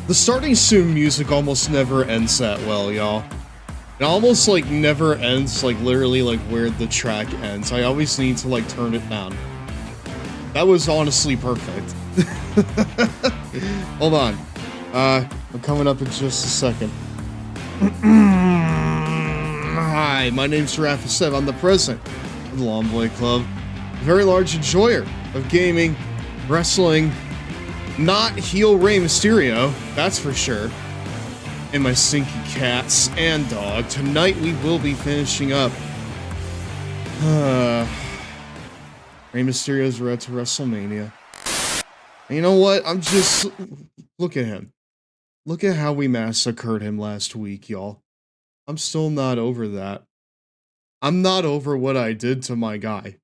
The starting soon music almost never ends that well, y'all. It almost, like, never ends, like, literally, like, where the track ends. I always need to, like, turn it down. That was honestly perfect. Hold on. I'm coming up in just a second. Hi, my name's GirafaStev. I'm the president of the Long Boy Club. A very large enjoyer of gaming, wrestling, not heel Rey Mysterio, that's for sure. And my stinky cats and dog. Tonight we will be finishing up Rey Mysterio's road to WrestleMania. And you know what? I'm just... Look at him. Look at how we massacred him last week, y'all. I'm still not over that. I'm not over what I did to my guy.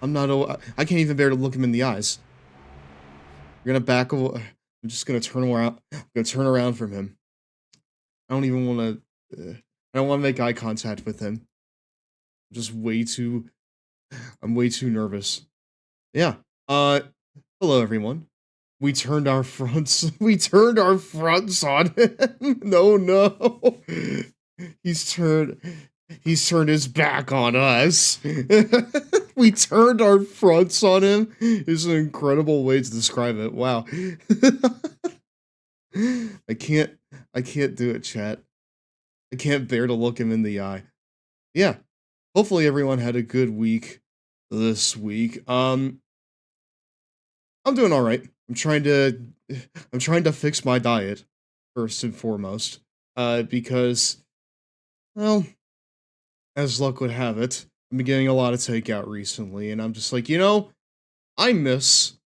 I'm not over... I can't even bear to look him in the eyes. We're gonna back away. I'm just gonna turn around. I'm gonna turn around from him. I don't even want to... I don't want to make eye contact with him. I'm just way too... I'm way too nervous. Yeah. Hello everyone. We turned our fronts on him. No. He's turned his back on us. We turned our fronts on him is an incredible way to describe it. Wow. I can't do it, chat. I can't bear to look him in the eye. Yeah. Hopefully everyone had a good week this week. I'm doing all right. I'm trying to fix my diet first and foremost. Because, well, as luck would have it, I've been getting a lot of takeout recently, and I'm just like, you know, I miss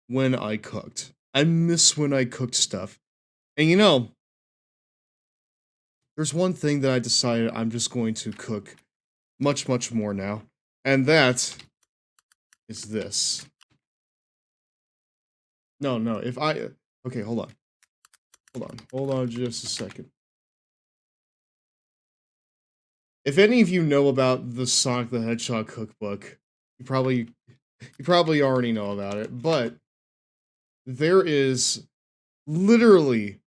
when I cooked. I miss when I cooked stuff. And you know, there's one thing that I decided I'm just going to cook much, much more now. And that is this. No, if I... Okay, hold on just a second. If any of you know about the Sonic the Hedgehog cookbook, you probably already know about it, but there is literally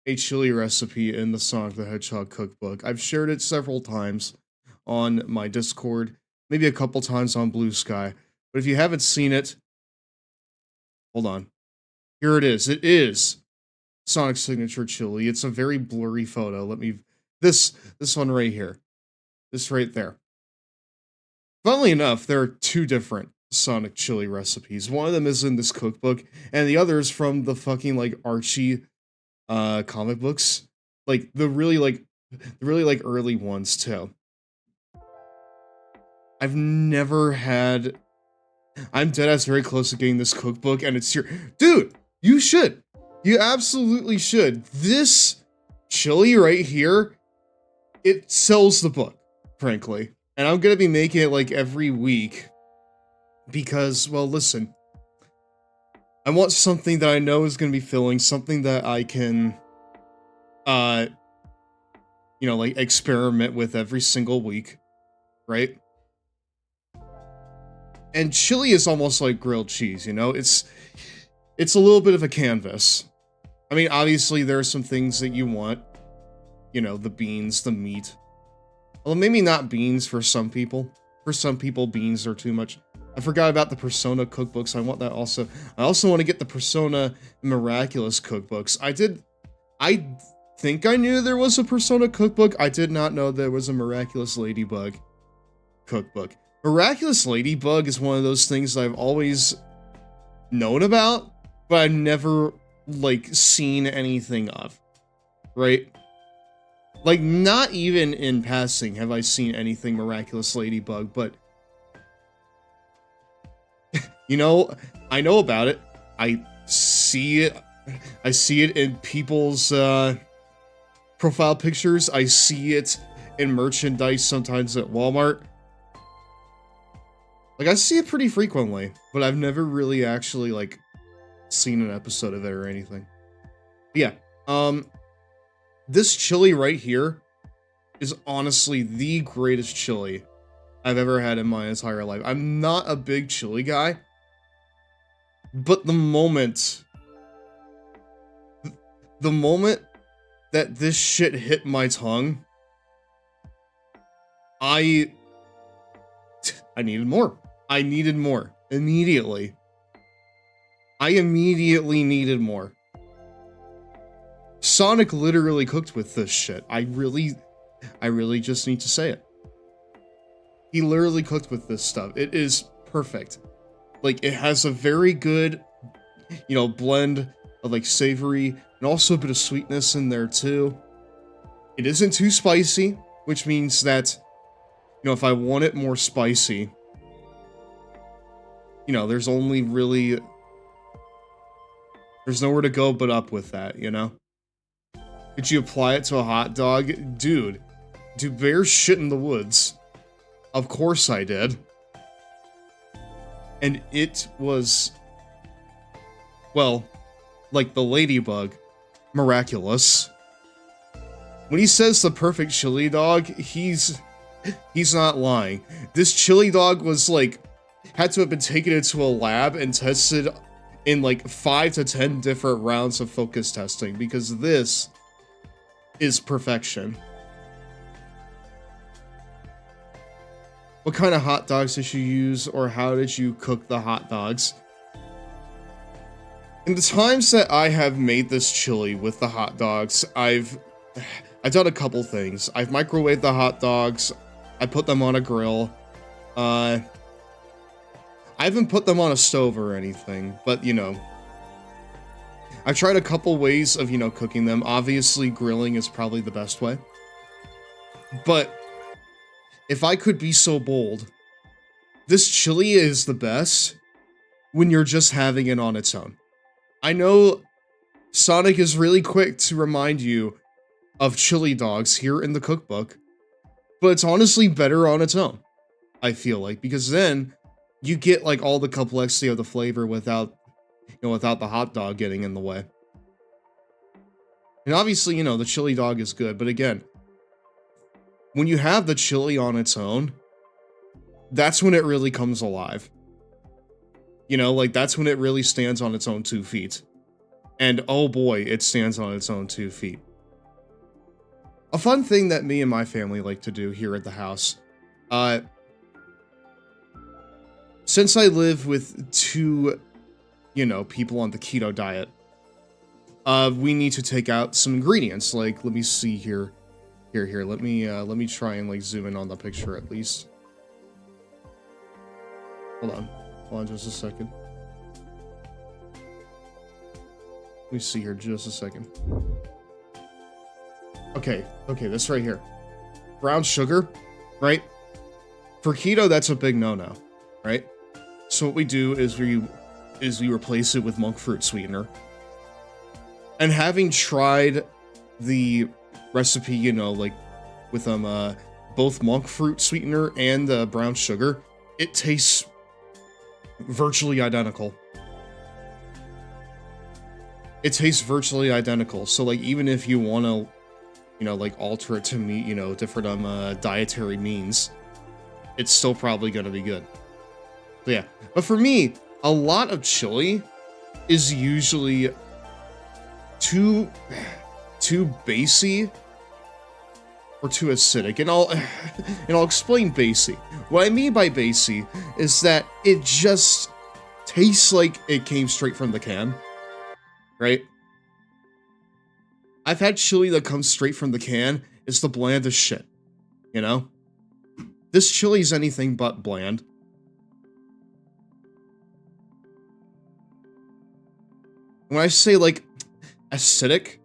a chili recipe in the Sonic the Hedgehog cookbook. I've shared it several times on my Discord, maybe a couple times on Blue Sky, but if you haven't seen it, hold on. Here it is. It is Sonic's signature chili. It's a very blurry photo. This one right here. This right there. Funnily enough, there are two different Sonic chili recipes. One of them is in this cookbook, and the other is from the fucking, like, Archie comic books. Like, the really early ones, too. I've never had... I'm deadass very close to getting this cookbook, and it's here. Dude! You should! You absolutely should. This chili right here, it sells the book, frankly. And I'm gonna be making it, like, every week. Because, well, listen. I want something that I know is gonna be filling, something that I can, you know, like, experiment with every single week. Right? And chili is almost like grilled cheese, you know? It's a little bit of a canvas. I mean, obviously, there are some things that you want. You know, the beans, the meat. Well, maybe not beans for some people. For some people, beans are too much. I forgot about the Persona cookbooks. I want that also. I also want to get the Persona Miraculous cookbooks. I think I knew there was a Persona cookbook. I did not know there was a Miraculous Ladybug cookbook. Miraculous Ladybug is one of those things that I've always known about, but I've never, like, seen anything of, right? Like, not even in passing have I seen anything Miraculous Ladybug, but, you know, I know about it. I see it in people's, profile pictures. I see it in merchandise sometimes at Walmart. Like, I see it pretty frequently, but I've never really actually, like, seen an episode of it or anything. But yeah, this chili right here is honestly the greatest chili I've ever had in my entire life. I'm not a big chili guy, but the moment The moment that this shit hit my tongue, I needed more. I needed more. Immediately. I immediately needed more. Sonic literally cooked with this shit. I really just need to say it. He literally cooked with this stuff. It is perfect. Like, it has a very good, you know, blend of, like, savory and also a bit of sweetness in there, too. It isn't too spicy, which means that, you know, if I want it more spicy, you know, there's only really... There's nowhere to go but up with that, you know? Could you apply it to a hot dog? Dude, do bears shit in the woods? Of course I did. And it was, well, like the ladybug, miraculous. When he says the perfect chili dog, he's not lying. This chili dog was like, had to have been taken into a lab and tested in like 5 to 10 different rounds of focus testing, because this is perfection. What kind of hot dogs did you use, or how did you cook the hot dogs? In the times that I have made this chili with the hot dogs, I've done a couple things. I've microwaved the hot dogs, I put them on a grill, I haven't put them on a stove or anything, but, you know, I've tried a couple ways of, you know, cooking them. Obviously, grilling is probably the best way. But if I could be so bold, this chili is the best when you're just having it on its own. I know Sonic is really quick to remind you of chili dogs here in the cookbook, but it's honestly better on its own, I feel like, because then you get like all the complexity of the flavor without, you know, without the hot dog getting in the way. And obviously, you know, the chili dog is good, but again, when you have the chili on its own, that's when it really comes alive. You know, like, that's when it really stands on its own 2 feet. And oh boy, it stands on its own 2 feet. A fun thing that me and my family like to do here at the house, since I live with 2, you know, people on the keto diet, we need to take out some ingredients. Like, let me see here. Here, let me try and, like, zoom in on the picture at least. Hold on just a second. Let me see here, just a second. Okay, this right here. Brown sugar, right? For keto, that's a big no-no, right? So what we do is we replace it with monk fruit sweetener. And having tried the recipe, you know, like with both monk fruit sweetener and brown sugar, it tastes virtually identical. It tastes virtually identical. So like, even if you want to, you know, like alter it to meet, you know, different dietary means, it's still probably going to be good. So yeah, but for me, a lot of chili is usually too basy or too acidic, and I'll explain basy. What I mean by basy is that it just tastes like it came straight from the can, right? I've had chili that comes straight from the can. It's the blandest shit, you know? This chili is anything but bland. When I say, like, acidic,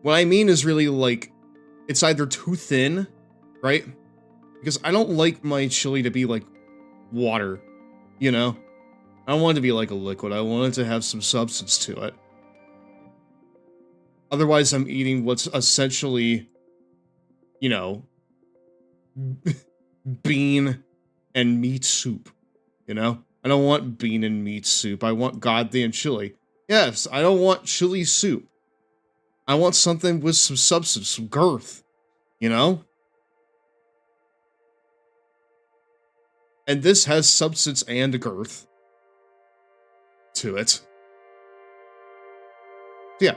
what I mean is really, like, it's either too thin, right? Because I don't like my chili to be like water, you know? I don't want it to be like a liquid. I want it to have some substance to it. Otherwise, I'm eating what's essentially, you know, bean and meat soup, you know? I don't want bean and meat soup. I want goddamn chili. Yes, I don't want chili soup. I want something with some substance, some girth, you know? And this has substance and girth to it. Yeah,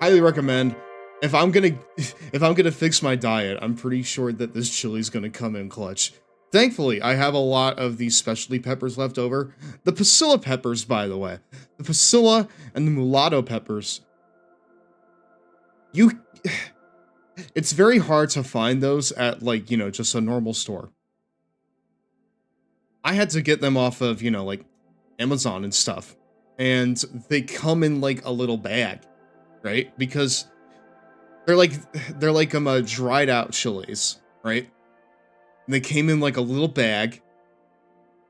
highly recommend. If I'm gonna fix my diet, I'm pretty sure that this chili's gonna come in clutch. Thankfully, I have a lot of these specialty peppers left over. The pasilla peppers, by the way. The pasilla and the mulatto peppers. It's very hard to find those at, like, you know, just a normal store. I had to get them off of, you know, like, Amazon and stuff. And they come in, like, a little bag, right? Because they're like dried out chilies, right? And they came in like a little bag,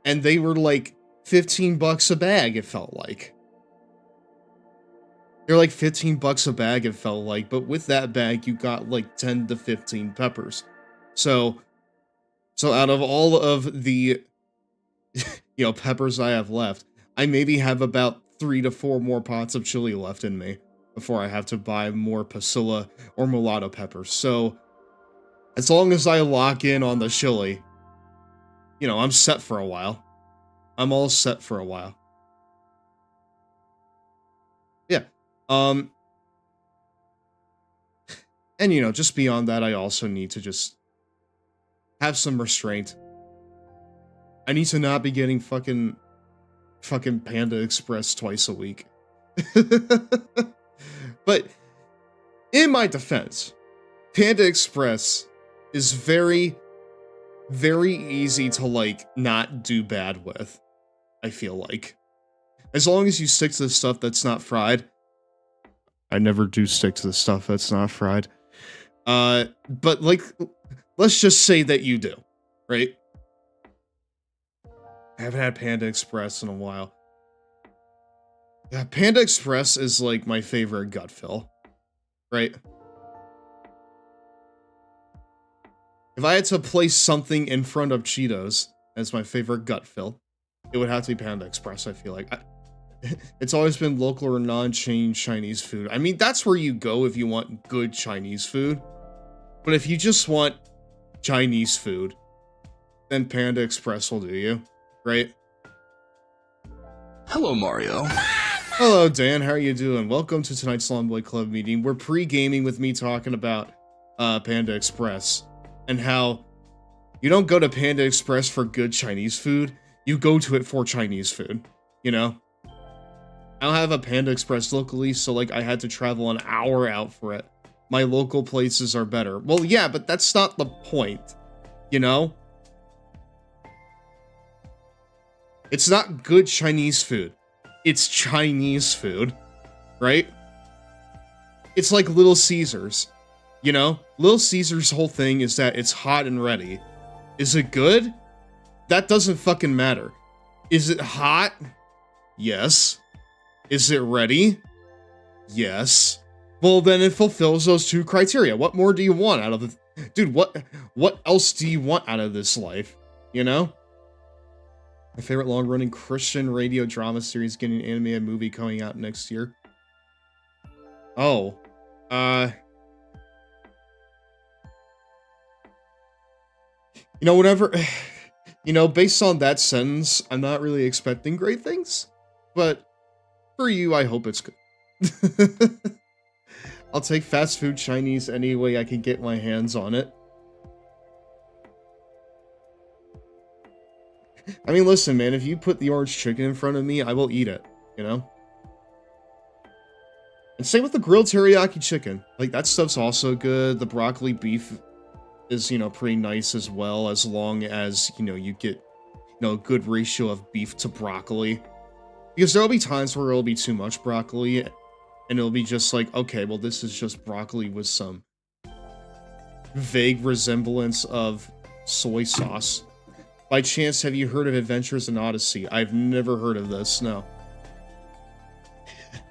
and they were like $15 a bag, it felt like. They're like $15 a bag, it felt like, but with that bag, you got like 10 to 15 peppers. So out of all of the, you know, peppers I have left, I maybe have about 3 to 4 more pots of chili left in me before I have to buy more pasilla or mulatto peppers. So as long as I lock in on the chili, you know, I'm set for a while. I'm all set for a while. Yeah. And you know, just beyond that, I also need to just have some restraint. I need to not be getting fucking Panda Express twice a week. But in my defense, Panda Express is very, very easy to, like, not do bad with, I feel like. As long as you stick to the stuff that's not fried. I never do stick to the stuff that's not fried. But, like, let's just say that you do, right? I haven't had Panda Express in a while. Yeah, Panda Express is, like, my favorite gut fill, right? If I had to place something in front of Cheetos as my favorite gut fill, it would have to be Panda Express, I feel like. It's always been local or non-chain Chinese food. I mean, that's where you go if you want good Chinese food. But if you just want Chinese food, then Panda Express will do you, right? Hello, Mario. Hello, Dan. How are you doing? Welcome to tonight's Long Boy Club meeting. We're pre-gaming with me talking about Panda Express and how you don't go to Panda Express for good Chinese food. You go to it for Chinese food, you know? I don't have a Panda Express locally, so, like, I had to travel an hour out for it. My local places are better. Well, yeah, but that's not the point, you know? It's not good Chinese food. It's Chinese food, right? It's like Little Caesars, you know? Little Caesars' whole thing is that it's hot and ready. Is it good? That doesn't fucking matter. Is it hot? Yes. Is it ready? Yes. Well, then it fulfills those two criteria. What more do you want out of the... Dude, what else do you want out of this life? You know? My favorite long-running Christian radio drama series getting an animated movie coming out next year. Oh. You know, whatever... You know, based on that sentence, I'm not really expecting great things. But for you, I hope it's good. I'll take fast food Chinese any way I can get my hands on it. I mean, listen, man, if you put the orange chicken in front of me, I will eat it, you know? And same with the grilled teriyaki chicken. Like, that stuff's also good. The broccoli beef is, you know, pretty nice as well, as long as, you know, you get, you know, a good ratio of beef to broccoli. Because there'll be times where it'll be too much broccoli, and it'll be just like, okay, well, this is just broccoli with some vague resemblance of soy sauce. By chance, have you heard of Adventures in Odyssey? I've never heard of this, no.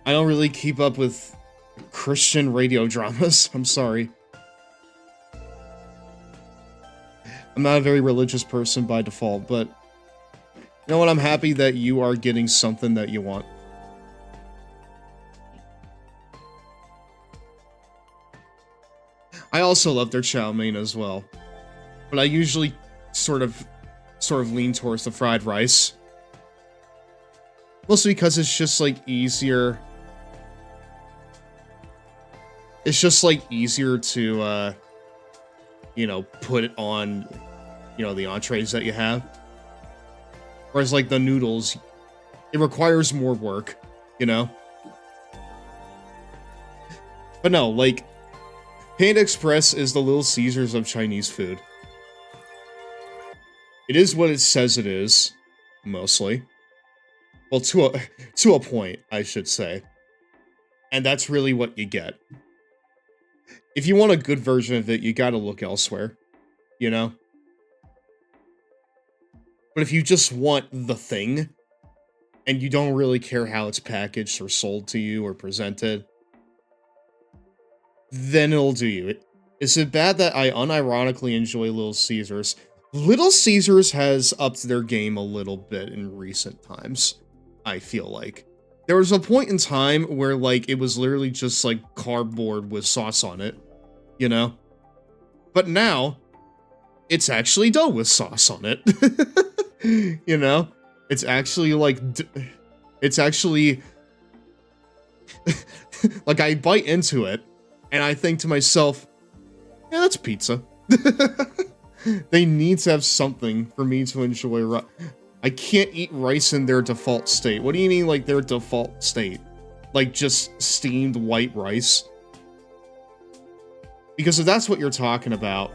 I don't really keep up with Christian radio dramas, I'm sorry. I'm not a very religious person by default, but you know what? I'm happy that you are getting something that you want. I also love their chow mein as well, but I usually sort of lean towards the fried rice. Mostly because it's just, like, easier It's just, like, easier to, you know, put it on, you know, the entrees that you have. Whereas, like, the noodles, it requires more work, you know? But no, like, Panda Express is the Little Caesars of Chinese food. It is what it says it is, mostly. Well, to a point, I should say. And that's really what you get. If you want a good version of it, you gotta look elsewhere, you know? But if you just want the thing, and you don't really care how it's packaged or sold to you or presented, then it'll do you. Is it bad that I unironically enjoy Little Caesars? Little Caesars has upped their game a little bit in recent times, I feel like. There was a point in time where, like, it was literally just, like, cardboard with sauce on it, you know? But now, it's actually dough with sauce on it. You know? It's actually, like, it's actually... like, I bite into it, and I think to myself, yeah, that's pizza. They need to have something for me to enjoy. I can't eat rice in their default state. What do you mean, like, their default state? Like, just steamed white rice? Because if that's what you're talking about,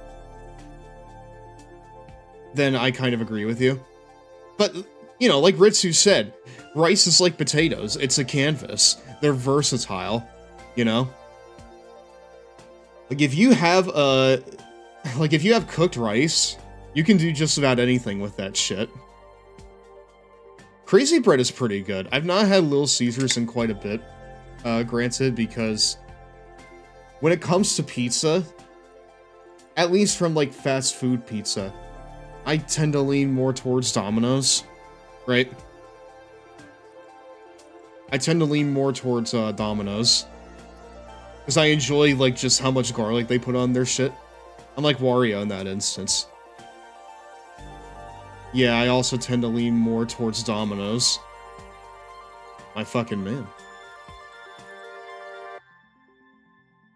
then I kind of agree with you. But, you know, like Ritsu said, rice is like potatoes. It's a canvas. They're versatile, you know? Like, if you have cooked rice, you can do just about anything with that shit. Crazy bread is pretty good. I've not had Little Caesars in quite a bit, granted, because when it comes to pizza, at least from, like, fast food pizza, I tend to lean more towards Domino's, right? I tend to lean more towards Domino's. Because I enjoy, like, just how much garlic they put on their shit. I'm like Wario in that instance. Yeah, I also tend to lean more towards Domino's. My fucking man.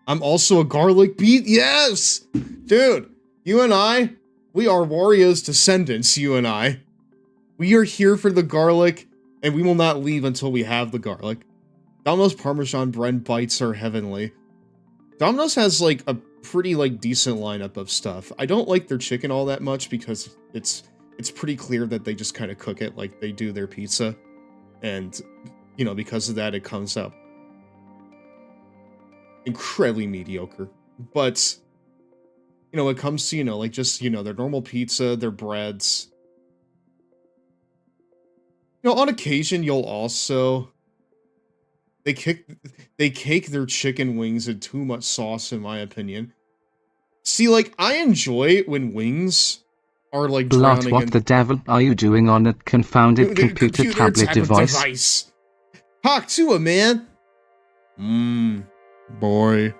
I'm also a garlic beat. Yes! Dude, you and I, we are Wario's descendants, you and I. We are here for the garlic, and we will not leave until we have the garlic. Domino's Parmesan bread bites are heavenly. Domino's has, like, a pretty, like, decent lineup of stuff. I don't like their chicken all that much because it's pretty clear that they just kind of cook it like they do their pizza. And, you know, because of that, it comes up incredibly mediocre. But, you know, when it comes to, you know, like, just, you know, their normal pizza, their breads. You know, on occasion, you'll also... They cake their chicken wings in too much sauce, in my opinion. See, like, I enjoy when wings are, like, drowning What the devil are you doing on that confounded computer tablet device? Talk to him, man! Boy.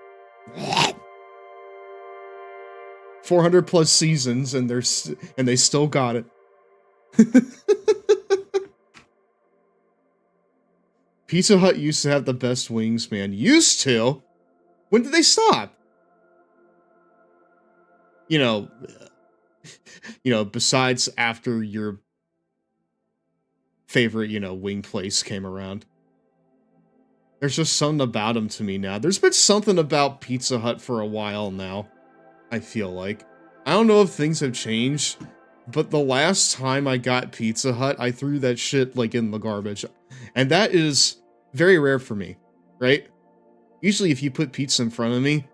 400 plus seasons, and they still got it. Pizza Hut used to have the best wings, man. Used to? When did they stop? You know, besides after your favorite, you know, wing place came around. There's just something about them to me now. There's been something about Pizza Hut for a while now, I feel like. I don't know if things have changed, but the last time I got Pizza Hut, I threw that shit, like, in the garbage. And that is very rare for me, right? Usually if you put pizza in front of me,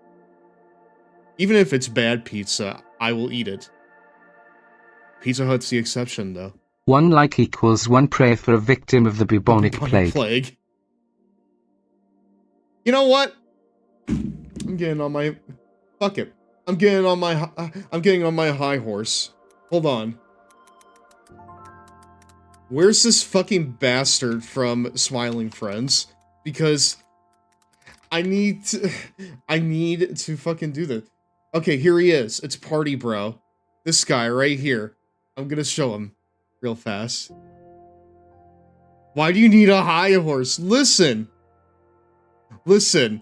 even if it's bad pizza, I will eat it. Pizza Hut's the exception, though. 1 like equals 1 prayer for a victim of the bubonic plague. You know what? I'm getting on my... Fuck it. I'm getting on my high horse. Hold on. Where's this fucking bastard from Smiling Friends? Because I need to fucking do this. Okay, here he is. It's Party Bro. This guy right here. I'm gonna show him real fast. Why do you need a high horse? Listen. Listen.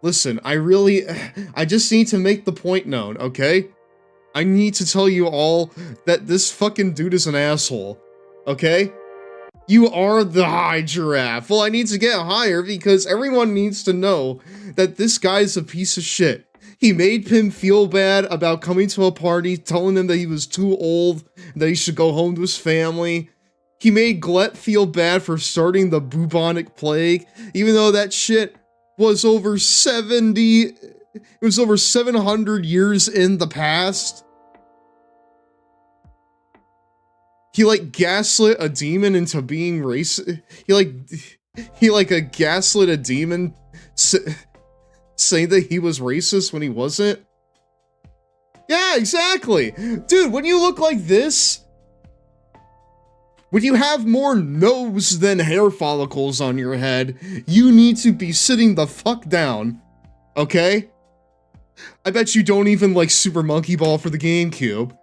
Listen, I just need to make the point known, okay? I need to tell you all that this fucking dude is an asshole, okay? You are the high giraffe. Well, I need to get higher because everyone needs to know that this guy's a piece of shit. He made Pim feel bad about coming to a party, telling him that he was too old, that he should go home to his family. He made Glet feel bad for starting the bubonic plague, even though that shit was over 700 years in the past. He like gaslit a demon into being racist. He gaslit a demon saying that he was racist when he wasn't. Yeah, exactly. Dude, when you look like this, when you have more nose than hair follicles on your head, you need to be sitting the fuck down, okay? I bet you don't even like Super Monkey Ball for the GameCube.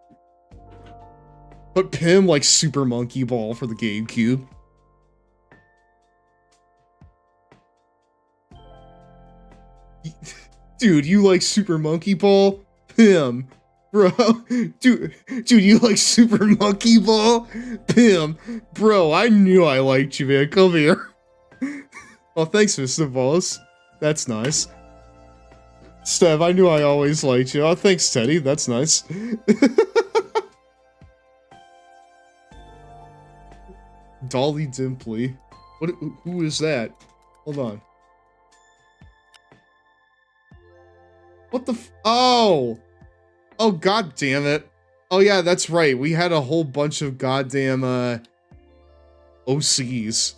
But Pim likes Super Monkey Ball for the GameCube. Dude, you like Super Monkey Ball? Pim. Bro, dude, you like Super Monkey Ball? Pim, bro, I knew I liked you, man. Come here. Oh, thanks, Mr. Balls. That's nice. Stev, I knew I always liked you. Oh, thanks, Teddy. That's nice. Dolly Dimply. Who is that? Hold on. What the oh! Oh, god damn it. Oh yeah, that's right. We had a whole bunch of goddamn, OCs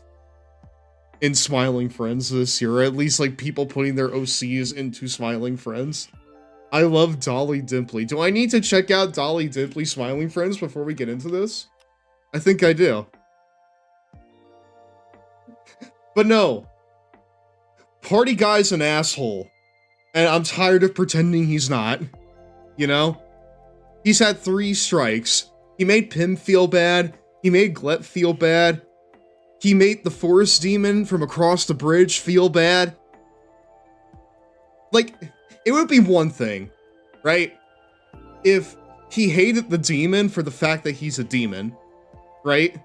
in Smiling Friends this year, or at least, like, people putting their OCs into Smiling Friends. I love Dolly Dimply. Do I need to check out Dolly Dimply Smiling Friends before we get into this? I think I do. But no. Party Guy's an asshole. And I'm tired of pretending he's not. You know? He's had 3 strikes. He made Pim feel bad. He made Glet feel bad. He made the forest demon from across the bridge feel bad. Like, it would be one thing, right? If he hated the demon for the fact that he's a demon, right?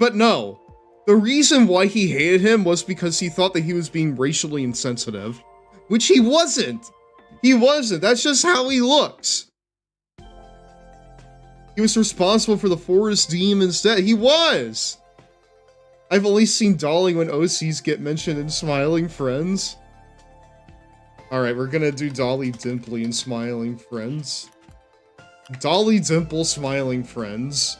But no. The reason why he hated him was because he thought that he was being racially insensitive. Which he wasn't. He wasn't. That's just how he looks. He was responsible for the forest demon's death. He was! I've only seen Dolly when OCs get mentioned in Smiling Friends. Alright, we're gonna do Dolly Dimply in Smiling Friends. Dolly Dimple Smiling Friends.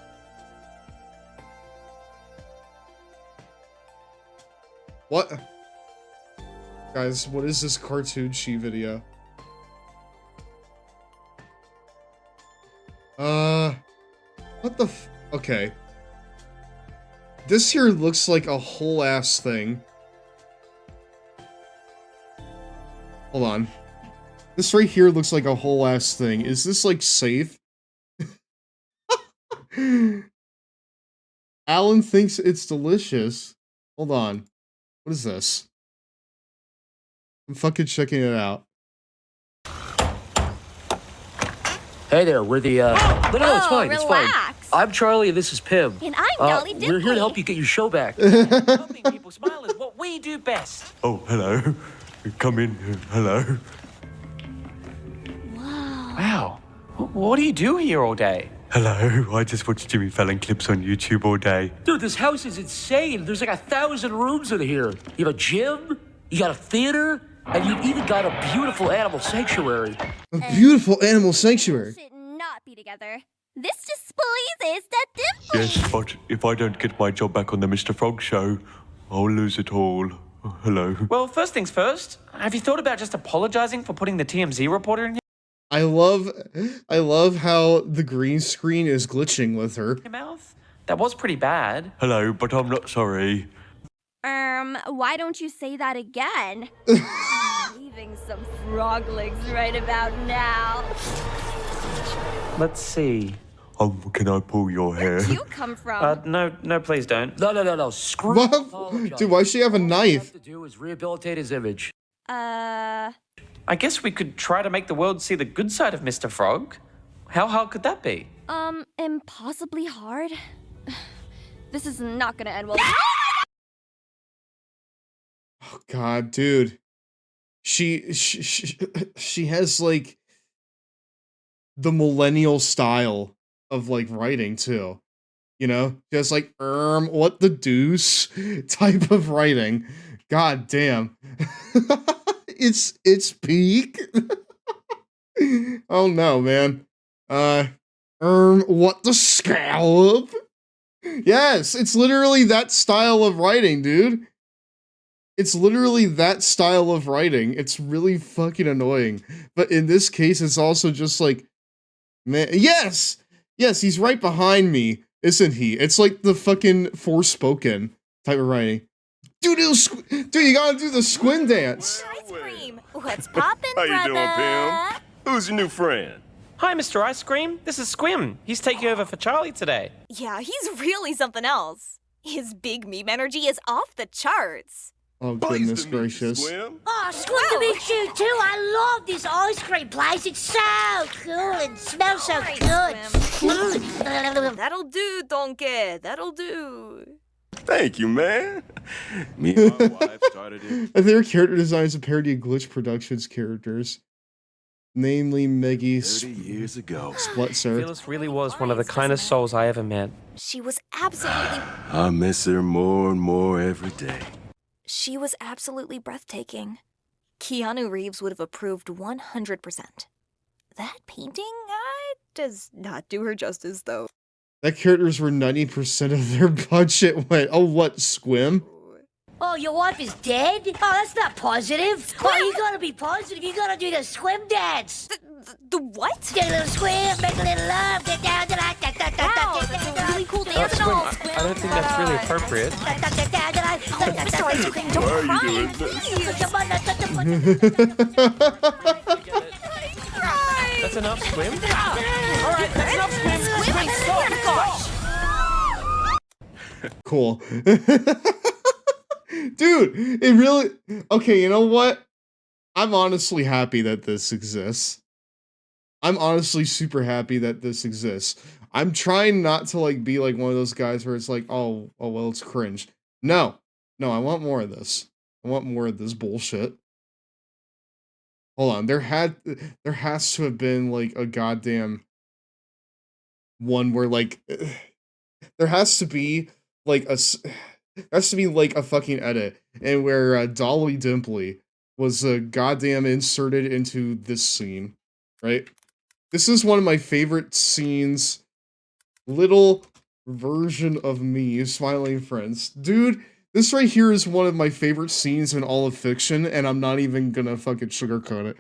What? Guys, what is this cartoon she video? What the f- okay. This here looks like a whole ass thing. Hold on. This right here looks like a whole ass thing. Is this like safe? Alan thinks it's delicious. Hold on. What is this? I'm fucking checking it out. Hey there, we're the, No, it's fine, relax. it's fine. I'm Charlie, and this is Pim. And I'm Dolly Dimply. We're here to help you get your show back. Helping people smile is what we do best. Oh, hello. Come in. Hello. Wow. What do you do here all day? Hello. I just watch Jimmy Fallon clips on YouTube all day. Dude, this house is insane. There's like 1,000 rooms in here. You have a gym, you got a theater, and you've even got a beautiful animal sanctuary. A beautiful animal sanctuary. Should not be together. This displeases the Dimply. Yes, but if I don't get my job back on the Mr. Frog show, I'll lose it all. Oh, hello. Well, first things first, have you thought about just apologizing for putting the TMZ reporter in I love how the green screen is glitching with her. your mouth? That was pretty bad. Hello, but I'm not sorry. Why don't you say that again? Leaving some frog legs right about now. Let's see. Can I pull your hair? Where'd you come from? No, please don't. No. Screw What? apologize. Dude, why does she have a All you knife? have to do is rehabilitate his image. I guess we could try to make the world see the good side of Mr. Frog. How hard could that be? Impossibly hard. This is not gonna end well. Oh God, dude. She has like the millennial style of like writing too. You know? Just like what the deuce type of writing. God damn. it's peak. Oh no, man. What the scallop? Yes, it's literally that style of writing, dude. It's literally that style of writing. It's really fucking annoying. But in this case, it's also just like, man, yes! Yes, he's right behind me, isn't he? It's like the fucking Forspoken type of writing. Dude, you gotta do the squid dance. Ice cream. What's poppin', How brother? you doing, Pim? Who's your new friend? Hi, Mr. Ice Cream. This is Squim. He's taking over for Charlie today. Yeah, he's really something else. His big meme energy is off the charts. Oh, goodness gracious. Squim. Oh, it's good to meet you too. I love this ice cream place. It's so cool and smells so good. That'll do, Donkey. That'll do. Thank you, man. Me and my wife started it. Their character designs a parody of Glitch Productions characters. Namely, Meggie 30 years ago. Splitzer. Phyllis really was one of the kindest souls I ever met. She was absolutely... I miss her more and more every day. She was absolutely breathtaking. Keanu Reeves would have approved 100%. That painting does not do her justice, though. That characters were 90% of their budget went. Oh, what, Squim? Oh, your wife is dead? Oh, that's not positive. Oh, you gotta be positive. You gotta do the swim dance. The what? Get a little swim, make a little love, get down to that. Wow, that's a really cool dance and all. I don't think that's really appropriate. Mr. Ice Cream, don't cry. That's enough, Squim. All right, that's enough, Squim. Stop. Cool. Dude, it really... Okay, you know what? I'm honestly happy that this exists. I'm honestly super happy that this exists. I'm trying not to like be like one of those guys where it's like, oh well, it's cringe. No, I want more of this. I want more of this bullshit. Hold on, there has to have been like a goddamn one where like there has to be like a fucking edit and where Dolly Dimpley was goddamn inserted into this scene, right? This is one of my favorite scenes. Little version of me, Smiling Friends. Dude, this right here is one of my favorite scenes in all of fiction, and I'm not even gonna fucking sugarcoat it.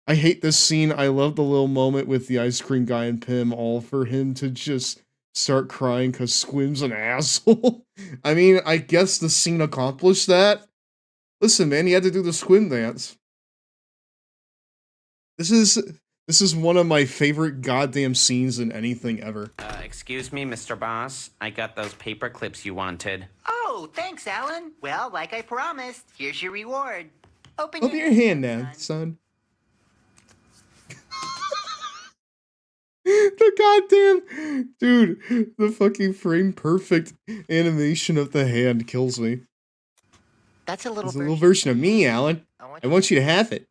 I hate this scene. I love the little moment with the ice cream guy and Pim, all for him to just start crying because Squim's an asshole. I mean, I guess the scene accomplished that. Listen, man, he had to do the Squim dance. This is one of my favorite goddamn scenes in anything ever. Excuse me, Mr. Boss. I got those paper clips you wanted. Oh, thanks, Alan. Well, like I promised, here's your reward. Open your hand now, son. The goddamn... Dude, the fucking frame perfect animation of the hand kills me. That's a little version of me, Alan. I want you to have it.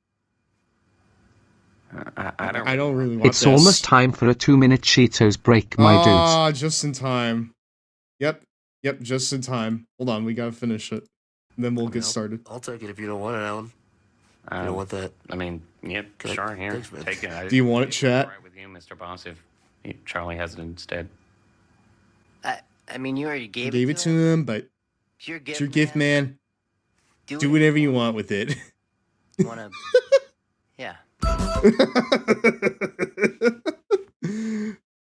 I don't really want It's almost time for a 2-minute Cheetos break, my dudes. Ah, just in time. Yep, just in time. Hold on, we gotta finish it. And then we'll get started. I'll take it if you don't want it, Alan. You don't want that? I mean, yep, sure, here. Thanks, man. Take it. Do you want it, chat? Right with you, Mr. Boss, if Charlie has it instead. I mean, you already gave Gave it to him, but it's your gift, it's your gift, man. Do it. whatever you want with it. You wanna... Yeah.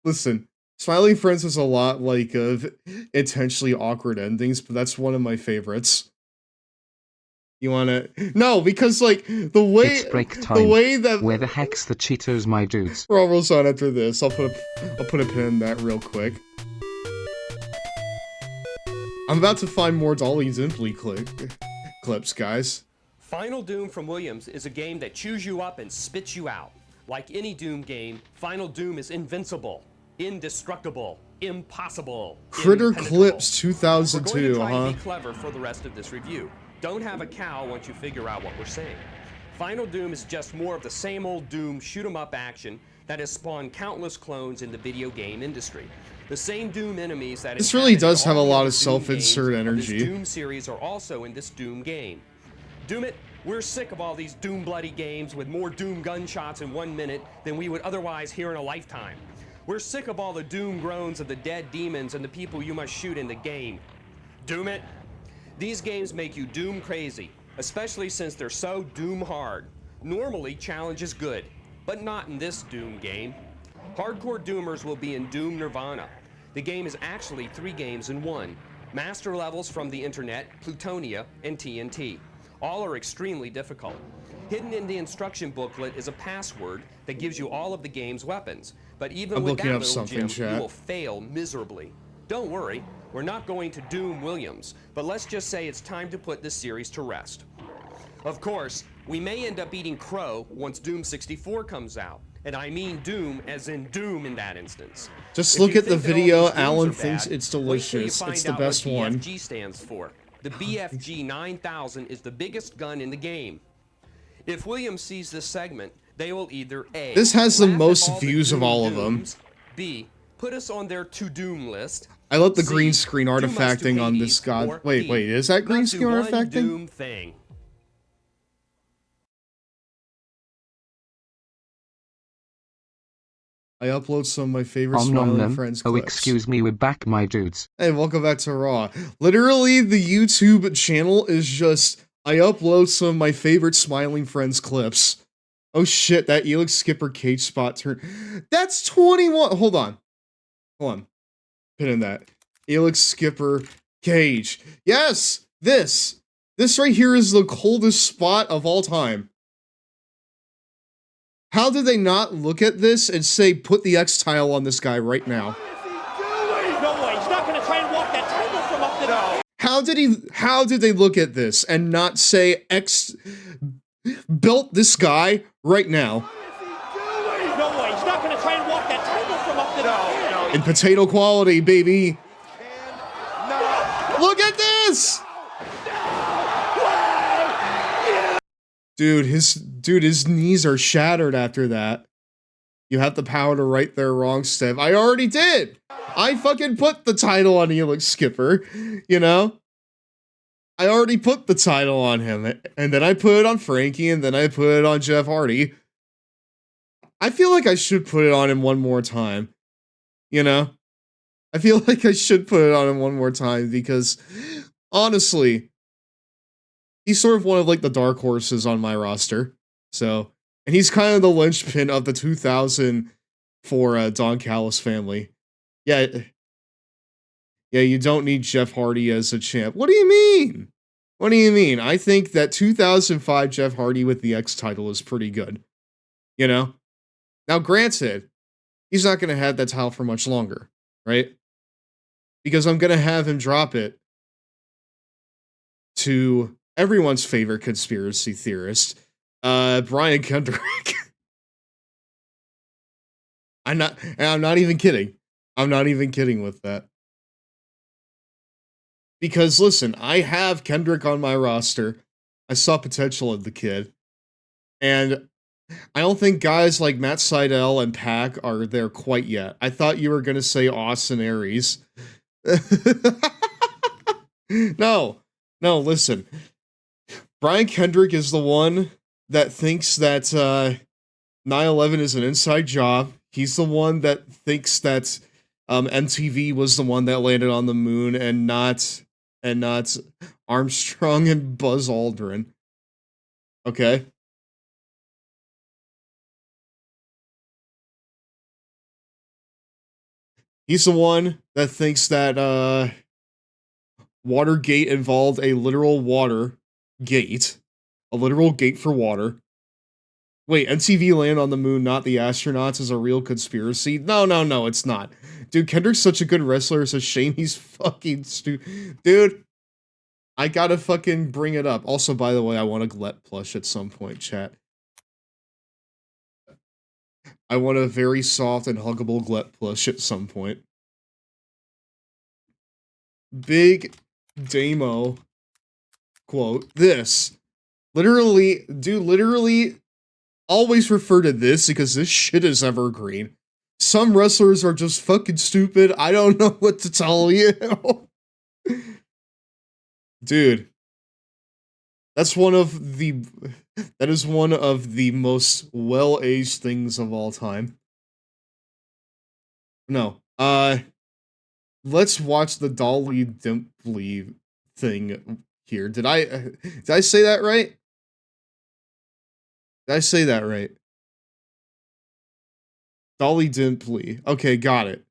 Listen, Smiling Friends is a lot like of intentionally awkward endings, but that's one of my favorites. You wanna... No, because like the way It's break time. the way that Where the heck's the Cheetos, my dudes? we're almost on after this. I'll put a pin in that real quick. I'm about to find more Dolly Dimpley clips, guys. Final Doom from Williams is a game that chews you up and spits you out. Like any Doom game, Final Doom is invincible, indestructible, impossible. Critter Clips We're 2002, going to try huh? to be clever for the rest of this review. Don't have a cow once you figure out what we're saying. Final Doom is just more of the same old Doom shoot-'em-up action that has spawned countless clones in the video game industry. The same Doom enemies that This really does have a all the lot other of Doom self-insert games of this energy. Doom series are also in this Doom game. Doom it, we're sick of all these Doom bloody games with more Doom gunshots in 1 minute than we would otherwise hear in a lifetime. We're sick of all the Doom groans of the dead demons and the people you must shoot in the game. Doom it. These games make you Doom crazy, especially since they're so Doom hard. Normally, challenge is good, but not in this Doom game. Hardcore Doomers will be in Doom Nirvana. The game is actually 3 games in 1. Master levels from the internet, Plutonia, and TNT. All are extremely difficult. Hidden in the instruction booklet is a password that gives you all of the game's weapons. But even I'm with looking that up little something, gem, chat. you will fail miserably. Don't worry, we're not going to Doom Williams, but let's just say it's time to put this series to rest. Of course, we may end up eating crow once Doom 64 comes out. And I mean Doom as in Doom in that instance. Just If look you at the think that all video. these Dooms Alan are thinks bad, it's wait till you delicious. find It's the out best what one. BFG stands for. The BFG 9000 is the biggest gun in the game. If Williams sees this segment, they will either A, This has the laugh at most all the views of Doom all of them. Dooms, B, put us on their to-Doom list. I love the C, green screen Doom us to artifacting on this Hades, god. or Wait, D, wait, is that green not screen do one artifacting? Doom thing. I upload some of my favorite Nom nom Smiling nom. Friends Oh, clips. excuse me, we're back, my dudes. Hey, welcome back to Raw. Literally, the YouTube channel is just, I upload some of my favorite Smiling Friends clips. Oh shit, that Elix Skipper cage spot turn. That's 21. Hold on. Hold on. Pin in that. Elix Skipper cage. Yes! This. This right here is the coldest spot of all time. How did they not look at this and say, put the X tile on this guy right now? No way, he's not gonna try and walk that table from up the... How did they look at this and not say X belt this guy right now? No way, he's not gonna try and walk that table from up the... In potato quality, baby. Look at this! Dude, his knees are shattered after that. You have the power to right their wrong, Stev. I already did! I fucking put the title on Elix Skipper, you know? I already put the title on him, and then I put it on Frankie, and then I put it on Jeff Hardy. I feel like I should put it on him one more time, you know? I feel like I should put it on him one more time, because, honestly, he's sort of one of, like, the dark horses on my roster, so... And he's kind of the linchpin of the 2004 Don Callis family. Yeah, you don't need Jeff Hardy as a champ. What do you mean? What do you mean? I think that 2005 Jeff Hardy with the X title is pretty good. You know? Now, granted, he's not going to have that title for much longer, right? Because I'm going to have him drop it to everyone's favorite conspiracy theorist, Brian Kendrick. I'm not even kidding. I'm not even kidding with that. Because listen, I have Kendrick on my roster. I saw potential in the kid. And I don't think guys like Matt Sydal and Pac are there quite yet. I thought you were going to say Austin Aries. No, listen. Brian Kendrick is the one that thinks that 9/11 is an inside job. He's the one that thinks that MTV was the one that landed on the moon and not Armstrong and Buzz Aldrin. Okay? He's the one that thinks that Watergate involved a literal water gate. A literal gate for water. Wait, MTV land on the moon, not the astronauts, is a real conspiracy? No, it's not. Dude, Kendrick's such a good wrestler, it's a shame he's fucking stupid. Dude, I gotta fucking bring it up. Also, by the way, I want a Glet plush at some point, chat. I want a very soft and huggable Glet plush at some point. Big Damo quote, this. Literally, dude, literally always refer to this because this shit is evergreen. Some wrestlers are just fucking stupid. I don't know what to tell you. Dude. That is one of the most well-aged things of all time. No. Let's watch the Dolly Dimply thing here. Did I say that right? Did I say that right? Dolly Dimply. Okay, got it.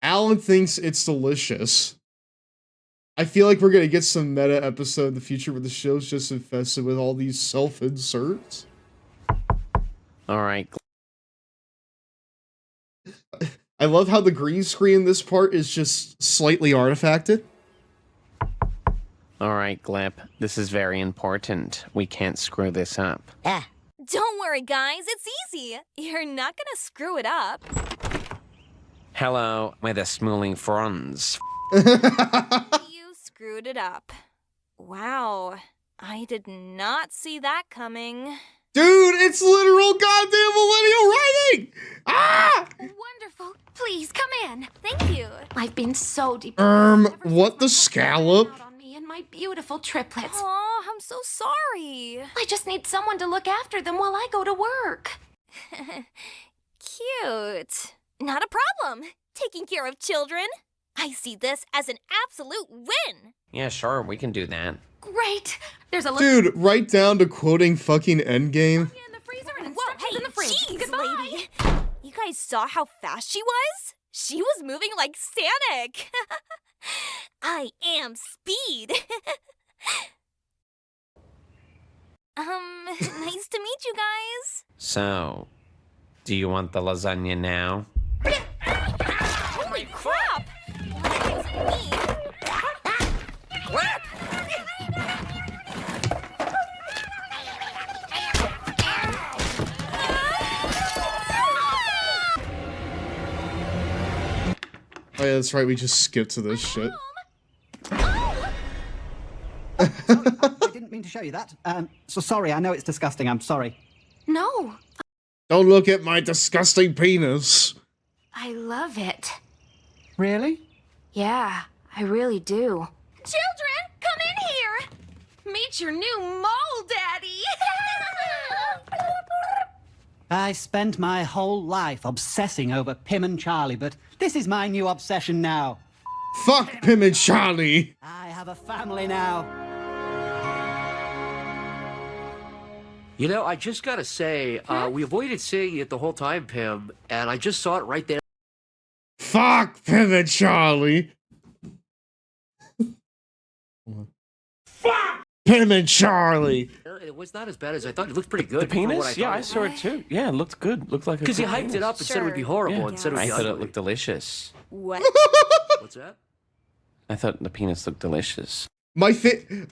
Alan thinks it's delicious. I feel like we're gonna get some meta episode in the future where the show's just infested with all these self-inserts. Alright. I love how the green screen in this part is just slightly artifacted. Alright, Glip. This is very important. We can't screw this up. Don't worry, guys. It's easy. You're not gonna screw it up. Hello, we're the Smooling Fronds. You screwed it up. Wow. I did not see that coming. Dude, it's literal goddamn millennial writing! Ah! Wonderful. Please, come in. Thank you. I've been so depressed. What the scallop? On me and my beautiful triplets. Oh, I'm so sorry. I just need someone to look after them while I go to work. Cute. Not a problem. Taking care of children. I see this as an absolute win. Yeah, sure, we can do that. Great. There's a little Dude, right down to quoting fucking Endgame. in the freezer and Whoa, instructions in the fridge. Jeez, Goodbye. lady. You guys saw how fast she was? She was moving like Sonic. I am speed. Nice to meet you guys. So, do you want the lasagna now? Holy crap! Oh yeah, that's right, we just skipped to this shit. Sorry, I didn't mean to show you that. So sorry, I know it's disgusting, I'm sorry. No, Don't look at my disgusting penis. I love it. Really? Yeah, I really do. Children, come in here. Meet your new mole daddy. I spent my whole life obsessing over Pim and Charlie, but this is my new obsession now. Fuck Pim and Charlie. I have a family now. You know, I just gotta say, we avoided saying it the whole time, Pim, and I just saw it right there. Fuck Pim and Charlie. Fuck Pim and Charlie. It was not as bad as I thought. It looked pretty good. The penis? Yeah, I saw it too. Yeah, it looked good. Looked like a Because he good hyped it penis. up and said it would be horrible Yeah. instead of I be thought ugly. it looked delicious. What? What's that? I thought the penis looked delicious.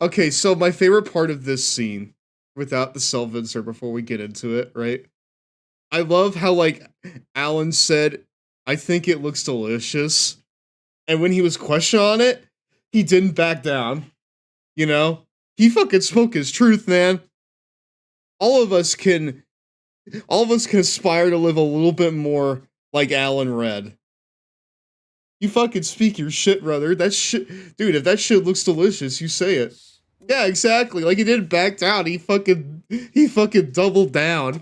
Okay, so my favorite part of this scene, without the self-insert before we get into it, right? I love how, like, Alan said, I think it looks delicious. And when he was questioned on it, he didn't back down. You know? He fucking spoke his truth, man. All of us can aspire to live a little bit more like Alan Red. You fucking speak your shit, brother. That shit, dude, if that shit looks delicious, you say it. Yeah, exactly. Like, he didn't back down. He fucking doubled down.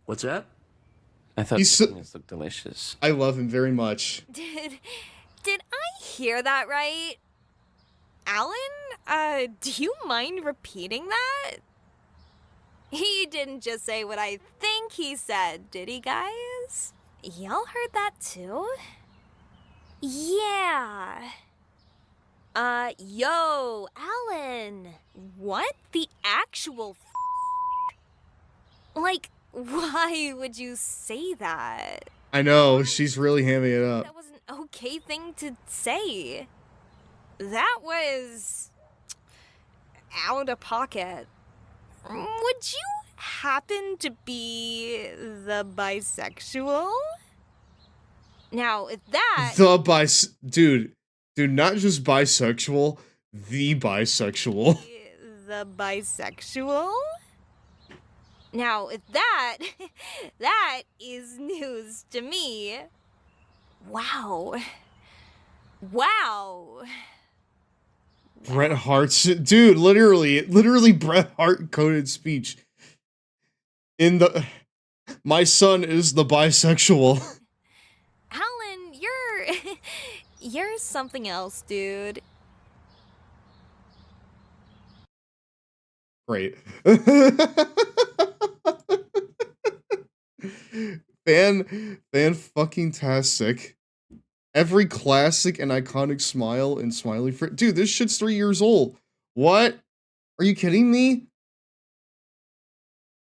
What's that? I thought the penis looked delicious. I love him very much. Did I hear that right? Alan, do you mind repeating that? He didn't just say what I think he said, did he, guys? Y'all heard that too? Yeah. Yo, Alan. What the actual Like, why would you say that? I know, she's really hamming it up. That was an okay thing to say. That was out of pocket. Would you happen to be the bisexual? Now, if that... Dude, not just bisexual, the bisexual. The bisexual? Now, if that... that is news to me. Wow. Wow. Bret Hart's... Dude, literally Bret Hart coded speech. In the... My son is the bisexual. Alan, you're something else, dude. Great. Fan fucking tastic. Every classic and iconic smile and smiley for dude, this shit's 3 years old. What? Are you kidding me?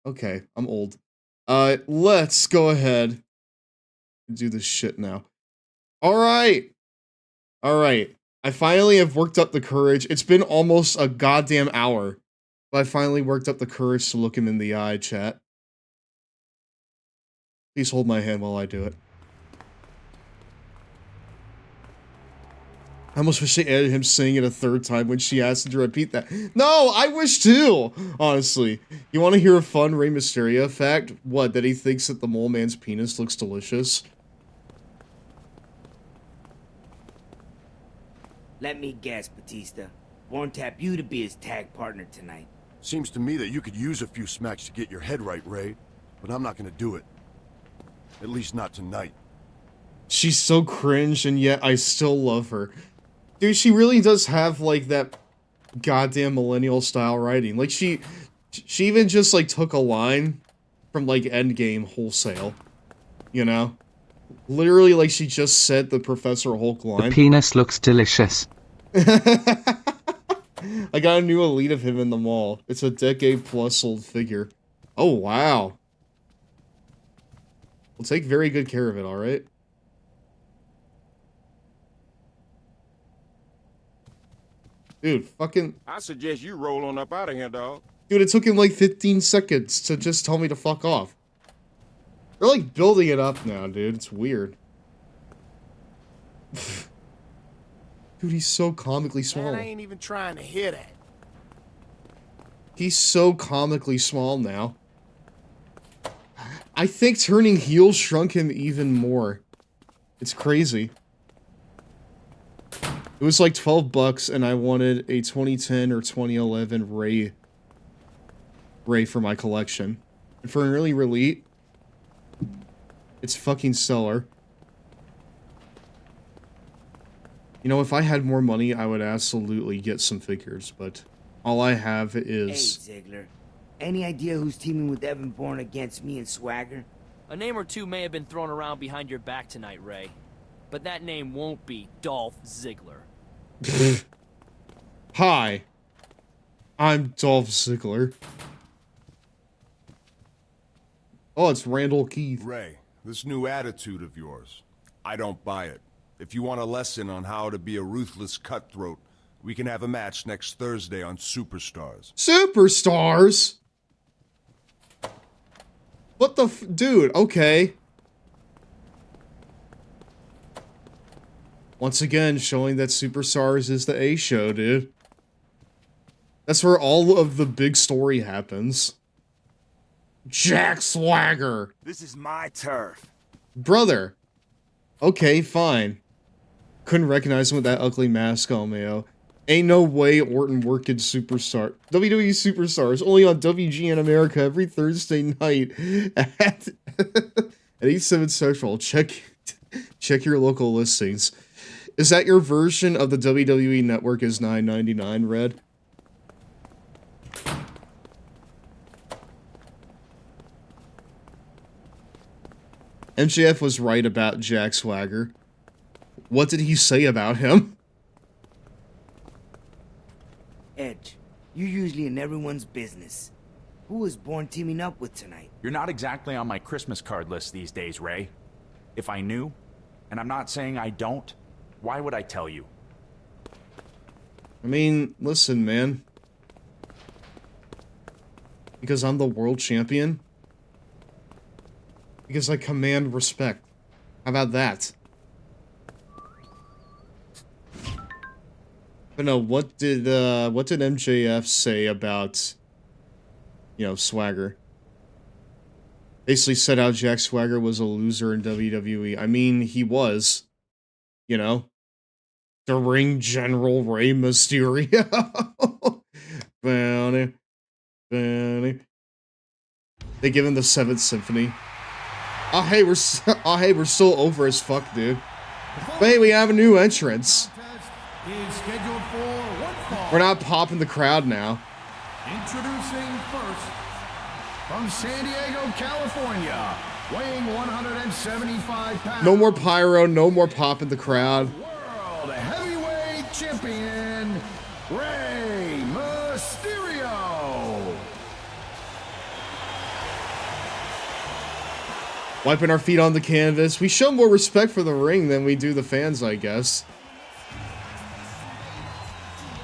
Okay, I'm old. Let's go ahead and do this shit now. Alright. Alright. I finally have worked up the courage. It's been almost a goddamn hour. But I finally worked up the courage to look him in the eye, chat. Please hold my hand while I do it. I almost wish they added him saying it a third time when she asked him to repeat that. No, I wish too, honestly. You want to hear a fun Rey Mysterio fact? What, that he thinks that the mole man's penis looks delicious? Let me guess, Batista. Won't tap you to be his tag partner tonight. Seems to me that you could use a few smacks to get your head right, Ray. But I'm not gonna do it. At least not tonight. She's so cringe, and yet I still love her. Dude, she really does have, like, that goddamn millennial-style writing. Like, she even just, like, took a line from, like, Endgame wholesale. You know? Literally, like, she just said the Professor Hulk line. The penis looks delicious. I got a new Elite of him in the mall. It's a decade-plus old figure. Oh, wow. We'll take very good care of it, alright? Dude, fucking... I suggest you roll on up out of here, dog. Dude, it took him like 15 seconds to just tell me to fuck off. They're like building it up now, dude. It's weird. Dude, he's so comically small. Man, I ain't even trying to hear that. He's so comically small now. I think turning heel shrunk him even more. It's crazy. It was like $12 and I wanted a 2010 or 2011 Rey for my collection. And for an early release, it's fucking stellar. You know, if I had more money, I would absolutely get some figures, but all I have is... Hey, Ziggler. Any idea who's teaming with Evan Bourne against me and Swagger? A name or two may have been thrown around behind your back tonight, Ray. But that name won't be Dolph Ziggler. Hi. I'm Dolph Ziggler. Oh, it's Randall Keith. Ray, this new attitude of yours, I don't buy it. If you want a lesson on how to be a ruthless cutthroat, we can have a match next Thursday on Superstars. Superstars? What the dude, okay. Once again, showing that Superstars is the A show, dude. That's where all of the big story happens. Jack Swagger. This is my turf. Brother. Okay, fine. Couldn't recognize him with that ugly mask on, Mayo. Ain't no way Orton worked in Superstar. WWE Superstars, only on WGN America every Thursday night at 8/7 Central. Check your local listings. Is that your version of the WWE Network is $9.99, Red? MJF was right about Jack Swagger. What did he say about him? Edge, you're usually in everyone's business. Who was Bourne teaming up with tonight? You're not exactly on my Christmas card list these days, Ray. If I knew, and I'm not saying I don't, why would I tell you? I mean, listen, man. Because I'm the world champion? Because I command respect. How about that? But no, what did MJF say about, you know, Swagger? Basically said how Jack Swagger was a loser in WWE. I mean, he was. You know? The ring general Rey Mysterio. They give him the 7th Symphony. Oh hey, we're still over as fuck, dude. But hey, we have a new entrance. We're not popping the crowd now. Introducing first, from San Diego, California, weighing 175 pounds. No more pyro, no more popping the crowd. World Heavyweight Champion, Rey Mysterio. Wiping our feet on the canvas. We show more respect for the ring than we do the fans, I guess.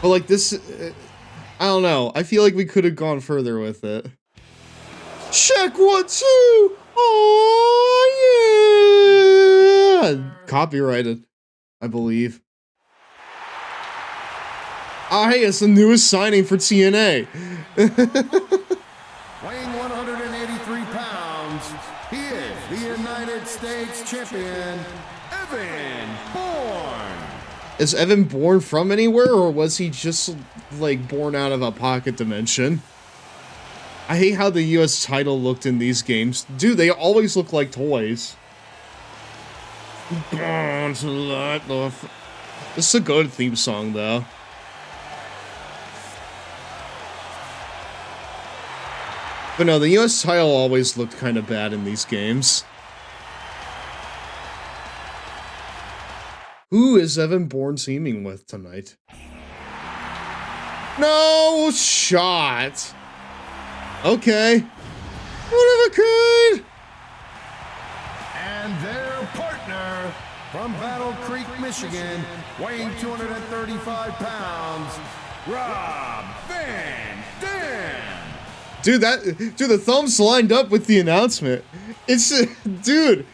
But like this, I don't know. I feel like we could have gone further with it. Check 1, 2. Oh yeah. Copyrighted, I believe. Oh hey, it's the newest signing for TNA. Weighing 183 pounds, he is the United States Champion, Evan Bourne. Is Evan born from anywhere, or was he just, like, born out of a pocket dimension? I hate how the US title looked in these games. Dude, they always look like toys. This is a good theme song, though. But no, the US title always looked kind of bad in these games. Who is Evan Bourne teaming with tonight? No shot. Okay. One of a kind. And their partner from Battle Creek, Michigan, weighing 235 pounds, Rob Van Dam. Dude, the thumbs lined up with the announcement. It's, dude,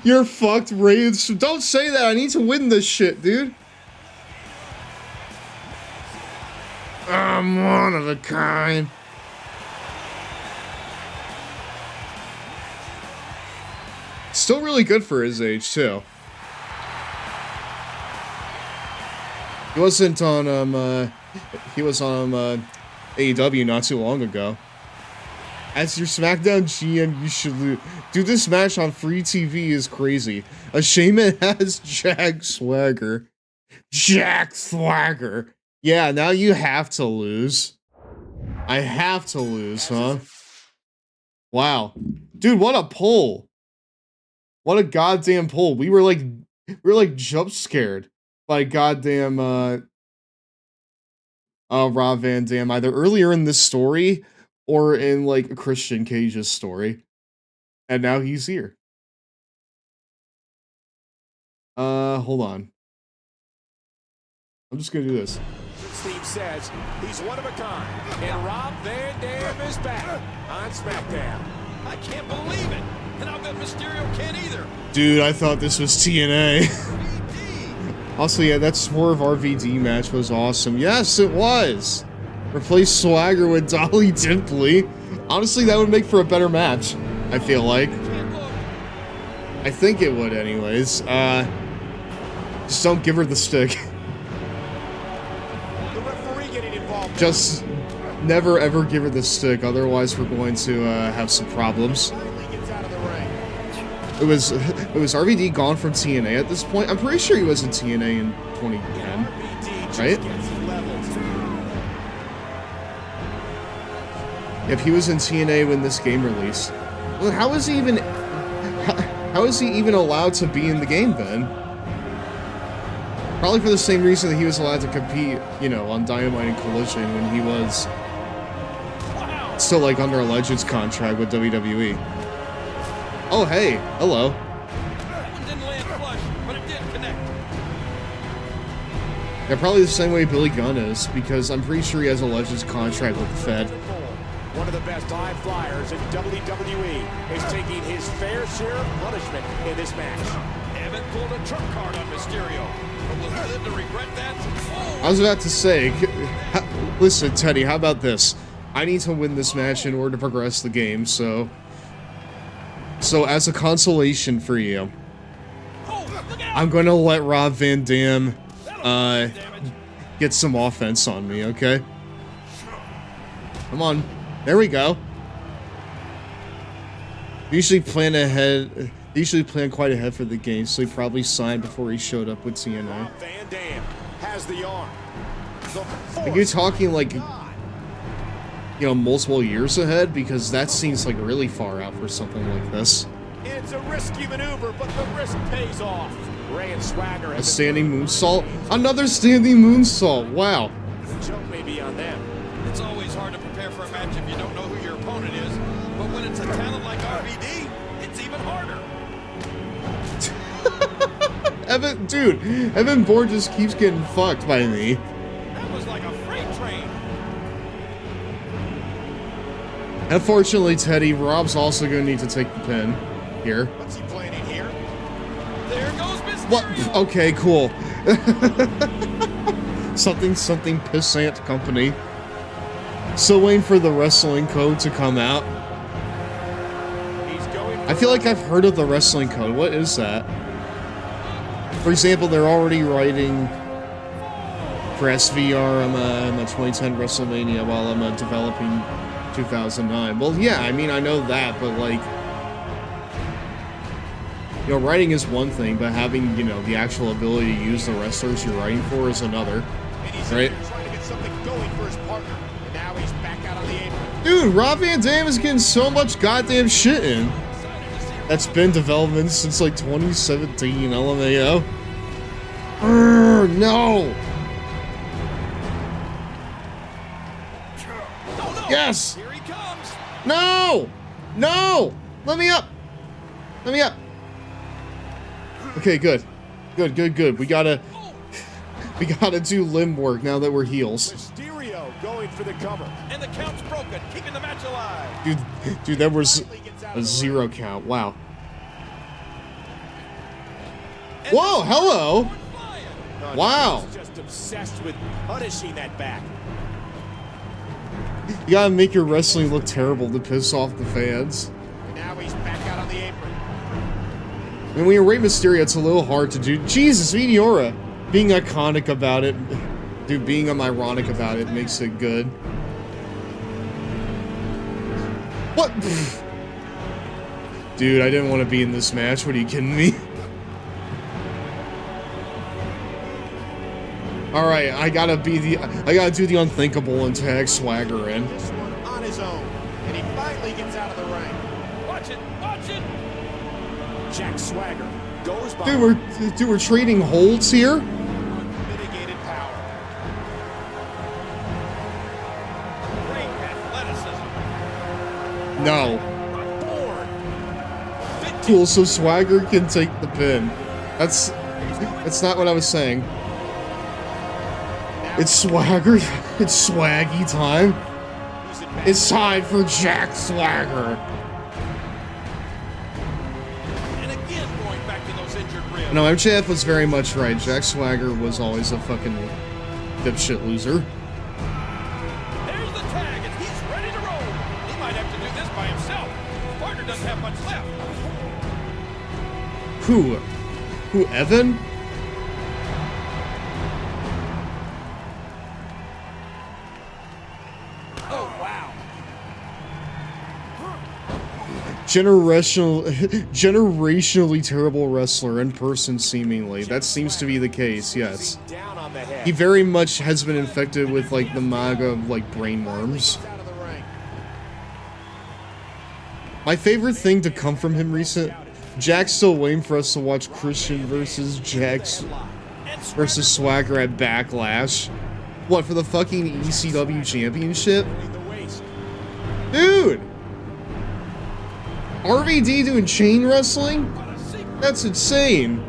you're fucked, Ray. Don't say that. I need to win this shit, dude. I'm one of a kind. Still really good for his age, too. He wasn't on, AEW not too long ago. As your SmackDown GM, you should lose. Dude, this match on free TV is crazy. A shame it has Jack Swagger. Jack Swagger. Yeah, now you have to lose. I have to lose, huh? Wow. Dude, what a pull. What a goddamn pull. We were like jump scared by goddamn Rob Van Dam, either earlier in this story or in like Christian Cage's story. And now he's here. Hold on. I'm just gonna do this. Steve says he's one of a kind, and Rob Van Dam is back on SmackDown. I can't believe it, and I'll bet Mysterio can't either. Dude, I thought this was TNA. Also, yeah, that Swerve RVD match was awesome. Yes, it was. Replace Swagger with Dolly Dimpley. Honestly, that would make for a better match, I feel like. I think it would, anyways. Just don't give her the stick. Just never ever give her the stick, otherwise we're going to have some problems. It was RVD gone from TNA at this point? I'm pretty sure he was in TNA in 2010, right? If he was in TNA when this game released, well, how is he even allowed to be in the game then? Probably for the same reason that he was allowed to compete, you know, on Dynamite and Collision when he was still like under a Legends contract with WWE. Oh hey, hello. Yeah, probably the same way Billy Gunn is, because I'm pretty sure he has a Legends contract with the Fed. one of the best high flyers in WWE, is taking his fair share of punishment in this match. Evan pulled a trump card on Mysterio, but will he live to regret that? I was about to say, listen, Teddy, how about this? I need to win this match in order to progress the game, so as a consolation for you, I'm going to let Rob Van Dam get some offense on me, okay? Come on. There we go. Usually plan quite ahead for the game, so he probably signed before he showed up with TNA. Van Dam has the arm. Are you talking like, you know, multiple years ahead? Because that seems like really far out for something like this. It's a risky maneuver, but the risk pays off. Rey and Swagger. A standing moonsault? Another standing moonsault. Wow. The joke may be on them. It's always hard to prepare for a match if you don't know who your opponent is. But when it's a talent like RVD, it's even harder. Evan Bourne just keeps getting fucked by me. That was like a freight train. Unfortunately, Teddy, Rob's also going to need to take the pin here. What's he planning here? There goes Mysterio. What? Okay, cool. something pissant company. Still waiting for the wrestling code to come out. I feel like I've heard of the wrestling code. What is that? For example, they're already writing for SVR on the 2010 WrestleMania while I'm developing 2009. Well, yeah, I mean, I know that, but like, you know, writing is one thing, but having, you know, the actual ability to use the wrestlers you're writing for is another, right? Trying to get something going for his partner, and now he's back out on the apron. Dude, Rob Van Dam is getting so much goddamn shit in. That's been development since like 2017, LMAO. No! Yes! Here he comes. No! No! Let me up! Let me up! Okay, good. Good. We gotta do limb work now that we're heels. Mysterio going for the cover, and the count's broken, keeping the match alive. Dude, that was a 0 count. Wow. Whoa, hello! Wow. Just obsessed with punishing that back. You gotta make your wrestling look terrible to piss off the fans. Now he's back out on the apron. I mean, when you're Rey Mysterio, it's a little hard to do. Jesus, Meteora! Being iconic about it, dude, being ironic about it makes it good. What? Dude, I didn't want to be in this match. What are you kidding me? All right, I gotta do the unthinkable and tag Swagger in. This one on his own, and he finally gets out of the ring. Watch it! Jack Swagger goes by. Dude, we're trading holds here. Mitigated power. Great athleticism. No. Cool, so Swagger can take the pin. That's not what I was saying. It's Swagger. It's Swaggy time. It's time for Jack Swagger. And again, going back to those injured ribs. No, MJF was very much right. Jack Swagger was always a fucking dipshit loser. There's the tag, and he's ready to roll. He might have to do this by himself. His partner doesn't have much left. Who, Evan? Generationally terrible wrestler in person, seemingly. That seems to be the case, yes. He very much has been infected with, like, the MAGA, like, brain worms. My favorite thing to come from him Jack's still waiting for us to watch Christian versus Swagger at Backlash. What, for the fucking ECW championship? Dude! RVD doing chain wrestling? That's insane.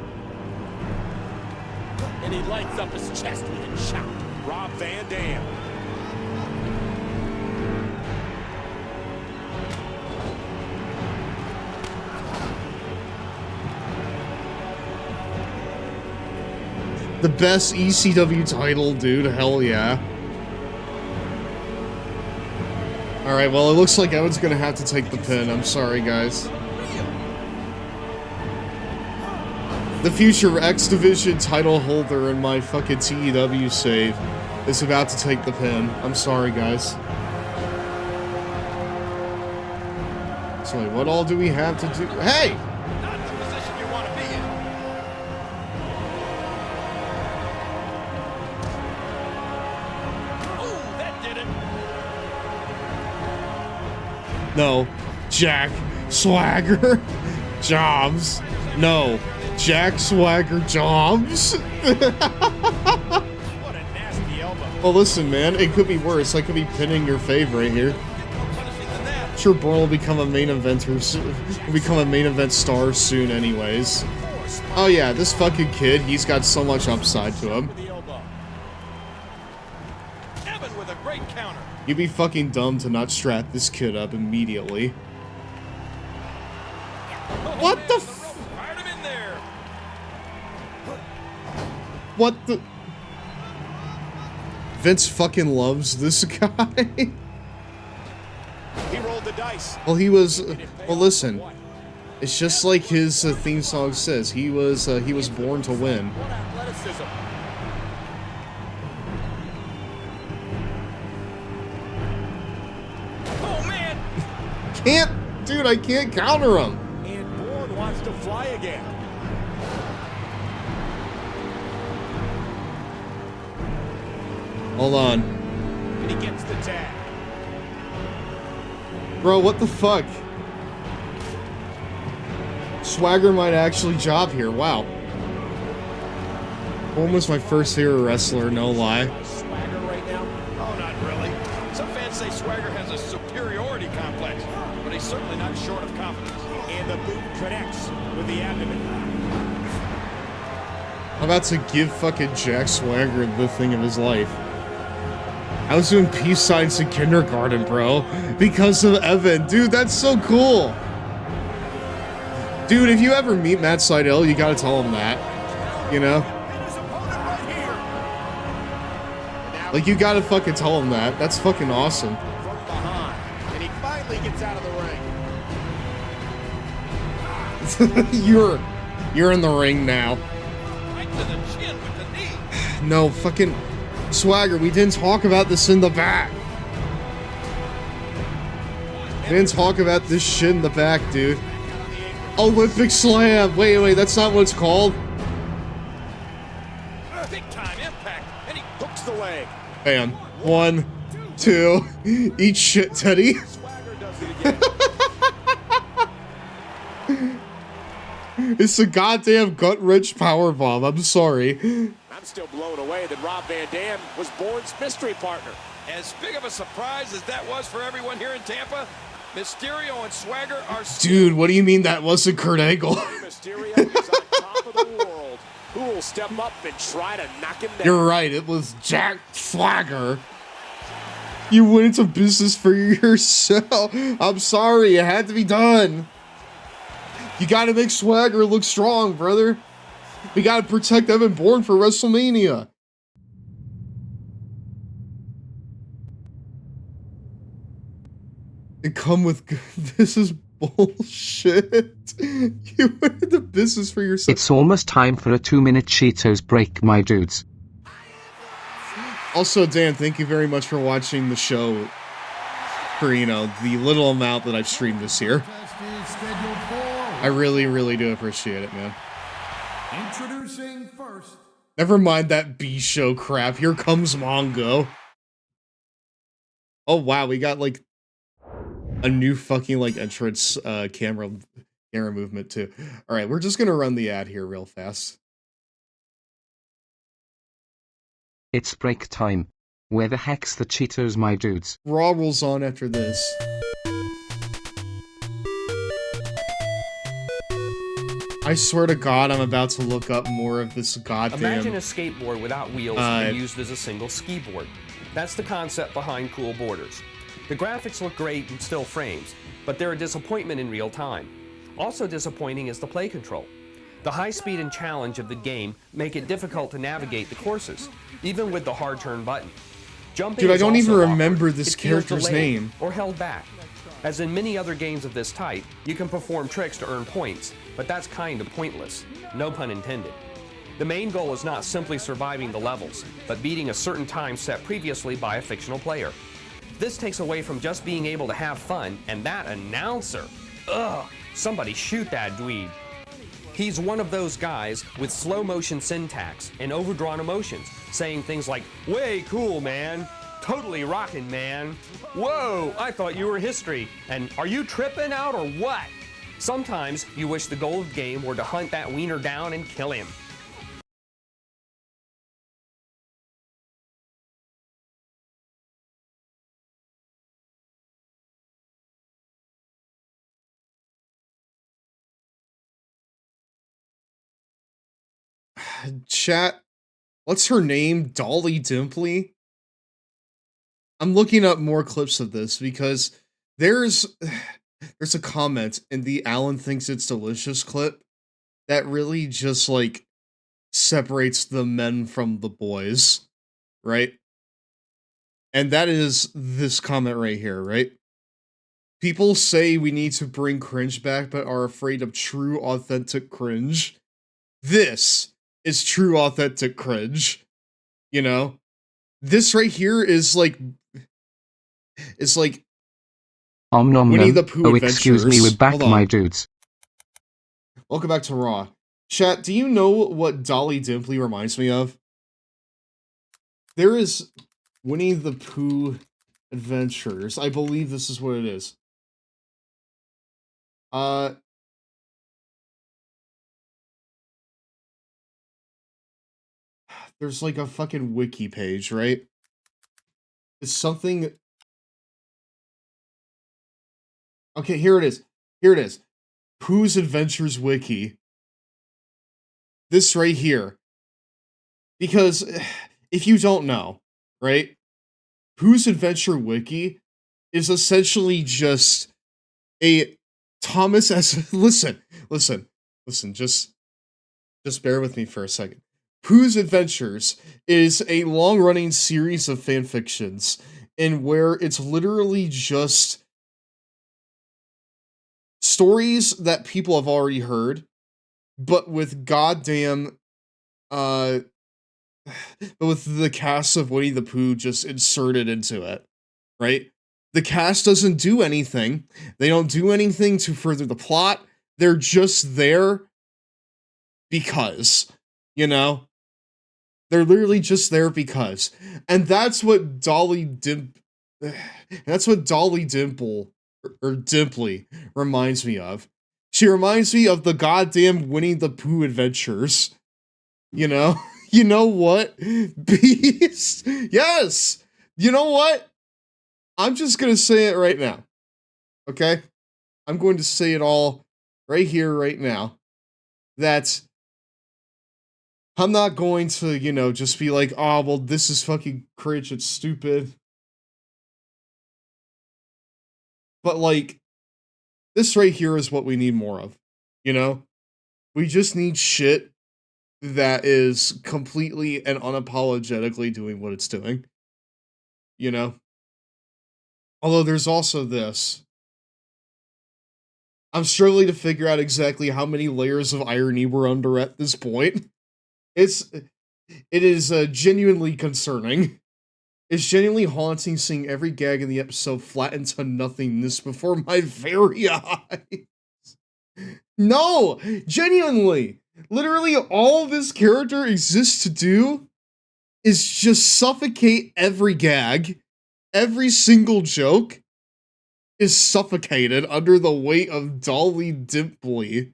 And he lights up his chest with a shout. Rob Van Dam. The best ECW title, dude. Hell yeah. Alright, well, it looks like Evan's gonna have to take the pin. I'm sorry, guys. The future X Division title holder in my fucking TEW save is about to take the pin. I'm sorry, guys. So, wait, what all do we have to do? Hey! Not the position you want to be in. Oh, that did it. No. Jack Swagger Jobs. No. Jack Swagger Jobs. What a nasty elbow. Well, listen, man. It could be worse. I could be pinning your fave right here. I'm sure Bourne will become a main eventer. Will become a main event star soon, anyways. Oh yeah, this fucking kid. He's got so much upside to him. Evan with a great counter. You'd be fucking dumb to not strap this kid up immediately. What the f- What the- Vince fucking loves this guy. He rolled the dice. Well, he was, well listen. It's just like his theme song says. He was born to win. What athleticism. Oh man! Can't, dude, I can't counter him. And Bourne wants to fly again. Hold on. And he gets the tag. Bro, what the fuck? Swagger might actually job here, wow. Bourne was my first hero wrestler, no lie. Swagger right now? Oh, not really. Some fans say Swagger has a superiority complex, but he's certainly not short of confidence. And the boot connects with the abdomen. I'm about to give fucking Jack Swagger the thing of his life. I was doing peace signs in kindergarten, bro. Because of Evan. Dude, that's so cool. Dude, if you ever meet Matt Sydal, you gotta tell him that. You know? Like, you gotta fucking tell him that. That's fucking awesome. From behind. And he finally gets out of the ring. You're in the ring now. Right to the chin with the knee. No, fucking Swagger, we didn't talk about this in the back. We didn't talk about this shit in the back, dude. Olympic Slam! Wait, that's not what it's called. Big time impact, and he hooks the leg. Bam. 1, 2. Eat shit, Teddy. Swagger does it again. It's a goddamn gut-wrench powerbomb. I'm sorry. I'm still blown away that Rob Van Dam was Bourne's mystery partner. As big of a surprise as that was for everyone here in Tampa, Mysterio and Swagger are... Dude, what do you mean that wasn't Kurt Angle? Mysterio is on top of the world. Who will step up and try to knock him down? You're right, it was Jack Swagger. You went into business for yourself. I'm sorry, it had to be done. You gotta make Swagger look strong, brother. We gotta protect Evan Bourne for WrestleMania. And come with... This is bullshit. You went into business for yourself. It's almost time for a 2-minute Cheetos break, my dudes. Also, Dan, thank you very much for watching the show for, you know, the little amount that I've streamed this year. I really, really do appreciate it, man. Introducing first. Never mind that B-show crap. Here comes Mongo. Oh, wow, we got, like, a new fucking, like, entrance camera movement, too. Alright, we're just gonna run the ad here real fast. It's break time. Where the heck's the Cheetos, my dudes? Raw rolls on after this. I swear to God, I'm about to look up more of this goddamn... Imagine a skateboard without wheels and used as a single ski board. That's the concept behind Cool Borders. The graphics look great in still frames, but they're a disappointment in real time. Also disappointing is the play control. The high speed and challenge of the game make it difficult to navigate the courses, even with the hard turn button. Jumping Dude, I is don't even also remember awkward. this It feels character's delayed name. or held back. As in many other games of this type, you can perform tricks to earn points, but that's kind of pointless. No pun intended. The main goal is not simply surviving the levels, but beating a certain time set previously by a fictional player. This takes away from just being able to have fun, and that announcer, ugh, somebody shoot that dweeb. He's one of those guys with slow motion syntax and overdrawn emotions, saying things like, way cool, man. Totally rockin', man. Whoa, I thought you were history. And are you tripping out or what? Sometimes you wish the goal of the game were to hunt that wiener down and kill him. Chat, what's her name? Dolly Dimpley? I'm looking up more clips of this because there's a comment in the Alan Thinks It's Delicious clip that really just, like, separates the men from the boys, right? And that is this comment right here, right? People say we need to bring cringe back, but are afraid of true, authentic cringe. This is true, authentic cringe. You know? This right here is like Nom Winnie nom. the Pooh Oh, excuse me, Adventures. we're back, Hold on. my dudes. Welcome back to Raw. Chat, do you know what Dolly Dimpley reminds me of? There is Winnie the Pooh Adventures. I believe this is what it is. There's like a fucking wiki page, right? It's something... Okay, here it is. Here it is. Pooh's Adventures Wiki. This right here. Because, if you don't know, right? Pooh's Adventure Wiki is essentially just a Thomas S... Listen, just bear with me for a second. Pooh's Adventures is a long-running series of fanfictions in where it's literally just stories that people have already heard, but with goddamn, but with the cast of Winnie the Pooh just inserted into it, right? The cast doesn't do anything. They don't do anything to further the plot. They're just there because, you know? They're literally just there because. And that's what Dolly Dimpley reminds me of. She reminds me of the goddamn Winnie the Pooh Adventures. You know? You know what? Beast? Yes! You know what? I'm just gonna say it right now. Okay? I'm going to say it all right here, right now. That I'm not going to, you know, just be like, oh, well, this is fucking cringe, it's stupid. But, like, this right here is what we need more of, you know? We just need shit that is completely and unapologetically doing what it's doing. You know? Although there's also this. I'm struggling to figure out exactly how many layers of irony we're under at this point. It is genuinely concerning. It's genuinely haunting seeing every gag in the episode flatten to nothingness before my very eyes. No! Genuinely! Literally all this character exists to do is just suffocate every gag. Every single joke is suffocated under the weight of Dolly Dimpley.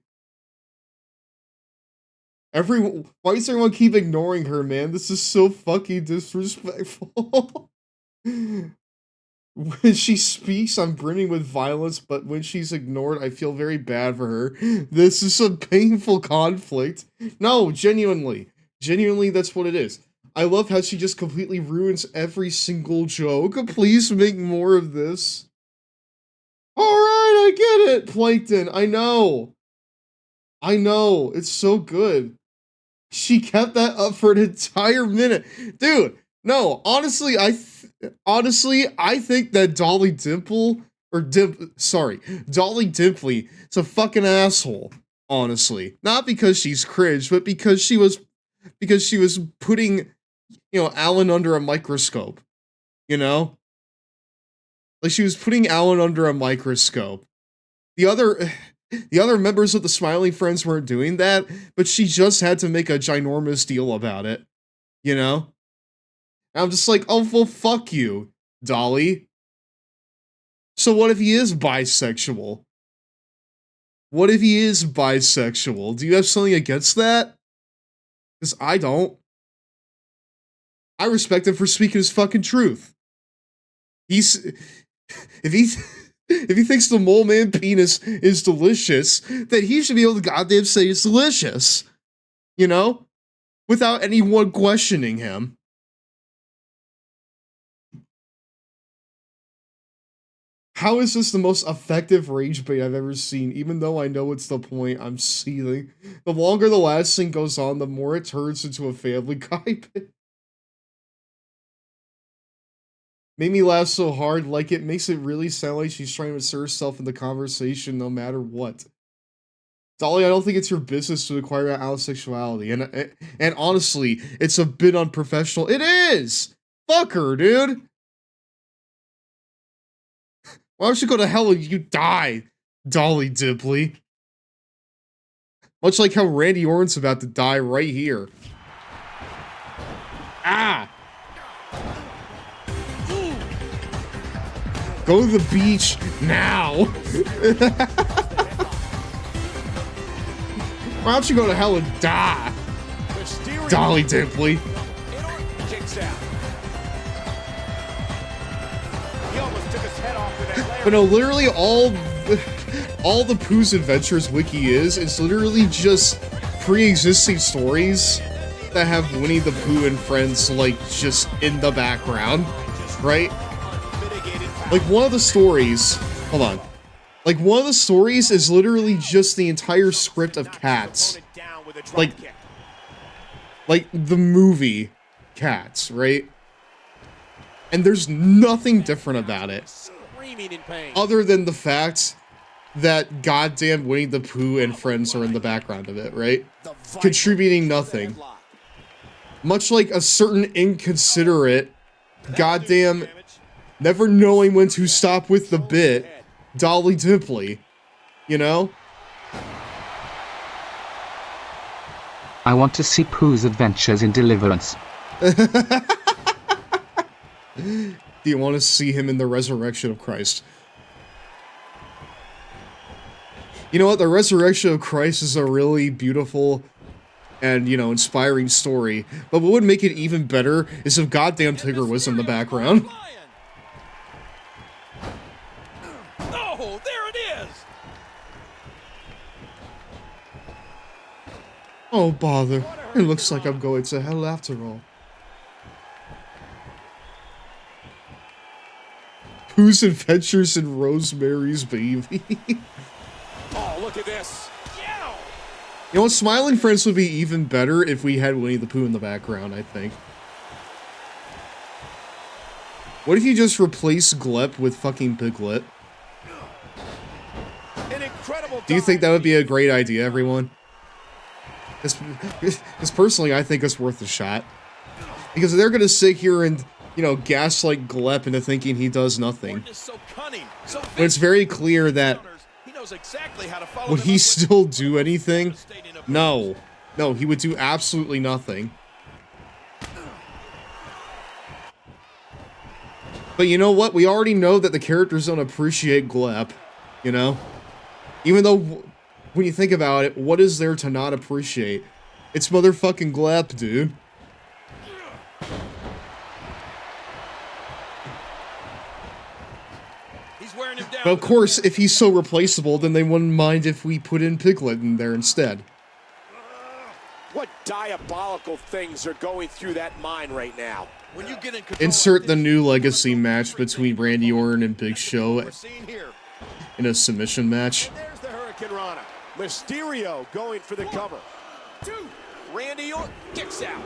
Why does everyone keep ignoring her, man? This is so fucking disrespectful. When she speaks, I'm brimming with violence, but when she's ignored, I feel very bad for her. This is a painful conflict. No, genuinely. Genuinely, that's what it is. I love how she just completely ruins every single joke. Please make more of this. Alright, I get it, Plankton. I know. I know, it's so good. She kept that up for an entire minute. Dude, no, honestly, I think that Dolly Dimple, Dolly Dimpley is a fucking asshole, honestly. Not because she's cringe, but because she was putting, Alan under a microscope, you know? Like, she was putting Alan under a microscope. The other members of the Smiling Friends weren't doing that, but she just had to make a ginormous deal about it, you know? And I'm just like, oh, well, fuck you, Dolly. So what if he is bisexual? What if he is bisexual? Do you have something against that? Because I don't. I respect him for speaking his fucking truth. If he thinks the mole man penis is delicious, then he should be able to goddamn say it's delicious. You know? Without anyone questioning him. How is this the most effective rage bait I've ever seen? Even though I know it's the point, I'm seething. The longer the last thing goes on, the more it turns into a Family Guy bit. Made me laugh so hard, like it makes it really sound like she's trying to insert herself in the conversation no matter what. Dolly, I don't think it's your business to inquire about Alan's sexuality, and honestly, it's a bit unprofessional. It is! Fuck her, dude! Why don't you go to hell and you die, Dolly Dimpley? Much like how Randy Orton's about to die right here. Ah! Go to the beach now! Why don't you go to hell and die? Dolly Dimpley. But no, literally all the Pooh's Adventures wiki is literally just pre-existing stories that have Winnie the Pooh and friends, like, just in the background, right? Like, one of the stories, hold on. Like, one of the stories is literally just the entire script of Cats. Like the movie Cats, right? And there's nothing different about it. Other than the fact that goddamn Winnie the Pooh and friends are in the background of it, right? Contributing nothing. Much like a certain inconsiderate, goddamn, never knowing when to stop with the bit, Dolly Dimpley. You know? I want to see Pooh's adventures in Deliverance. Do you want to see him in the resurrection of Christ? You know what? The resurrection of Christ is a really beautiful and, inspiring story. But what would make it even better is if goddamn Tigger was in the background. Oh, there it is! Oh, bother. It looks like I'm going to hell after all. Pooh's Adventures in Rosemary's Baby. Oh, look at this. You know what? Smiling Friends would be even better if we had Winnie the Pooh in the background, I think. What if you just replace Glep with fucking Piglet? Do you think that would be a great idea, everyone? Because personally, I think it's worth a shot. Because they're going to sit here and, gaslight Glep into thinking he does nothing. But it's very clear that would he still do anything? No. No, he would do absolutely nothing. But you know what? We already know that the characters don't appreciate Glep, you know? Even though, when you think about it, what is there to not appreciate? It's motherfucking Glep, dude. But of course, if he's so replaceable, then they wouldn't mind if we put in Piglet in there instead. What diabolical things are going through that mind right now? When you get in control, insert the new legacy match between Randy Orton and Big Show in a submission match. There's the Hurricane Rana. Mysterio going for the cover. 2. Randy Orton kicks out.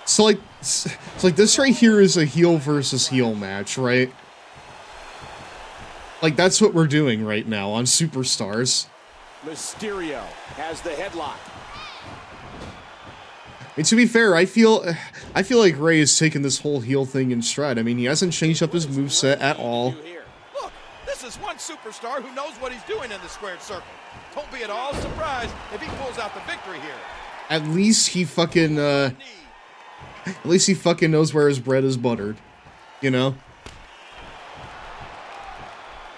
So like this right here is a heel versus heel match, right? Like that's what we're doing right now on Superstars. Mysterio has the headlock. And to be fair, I feel like Rey has taken this whole heel thing in stride. I mean, he hasn't changed up his moveset at all. Look, this is one superstar who knows what he's doing in the squared circle. Don't be at all surprised if he pulls out the victory here. At least he fucking knows where his bread is buttered, you know?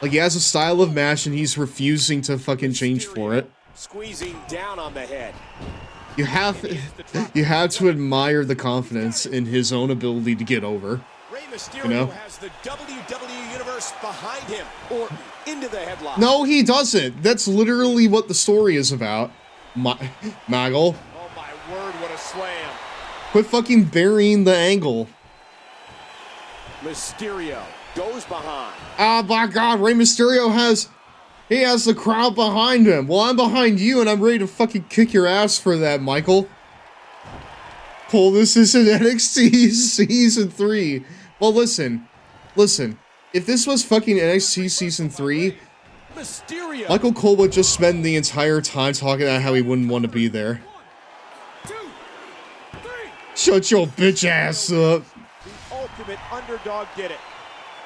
Like he has a style of match and he's refusing to fucking change for it. Squeezing down on the head. You have to admire the confidence in his own ability to get over. Rey Mysterio You know? has the WWE Universe behind him. Orton into the headlock. No, he doesn't. That's literally what the story is about. Maggle. Oh my word, what a slam. Quit fucking burying the angle. Mysterio goes behind. Ah, my God, Rey Mysterio has the crowd behind him. Well, I'm behind you, and I'm ready to fucking kick your ass for that, Michael. Cole, this is an NXT Season 3. Well, listen. If this was fucking NXT Season 3, Mysterio. Michael Cole would just spend the entire time talking about how he wouldn't want to be there. 1, 2, 3. Shut your bitch ass up. The ultimate underdog did it.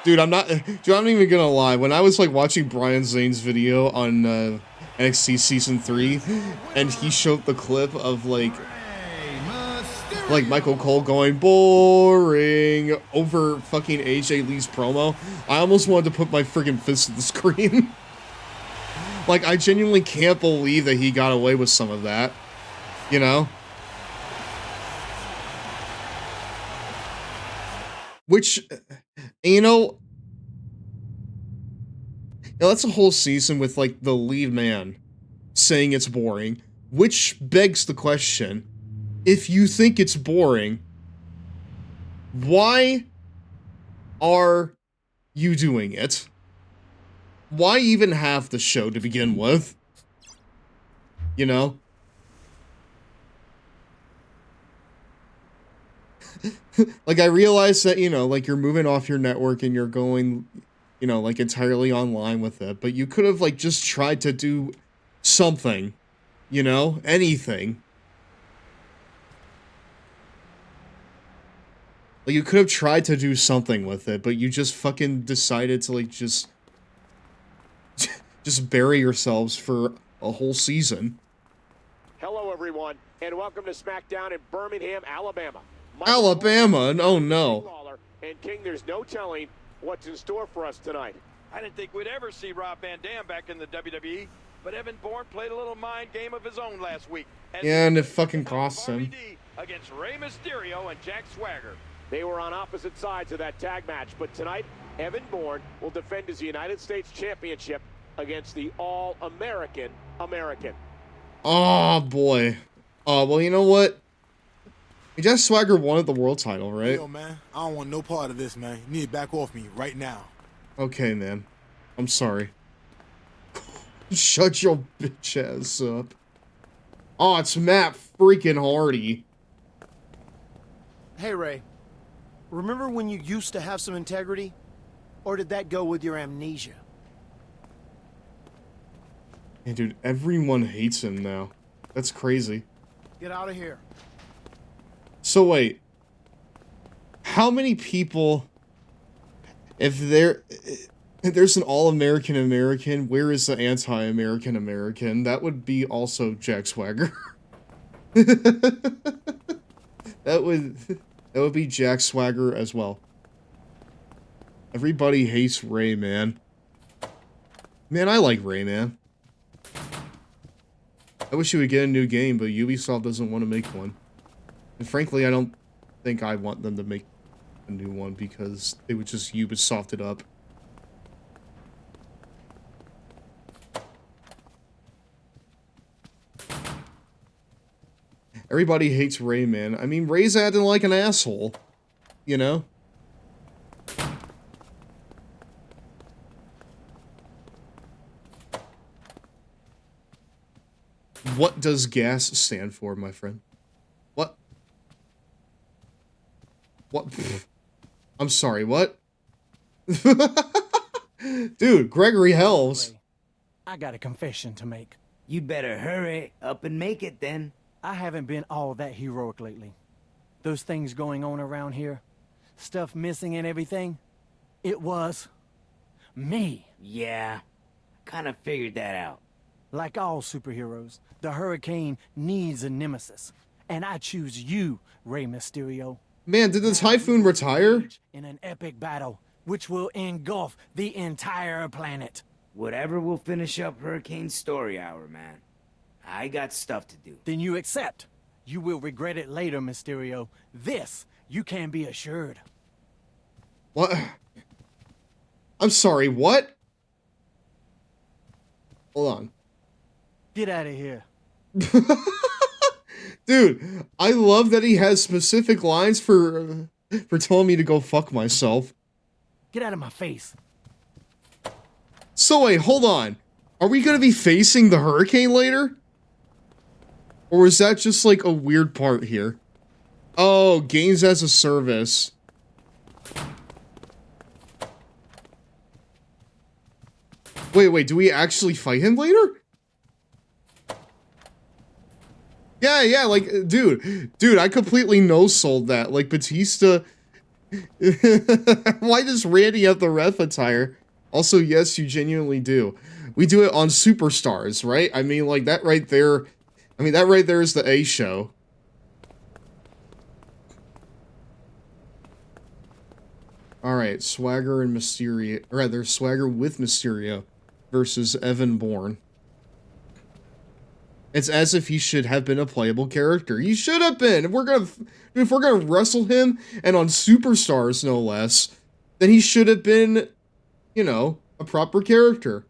Dude, I'm not even gonna lie. When I was like watching Brian Zane's video on NXT Season 3, and he showed the clip of like Michael Cole going boring over fucking AJ Lee's promo, I almost wanted to put my friggin' fist in the screen. Like, I genuinely can't believe that he got away with some of that, you know? Which, you know, that's a whole season with, like, the lead man saying it's boring, which begs the question, if you think it's boring, why are you doing it? Why even have the show to begin with? You know? Like, I realize that, you know, like, you're moving off your network and you're going, you know, like, entirely online with it, but you could have, like, just tried to do something, you know? Anything. Like, you could have tried to do something with it, but you just fucking decided to, like, just bury yourselves for a whole season. Hello, everyone, and welcome to Smackdown in Birmingham, Alabama. Alabama? Oh, no. And King, there's no telling what's in store for us tonight. I didn't think we'd ever see Rob Van Dam back in the WWE, but Evan Bourne played a little mind game of his own last week. Yeah, and it fucking cost him. Against Rey Mysterio and Jack Swagger. They were on opposite sides of that tag match, but tonight, Evan Bourne will defend his United States Championship against the All-American American. Oh, boy. Oh, well, you know what? Jack Swagger wanted the world title, right? Yo, man, I don't want no part of this, man. You need to back off me right now. Okay, man. I'm sorry. Shut your bitch ass up. Oh, it's Matt freaking Hardy. Hey, Ray. Remember when you used to have some integrity? Or did that go with your amnesia? Yeah, dude, everyone hates him now. That's crazy. Get out of here. So wait. How many people... If there's an all-American American, where is the anti-American American? That would be also Jack Swagger. That would be Jack Swagger as well. Everybody hates Rey, man. Man, I like Rey, man. I wish he would get a new game, but Ubisoft doesn't want to make one. And frankly, I don't think I want them to make a new one because they would just Ubisoft it up. Everybody hates Rey, man. I mean, Rey's acting like an asshole. You know? What does gas stand for, my friend? What? What? I'm sorry, what? Dude, Gregory Helms. I got a confession to make. You'd better hurry up and make it then. I haven't been all that heroic lately. Those things going on around here, stuff missing and everything, it was me. Yeah, kind of figured that out. Like all superheroes, the Hurricane needs a nemesis. And I choose you, Rey Mysterio. Man, did the Typhoon retire? In an epic battle, which will engulf the entire planet. Whatever will finish up Hurricane's story hour, man. I got stuff to do. Then you accept. You will regret it later, Mysterio. This, you can be assured. What? I'm sorry, what? Hold on. Get out of here. Dude, I love that he has specific lines for telling me to go fuck myself. Get out of my face. So wait, hold on. Are we gonna be facing the Hurricane later? Or is that just like a weird part here? Oh, games as a service. Wait, do we actually fight him later? Yeah, like, dude, I completely no-sold that. Like, Batista... Why does Randy have the ref attire? Also, yes, you genuinely do. We do it on Superstars, right? I mean, like, that right there... I mean, that right there is the A show. Alright, Swagger and Mysterio... Or rather, Swagger with Mysterio versus Evan Bourne. It's as if he should have been a playable character. He should have been! If we're gonna wrestle him, and on Superstars, no less, then he should have been, you know, a proper character.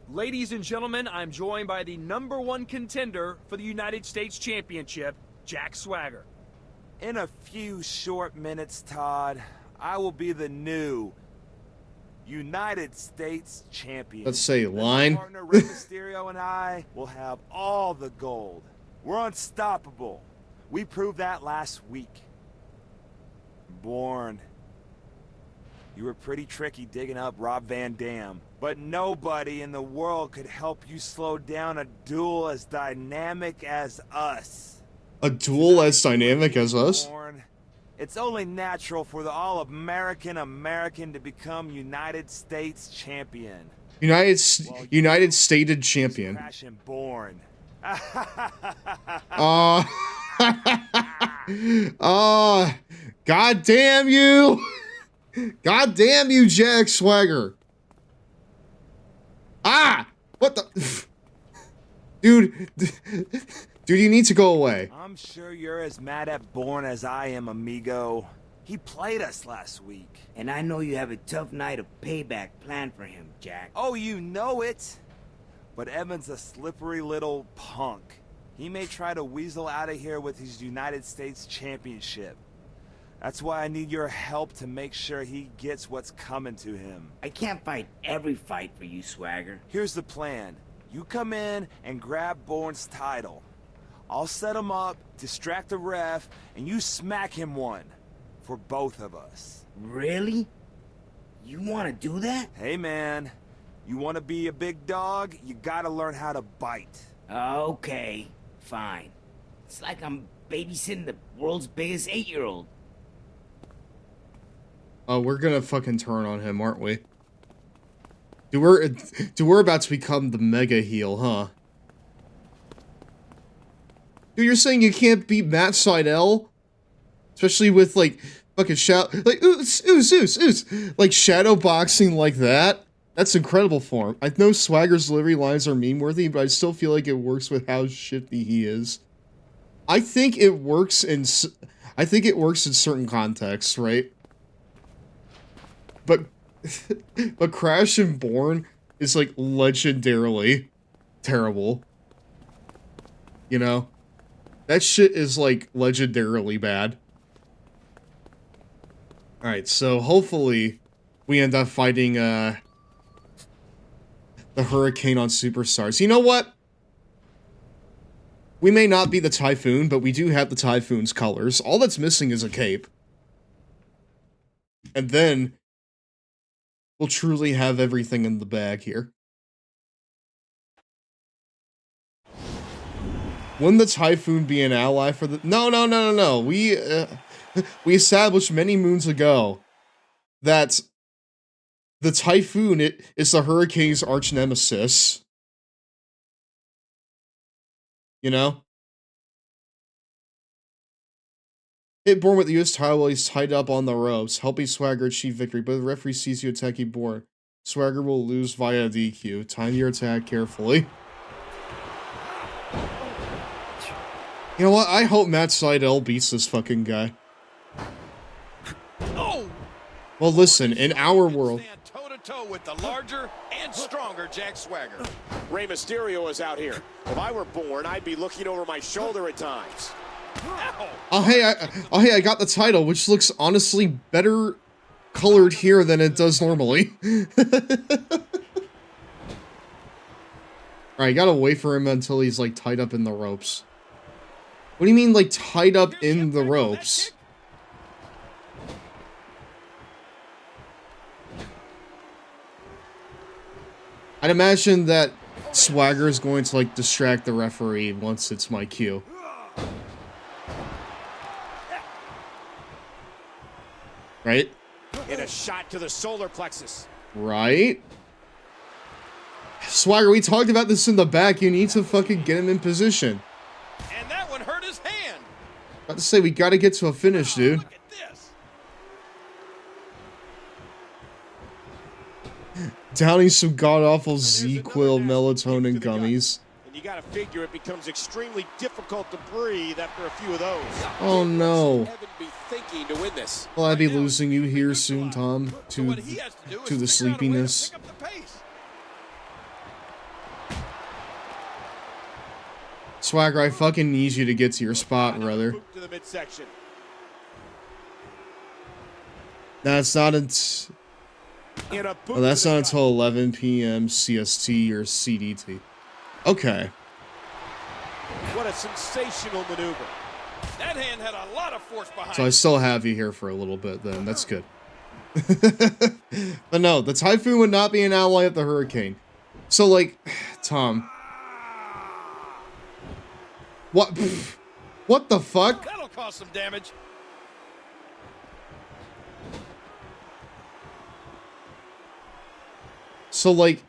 Ladies and gentlemen, I'm joined by the #1 contender for the United States Championship, Jack Swagger. In a few short minutes, Todd, I will be the new United States Champion. Let's say line. My partner Rey Mysterio and I will have all the gold. We're unstoppable. We proved that last week. Bourne, you were pretty tricky digging up Rob Van Dam, but nobody in the world could help you slow down a duel as dynamic as us. A duel as dynamic as us? Bourne, it's only natural for the all-American to become United States Champion. United Stated Champion. Crashing Bourne. God damn you! God damn you, Jack Swagger! Ah! What the... Dude, you need to go away. I'm sure you're as mad at Bourne as I am, amigo. He played us last week. And I know you have a tough night of payback planned for him, Jack. Oh, you know it. But Evan's a slippery little punk. He may try to weasel out of here with his United States Championship. That's why I need your help to make sure he gets what's coming to him. I can't fight every fight for you, Swagger. Here's the plan. You come in and grab Bourne's title. I'll set him up, distract the ref, and you smack him one. For both of us. Really? You want to do that? Hey, man. You want to be a big dog, you gotta learn how to bite. Okay, fine. It's like I'm babysitting the world's biggest 8-year-old. Oh, we're gonna fucking turn on him, aren't we? We're about to become the mega heel, huh? Dude, you're saying you can't beat Matt Sydal? Especially with, like, fucking like, like, shadow boxing like that? That's incredible form. I know Swagger's delivery lines are meme-worthy, but I still feel like it works with how shifty he is. I think it works in certain contexts, right? But Crash and Bourne is, like, legendarily terrible. You know? That shit is, like, legendarily bad. Alright, so hopefully we end up fighting, the Hurricane on Superstars. You know what? We may not be the Typhoon, but we do have the Typhoon's colors. All that's missing is a cape. And then we'll truly have everything in the bag here. Wouldn't the Typhoon be an ally for the... No. We established many moons ago that the Typhoon is the Hurricane's arch nemesis. You know? Hit Bourne with the US title while he's tied up on the ropes, helping Swagger achieve victory, but the referee sees you attacking Bourne. Swagger will lose via DQ. Time your attack carefully. You know what? I hope Matt Seidel beats this fucking guy. Well, listen, in our world... toe-to-toe with the larger and stronger Jack Swagger. Rey Mysterio is out here. If I were Bourne, I'd be looking over my shoulder at times. Oh hey, I got the title, which looks honestly better colored here than it does normally. Alright, gotta wait for him until he's like tied up in the ropes. What do you mean, like, tied up in the ropes? I'd imagine that Swagger is going to, like, distract the referee once it's my cue. Right? And a shot to the solar plexus. Right? Swagger, we talked about this in the back. You need to fucking get him in position. And that one hurt his hand. About to say, we gotta get to a finish, dude. Look at this. Downing some god-awful Z-Quil melatonin gummies. And you gotta figure it becomes extremely difficult to breathe after a few of those. Oh no. Evan be thinking to win this. Well, I'd be losing you here soon, Tom, to the sleepiness. Swagger, I fucking need you to get to your spot, brother. To the midsection. That's not until... Oh, that's not until 11 p.m. CST or CDT. Okay. What a sensational maneuver. That hand had a lot of force behind So I still have you here for a little bit then. That's good. But no, the Typhoon would not be an ally of the Hurricane. So, like, Tom... What? What the fuck? That'll cause some damage. So, like,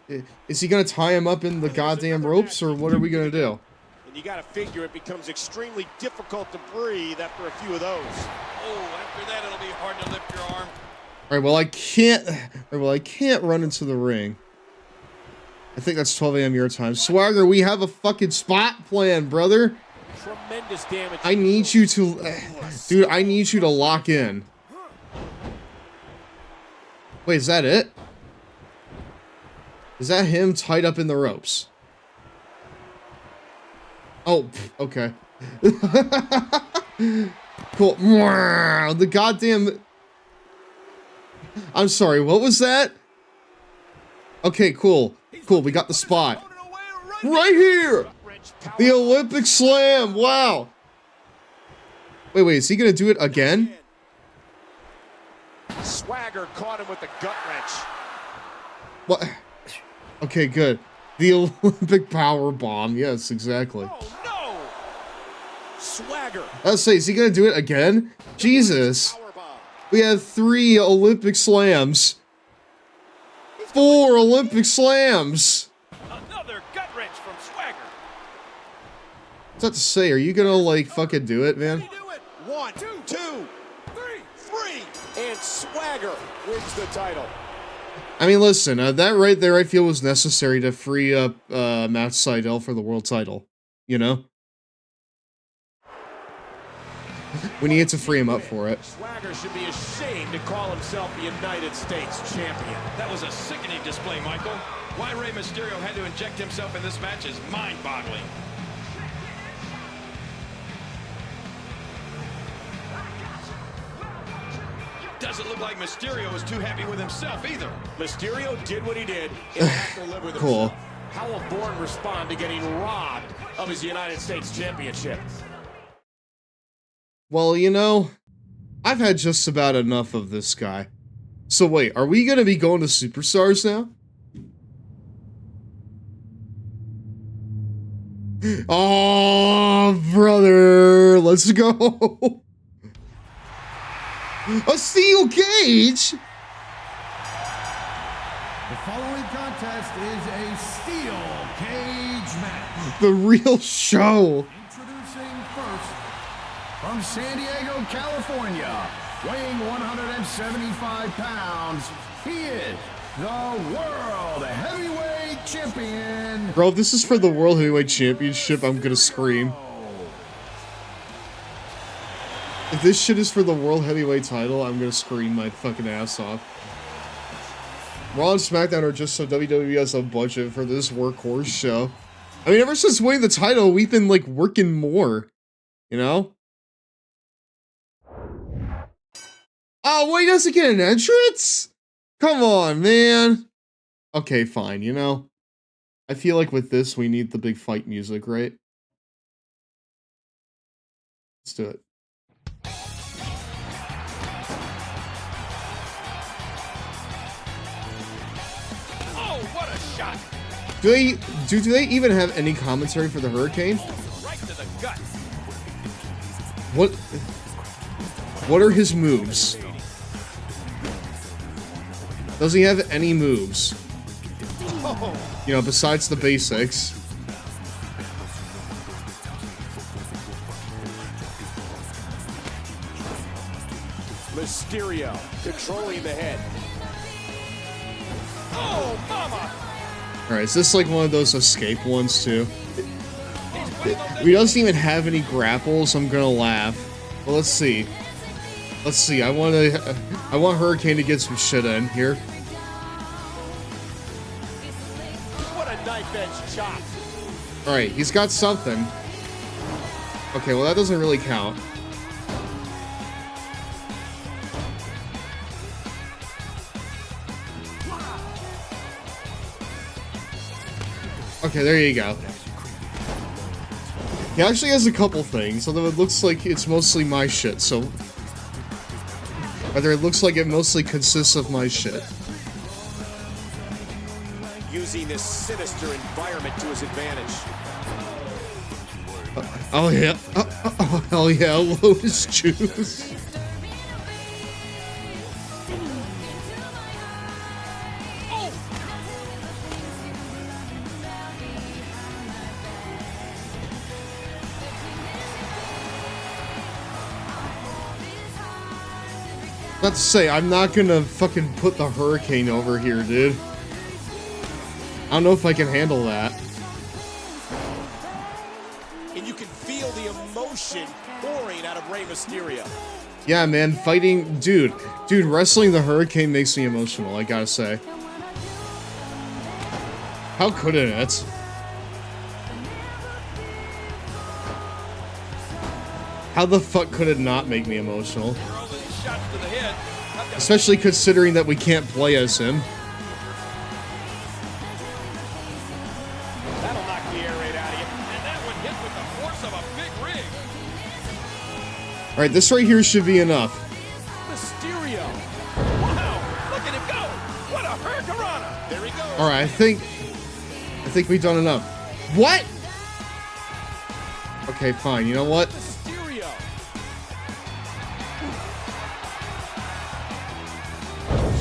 is he gonna tie him up in the goddamn ropes, or what are we gonna do? And you gotta figure it becomes extremely difficult to breathe after a few of those. Oh, after that it'll be hard to lift your arm. Alright, well I can't run into the ring. I think that's 12 a.m. your time. Swagger, we have a fucking spot plan, brother. Tremendous damage. I need you to... Dude, I need you to lock in. Wait, is that it? Is that him tied up in the ropes? Oh, okay. Cool. The goddamn... I'm sorry, what was that? Okay, cool. Cool, we got the spot. Right here! The Olympic Slam! Wow! Wait, is he gonna do it again? Swagger caught him with the gut wrench. What? Okay, good. The Olympic power bomb. Yes, exactly. Oh no! Swagger. Let's say, is he gonna do it again? Jesus. We have 3 Olympic slams. 4 Olympic slams. Another gut wrench from Swagger. What's that to say? Are you gonna, like, fucking do it, man? 1, 2, 3, and Swagger wins the title. I mean, listen, that right there I feel was necessary to free up Matt Seidel for the world title. You know? We needed to free him up for it. Swagger should be ashamed to call himself the United States champion. That was a sickening display, Michael. Why Rey Mysterio had to inject himself in this match is mind-boggling. Doesn't look like Mysterio is too happy with himself either. Mysterio did what he did and had to live with Cool. himself. How will Bourne respond to getting robbed of his United States Championship? Well, you know, I've had just about enough of this guy. So wait, are we gonna be going to Superstars now? Oh, brother, let's go. A steel cage? The following contest is a steel cage match. The real show. Introducing first, from San Diego, California, weighing 175 pounds, he is the World Heavyweight Champion. Bro, if this is for the World Heavyweight Championship, I'm gonna scream. If this shit is for the World Heavyweight title, I'm gonna scream my fucking ass off. Raw and SmackDown are just so WWE has a budget for this workhorse show. I mean, ever since winning the title, we've been, like, working more. You know? Oh, wait, he doesn't get an entrance? Come on, man. Okay, fine, you know? I feel like with this, we need the big fight music, right? Let's do it. Oh, what a shot! Do they even have any commentary for the Hurricane? Right to the gut. What are his moves? Does he have any moves? You know, besides the basics. Mysterio controlling the head. Oh, mama! Alright, is this like one of those escape ones too? He doesn't even have any grapples, I'm gonna laugh. Well, let's see. Let's see, I want Hurricane to get some shit in here. What a knife edge chop! Alright, he's got something. Okay, well that doesn't really count. Okay, there you go. He actually has a couple things, although it looks like it's mostly my shit, so... Rather, it looks like it mostly consists of my shit. Using this sinister environment to his advantage. Oh yeah. Oh hell yeah, Lotus Juice. Let's say, I'm not gonna fucking put the Hurricane over here, dude. I don't know if I can handle that. And you can feel the emotion pouring out of Rey Mysterio. Yeah, man, fighting... Dude, wrestling the Hurricane makes me emotional, I gotta say. How couldn't it? How the fuck could it not make me emotional? Especially considering that we can't play as him. That'll knock the air right out of you. And that one hit with the force of a big rig. Alright, this right here should be enough. Mysterio. Wow, look at him go. What a hurricanrana. There he goes. Alright, I think we've done enough. What? Okay, fine. You know what? Mysterio.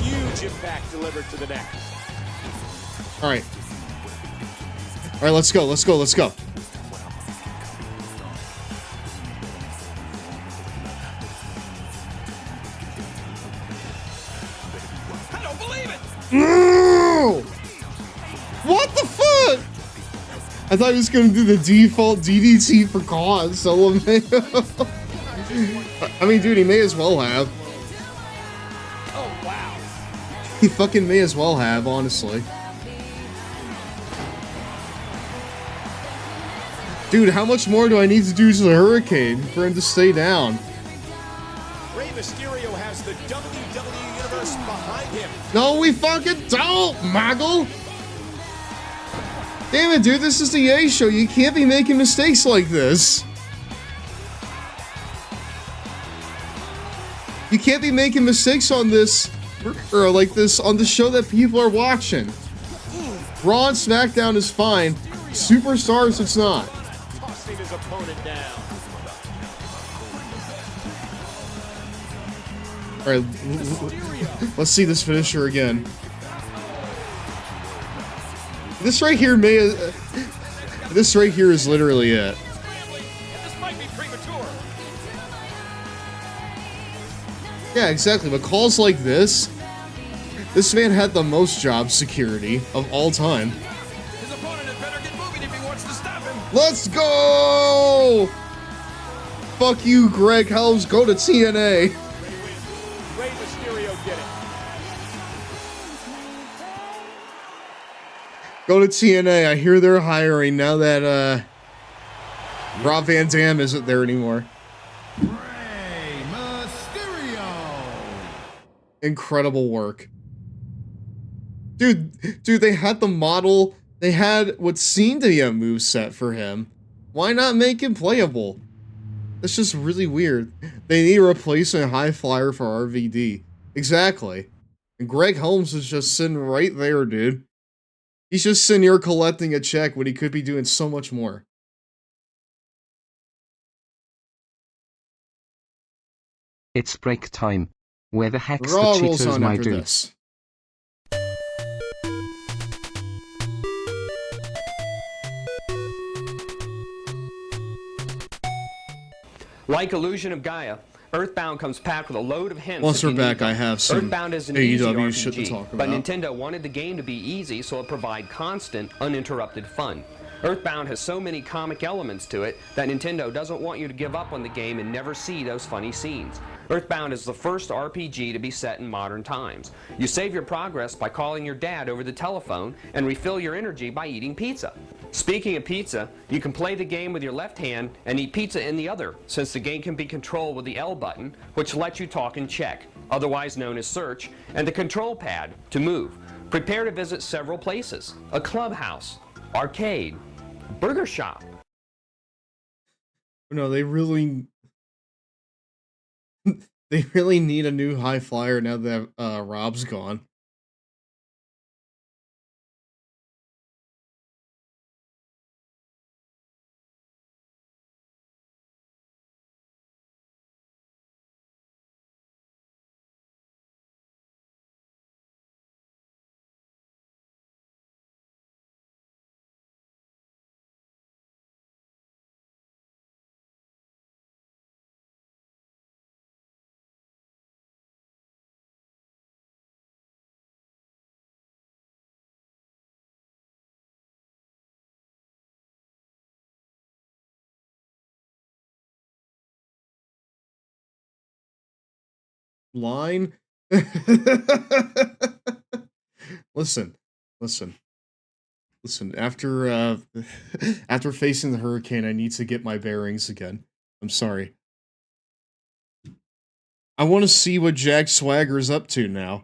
Huge impact delivered to the neck. Alright. Alright, let's go. I don't believe it. No! What the fuck? I thought he was gonna do the default DDT for cause, so I mean, dude, he may as well have. Oh, wow. He fucking may as well have, honestly. Dude, how much more do I need to do to the Hurricane for him to stay down? Rey Mysterio has the WWE Universe behind him. No, we fucking don't, Maggle! Damn it, dude, this is the A show. You can't be making mistakes like this. You can't be making mistakes on this, or like this, on the show that people are watching. Raw and SmackDown is fine. Superstars, it's not. Tossing his opponent down. Alright, let's see this finisher again. This right here this right here is literally it. This might be premature. Yeah, exactly, but calls like this man had the most job security of all time. His opponent had better get moving if he wants to stop him. Let's go! Fuck you, Greg Helms, go to TNA. Rey Mysterio did it. Go to TNA. I hear they're hiring now that Rob Van Dam isn't there anymore. Rey Mysterio. Incredible work. Dude, they had the model. They had what seemed to be a moveset for him. Why not make him playable? That's just really weird. They need a replacement high flyer for RVD. Exactly. And Greg Holmes is just sitting right there, dude. He's just sitting here collecting a check when he could be doing so much more. It's break time. Where the heck's Raw the rolls Cheetos, on my after dudes? this. Like Illusion of Gaia, Earthbound comes packed with a load of hints. Once if we're you back, need them. I have some Earthbound is an easy AEW shit to RPG, talk but about. Nintendo wanted the game to be easy, so it provide constant, uninterrupted fun. Earthbound has so many comic elements to it that Nintendo doesn't want you to give up on the game and never see those funny scenes. Earthbound is the first RPG to be set in modern times. You save your progress by calling your dad over the telephone and refill your energy by eating pizza. Speaking of pizza, you can play the game with your left hand and eat pizza in the other, since the game can be controlled with the L button, which lets you talk and check, otherwise known as search, and the control pad to move. Prepare to visit several places: a clubhouse, arcade, burger shop. No, they really need a new high flyer now that Rob's gone. Line? Listen. After after facing the hurricane, I need to get my bearings again. I'm sorry. I want to see what Jack Swagger is up to now.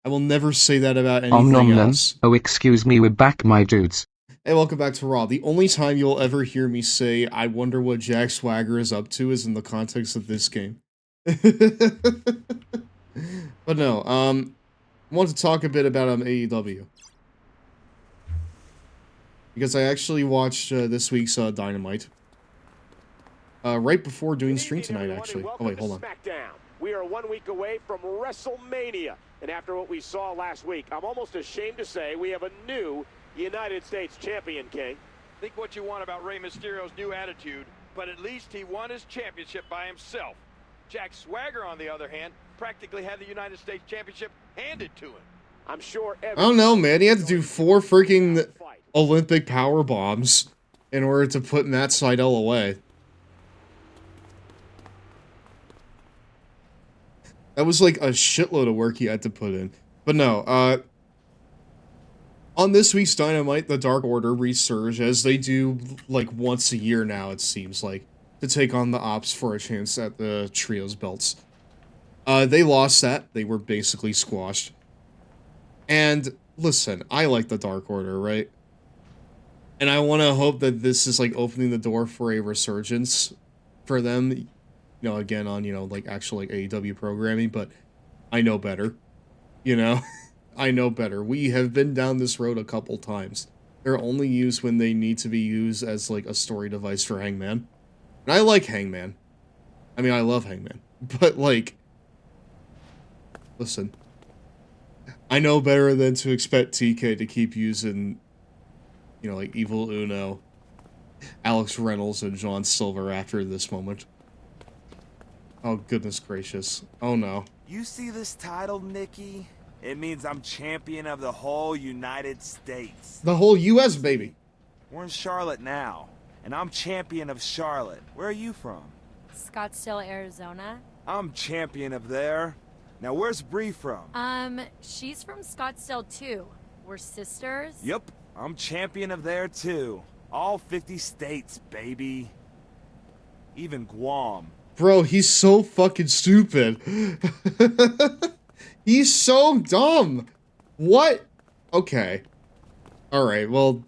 I will never say that about anything else. Oh, excuse me, we're back, my dudes. Hey, welcome back to Raw. The only time you'll ever hear me say, I wonder what Jack Swagger is up to, is in the context of this game. But no, I want to talk a bit about AEW. Because I actually watched this week's Dynamite. Right before doing stream tonight, actually. Oh wait, hold on. Smackdown. We are 1 week away from WrestleMania. And after what we saw last week, I'm almost ashamed to say we have a new United States champion, King. Think what you want about Rey Mysterio's new attitude, but at least he won his championship by himself. Jack Swagger, on the other hand, practically had the United States Championship handed to him. I'm sure I don't know, man. He had to do 4 freaking Olympic power bombs in order to put Matt Sydal away. That was like a shitload of work he had to put in. But no, on this week's Dynamite, the Dark Order resurge, as they do like once a year now, it seems like, to take on the Ops for a chance at the Trios belts. They lost that. They were basically squashed. And listen, I like the Dark Order, right? And I want to hope that this is like opening the door for a resurgence for them, you know, again on, you know, like actual like AEW programming, but I know better, you know, I know better. We have been down this road a couple times. They're only used when they need to be used as like a story device for Hangman. And I like Hangman. I mean, I love Hangman, but like, listen, I know better than to expect TK to keep using, you know, like Evil Uno, Alex Reynolds, and John Silver after this moment. Oh, goodness gracious. Oh, no. You see this title, Nikki? It means I'm champion of the whole United States. The whole U.S., baby. We're in Charlotte now, and I'm champion of Charlotte. Where are you from? Scottsdale, Arizona. I'm champion of there. Now, where's Bree from? She's from Scottsdale, too. We're sisters. Yep. I'm champion of there, too. All 50 states, baby. Even Guam. Bro, he's so fucking stupid. He's so dumb. What? Okay. Alright, well...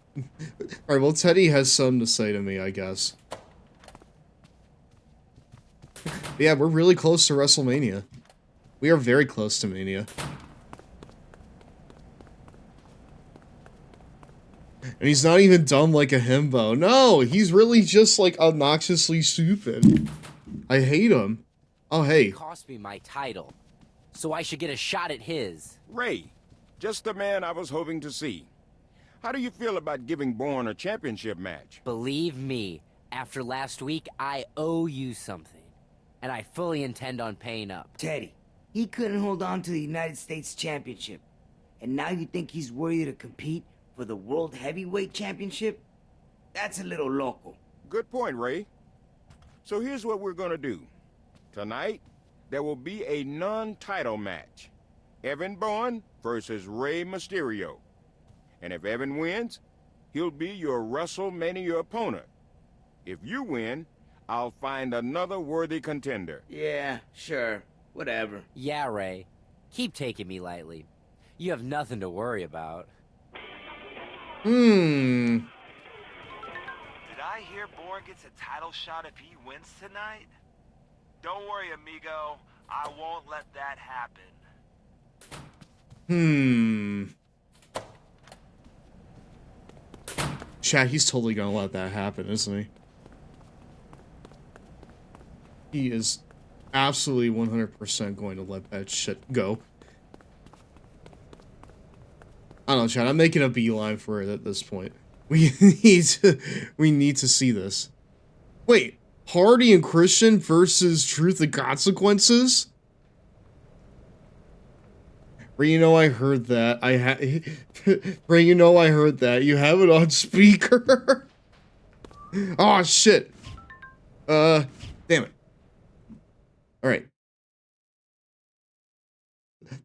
Alright, well, Teddy has something to say to me, I guess. Yeah, we're really close to WrestleMania. We are very close to Mania. And he's not even dumb like a himbo. No, he's really just, like, obnoxiously stupid. I hate him. Oh, hey. It cost me my title, so I should get a shot at his. Rey, just the man I was hoping to see. How do you feel about giving Bourne a championship match? Believe me, after last week, I owe you something. And I fully intend on paying up. Teddy, he couldn't hold on to the United States Championship. And now you think he's worthy to compete for the World Heavyweight Championship? That's a little loco. Good point, Rey. So here's what we're gonna do. Tonight, there will be a non-title match. Evan Bourne versus Rey Mysterio. And if Evan wins, he'll be your WrestleMania opponent. If you win, I'll find another worthy contender. Yeah, sure. Whatever. Yeah, Rey. Keep taking me lightly. You have nothing to worry about. Did I hear Bourne gets a title shot if he wins tonight? Don't worry, amigo. I won't let that happen. Chat, he's totally gonna let that happen, isn't he? He is absolutely 100% going to let that shit go. I don't know, chat. I'm making a beeline for it at this point. We need to see this. Wait, Hardy and Christian versus Truth and Consequences? Ray, you know I heard that. Ray, you know I heard that. You have it on speaker. Oh shit. Damn it. All right.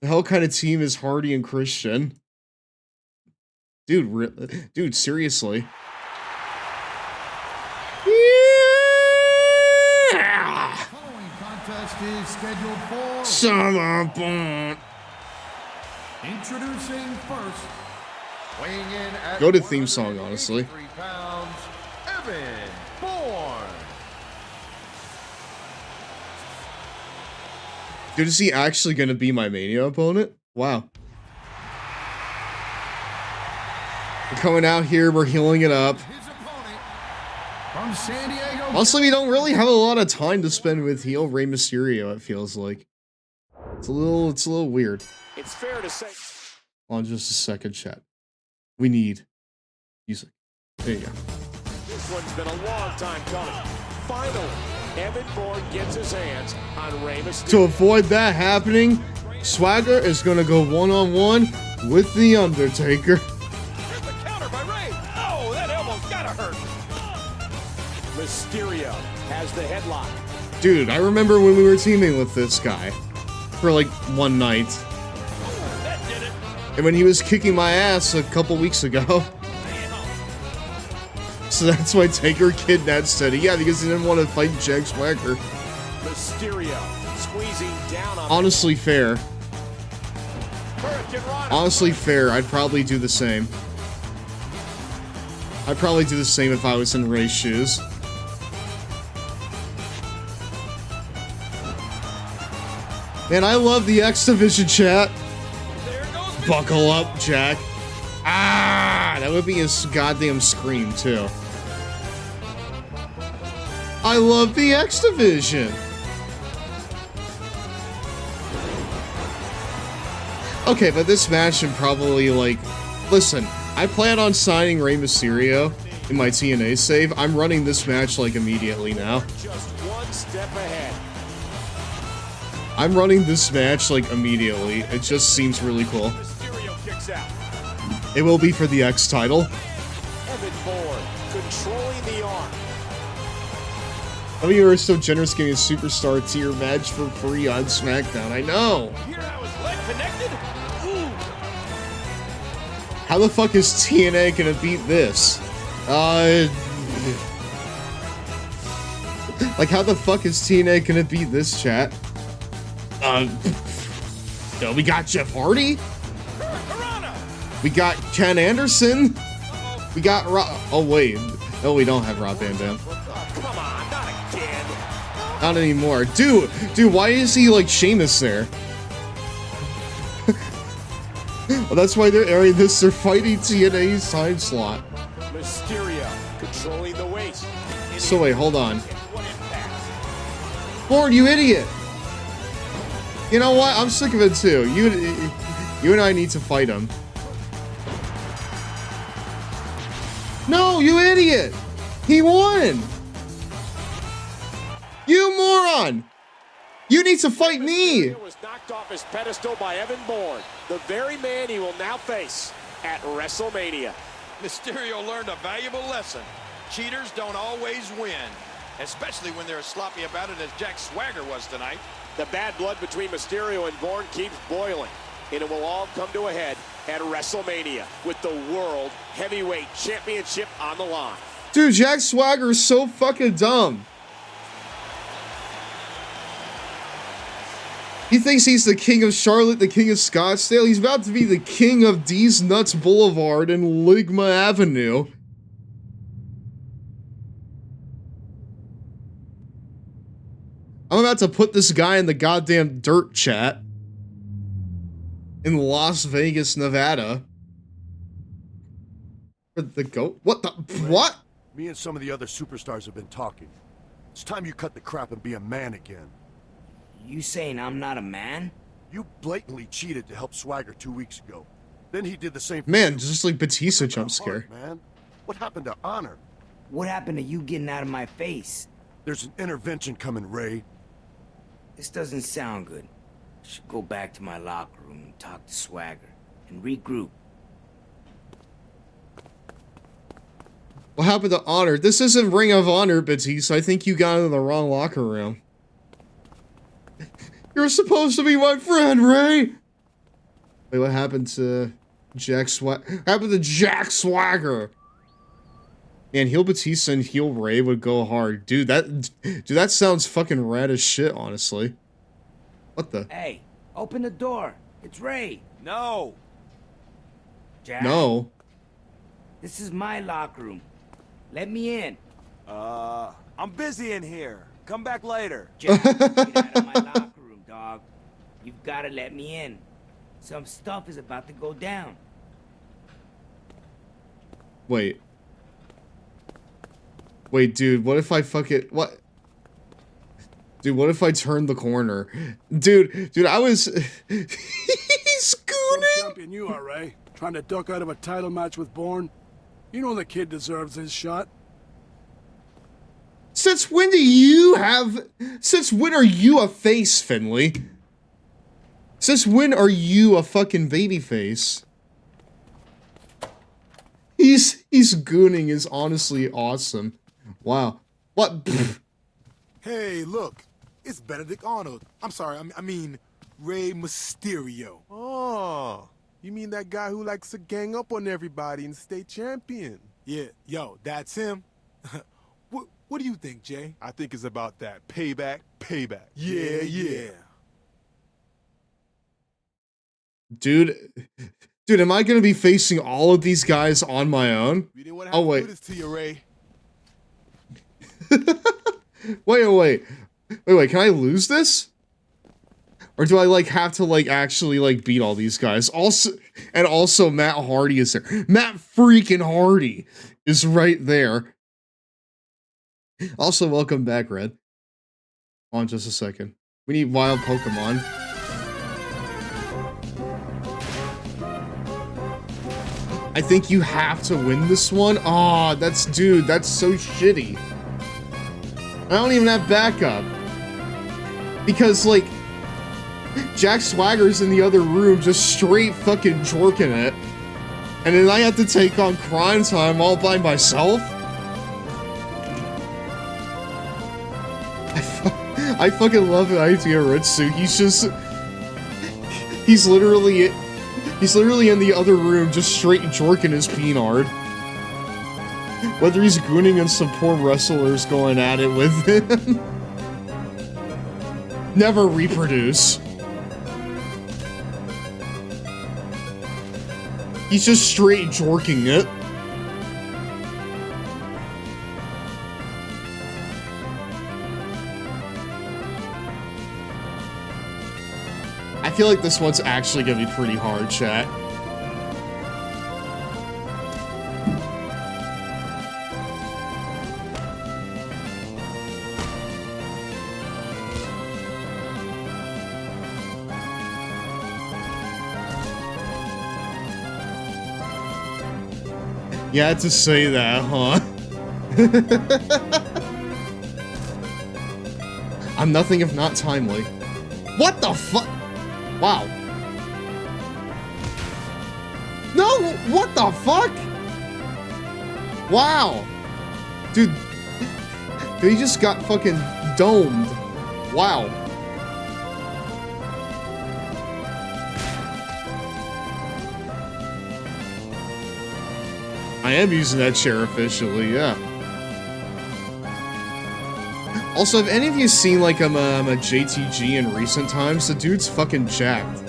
The hell kind of team is Hardy and Christian? Dude, seriously. Yeah! The following contest is scheduled for... Summer. Introducing first, weighing in at Go to theme song, honestly. 3 pounds, Evan Bourne. Dude, is he actually going to be my Mania opponent? Wow. We're coming out here, we're healing it up. From San Diego. Also, we don't really have a lot of time to spend with heel Rey Mysterio, it feels like. It's a little weird. It's fair to say. On just a second, chat. We need music. There you go. This one's been a long time coming. Finally, Evan Bourne gets his hands on Rey Mysterio. To avoid that happening, Swagger is going to go one-on-one with The Undertaker. Here's the counter by Rey. Oh, that elbow's gotta hurt. Mysterio has the headlock. Dude, I remember when we were teaming with this guy for like one night. That did it. And when he was kicking my ass a couple weeks ago. So that's why Taker kidnapped Steady. Yeah, because he didn't want to fight Jack Swagger. Mysterio squeezing down on Honestly fair. Honestly fair, I'd probably do the same. I'd probably do the same if I was in Rey's shoes. Man, I love the X Division chat. Buckle up, Jack. Ah, that would be his goddamn scream, too. I love the X Division. Okay, but this match should probably, like... Listen, I plan on signing Rey Mysterio in my TNA save. I'm running this match, like, immediately now. Just one step ahead. I'm running this match, like, immediately. It just seems really cool. Mysterio kicks out. It will be for the X title. Evan Bourne controlling the arm. Some of you are so generous giving a superstar tier match for free on SmackDown. I know! Hear how his leg connected? Ooh. How the fuck is TNA gonna beat this? Like, how the fuck is TNA gonna beat this, chat? No, we got Jeff Hardy. We got Ken Anderson. We got oh wait, no, we don't have Rob Van Dam. Come on, not again. Not anymore, dude. Why is he like Sheamus there? Well, that's why they're airing this. They're fighting TNA's time slot. Mysterio controlling the waist. So wait, hold on. Bourne, you idiot. You know what? I'm sick of it too. You and I need to fight him. No, you idiot! He won! You moron! You need to fight me! Mysterio was knocked off his pedestal by Evan Bourne, the very man he will now face at WrestleMania. Mysterio learned a valuable lesson. Cheaters don't always win, especially when they're as sloppy about it as Jack Swagger was tonight. The bad blood between Mysterio and Bourne keeps boiling, and it will all come to a head at WrestleMania with the World Heavyweight Championship on the line. Dude, Jack Swagger is so fucking dumb. He thinks he's the king of Charlotte, the king of Scottsdale. He's about to be the king of D's Nuts Boulevard and Ligma Avenue. I'm about to put this guy in the goddamn dirt, chat. In Las Vegas, Nevada. Where'd the goat? What the? What? Me and some of the other superstars have been talking. It's time you cut the crap and be a man again. You saying I'm not a man? You blatantly cheated to help Swagger 2 weeks ago. Then he did the same. Man, just like Batista jump scare. Man, what happened to honor? What happened to you getting out of my face? There's an intervention coming, Rey. This doesn't sound good. I should go back to my locker room and talk to Swagger and regroup. What happened to Honor? This isn't Ring of Honor, Batista. I think you got into the wrong locker room. You're supposed to be my friend, Rey! Wait, what happened to Jack Swagger? Happened to Jack Swagger? Man, heel Batista and heel Rey would go hard. Dude, that sounds fucking rad as shit, honestly. What the? Hey, open the door. It's Rey. No. Jack. No. This is my locker room. Let me in. I'm busy in here. Come back later. Jack, get out of my locker room, dog. You've got to let me in. Some stuff is about to go down. Wait. Wait, dude, what if I what? Dude, what if I turn the corner? Dude, I was... He's gooning! Champion you are, Rey. Trying to duck out of a title match with Bourne. You know the kid deserves his shot. Since when are you a face, Finley? Since when are you a fucking babyface? He's gooning is honestly awesome. Wow. What? Hey, look. It's Benedict Arnold. I'm sorry, I mean Rey Mysterio. Oh, you mean that guy who likes to gang up on everybody and stay champion? Yeah, yo, that's him. What do you think, Jay? I think it's about that. Payback. Yeah. Dude, Dude, am I gonna be facing all of these guys on my own? We didn't want to Oh have to wait. do this to you, Ray. Wait. Can I lose this? Or do I like have to like actually like beat all these guys? Also Matt Hardy is there. Matt freaking Hardy is right there. Also, welcome back, Red. Hold on just a second. We need wild Pokemon. I think you have to win this one. Aw, that's so shitty. I don't even have backup. Because, like, Jack Swagger's in the other room just straight fucking jorking it. And then I have to take on Crime Time all by myself? I fucking love the idea, Ritsu. He's literally in the other room just straight jorking his peenard. Whether he's gooning and some poor wrestlers going at it with him. Never reproduce. He's just straight jorking it. I feel like this one's actually gonna be pretty hard, chat. You had to say that, huh? I'm nothing if not timely. What the fuck? Wow. No, what the fuck? Wow. Dude, he just got fucking domed. Wow. I am using that chair officially, yeah. Also, have any of you seen like a JTG in recent times? The dude's fucking jacked.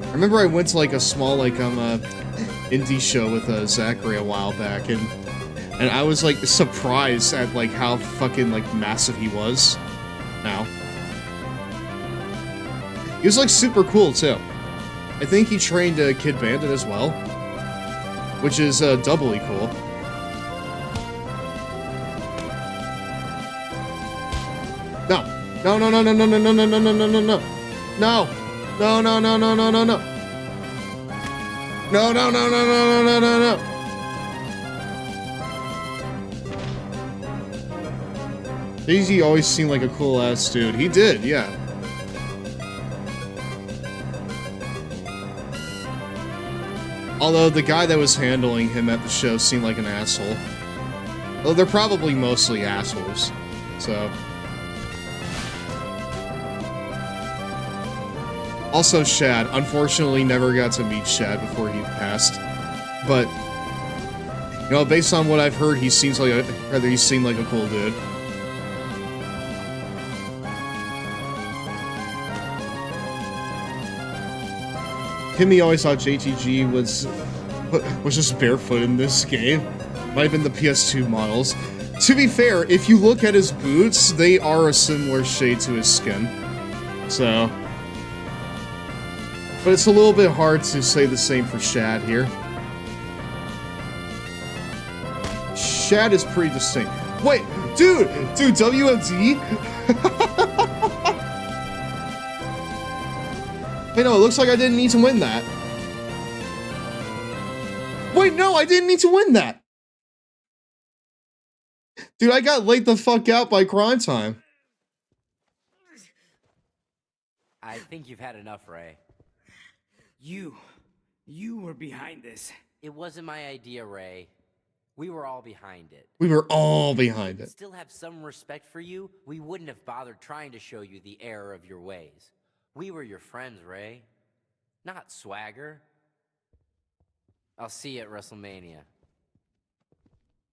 I remember I went to like a small like indie show with Zachary a while back, and I was like surprised at like how fucking like massive he was. Now, he was like super cool too. I think he trained Kid Bandit as well, which is doubly cool. No. No. Daisy always seemed like a cool ass dude. He did, yeah. Although the guy that was handling him at the show seemed like an asshole. Well, they're probably mostly assholes, so. Also, Shad. Unfortunately, never got to meet Shad before he passed. But, you know, based on what I've heard, he seemed like a cool dude. Kimmy always thought JTG was just barefoot in this game. Might have been the PS2 models. To be fair, if you look at his boots, they are a similar shade to his skin. So. But it's a little bit hard to say the same for Shad here. Shad is pretty distinct. Wait, dude, WMD? Hey, no, it looks like I didn't need to win that. Wait, no, I didn't need to win that. Dude, I got laid the fuck out by Crime Time. I think you've had enough, Ray. You were behind this. It wasn't my idea, Ray. We were all behind it. We were all behind it. Still have some respect for you, we wouldn't have bothered trying to show you the error of your ways. We were your friends, Ray. Not Swagger. I'll see you at WrestleMania.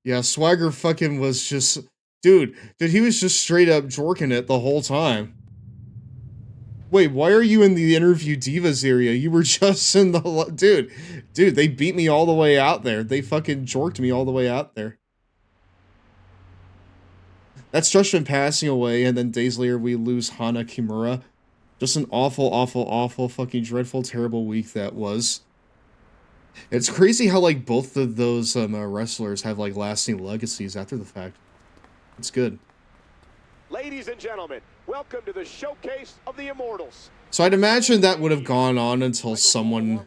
Yeah, Swagger fucking was just... Dude, he was just straight up jorking it the whole time. Wait, why are you in the interview divas area? You were just in the... Dude, they beat me all the way out there. They fucking jorked me all the way out there. That's Justin passing away, and then days later we lose Hana Kimura. Just an awful, awful, awful, fucking dreadful, terrible week that was. It's crazy how, like, both of those wrestlers have, like, lasting legacies after the fact. It's good. Ladies and gentlemen, welcome to the showcase of the Immortals. So I'd imagine that would have gone on until someone,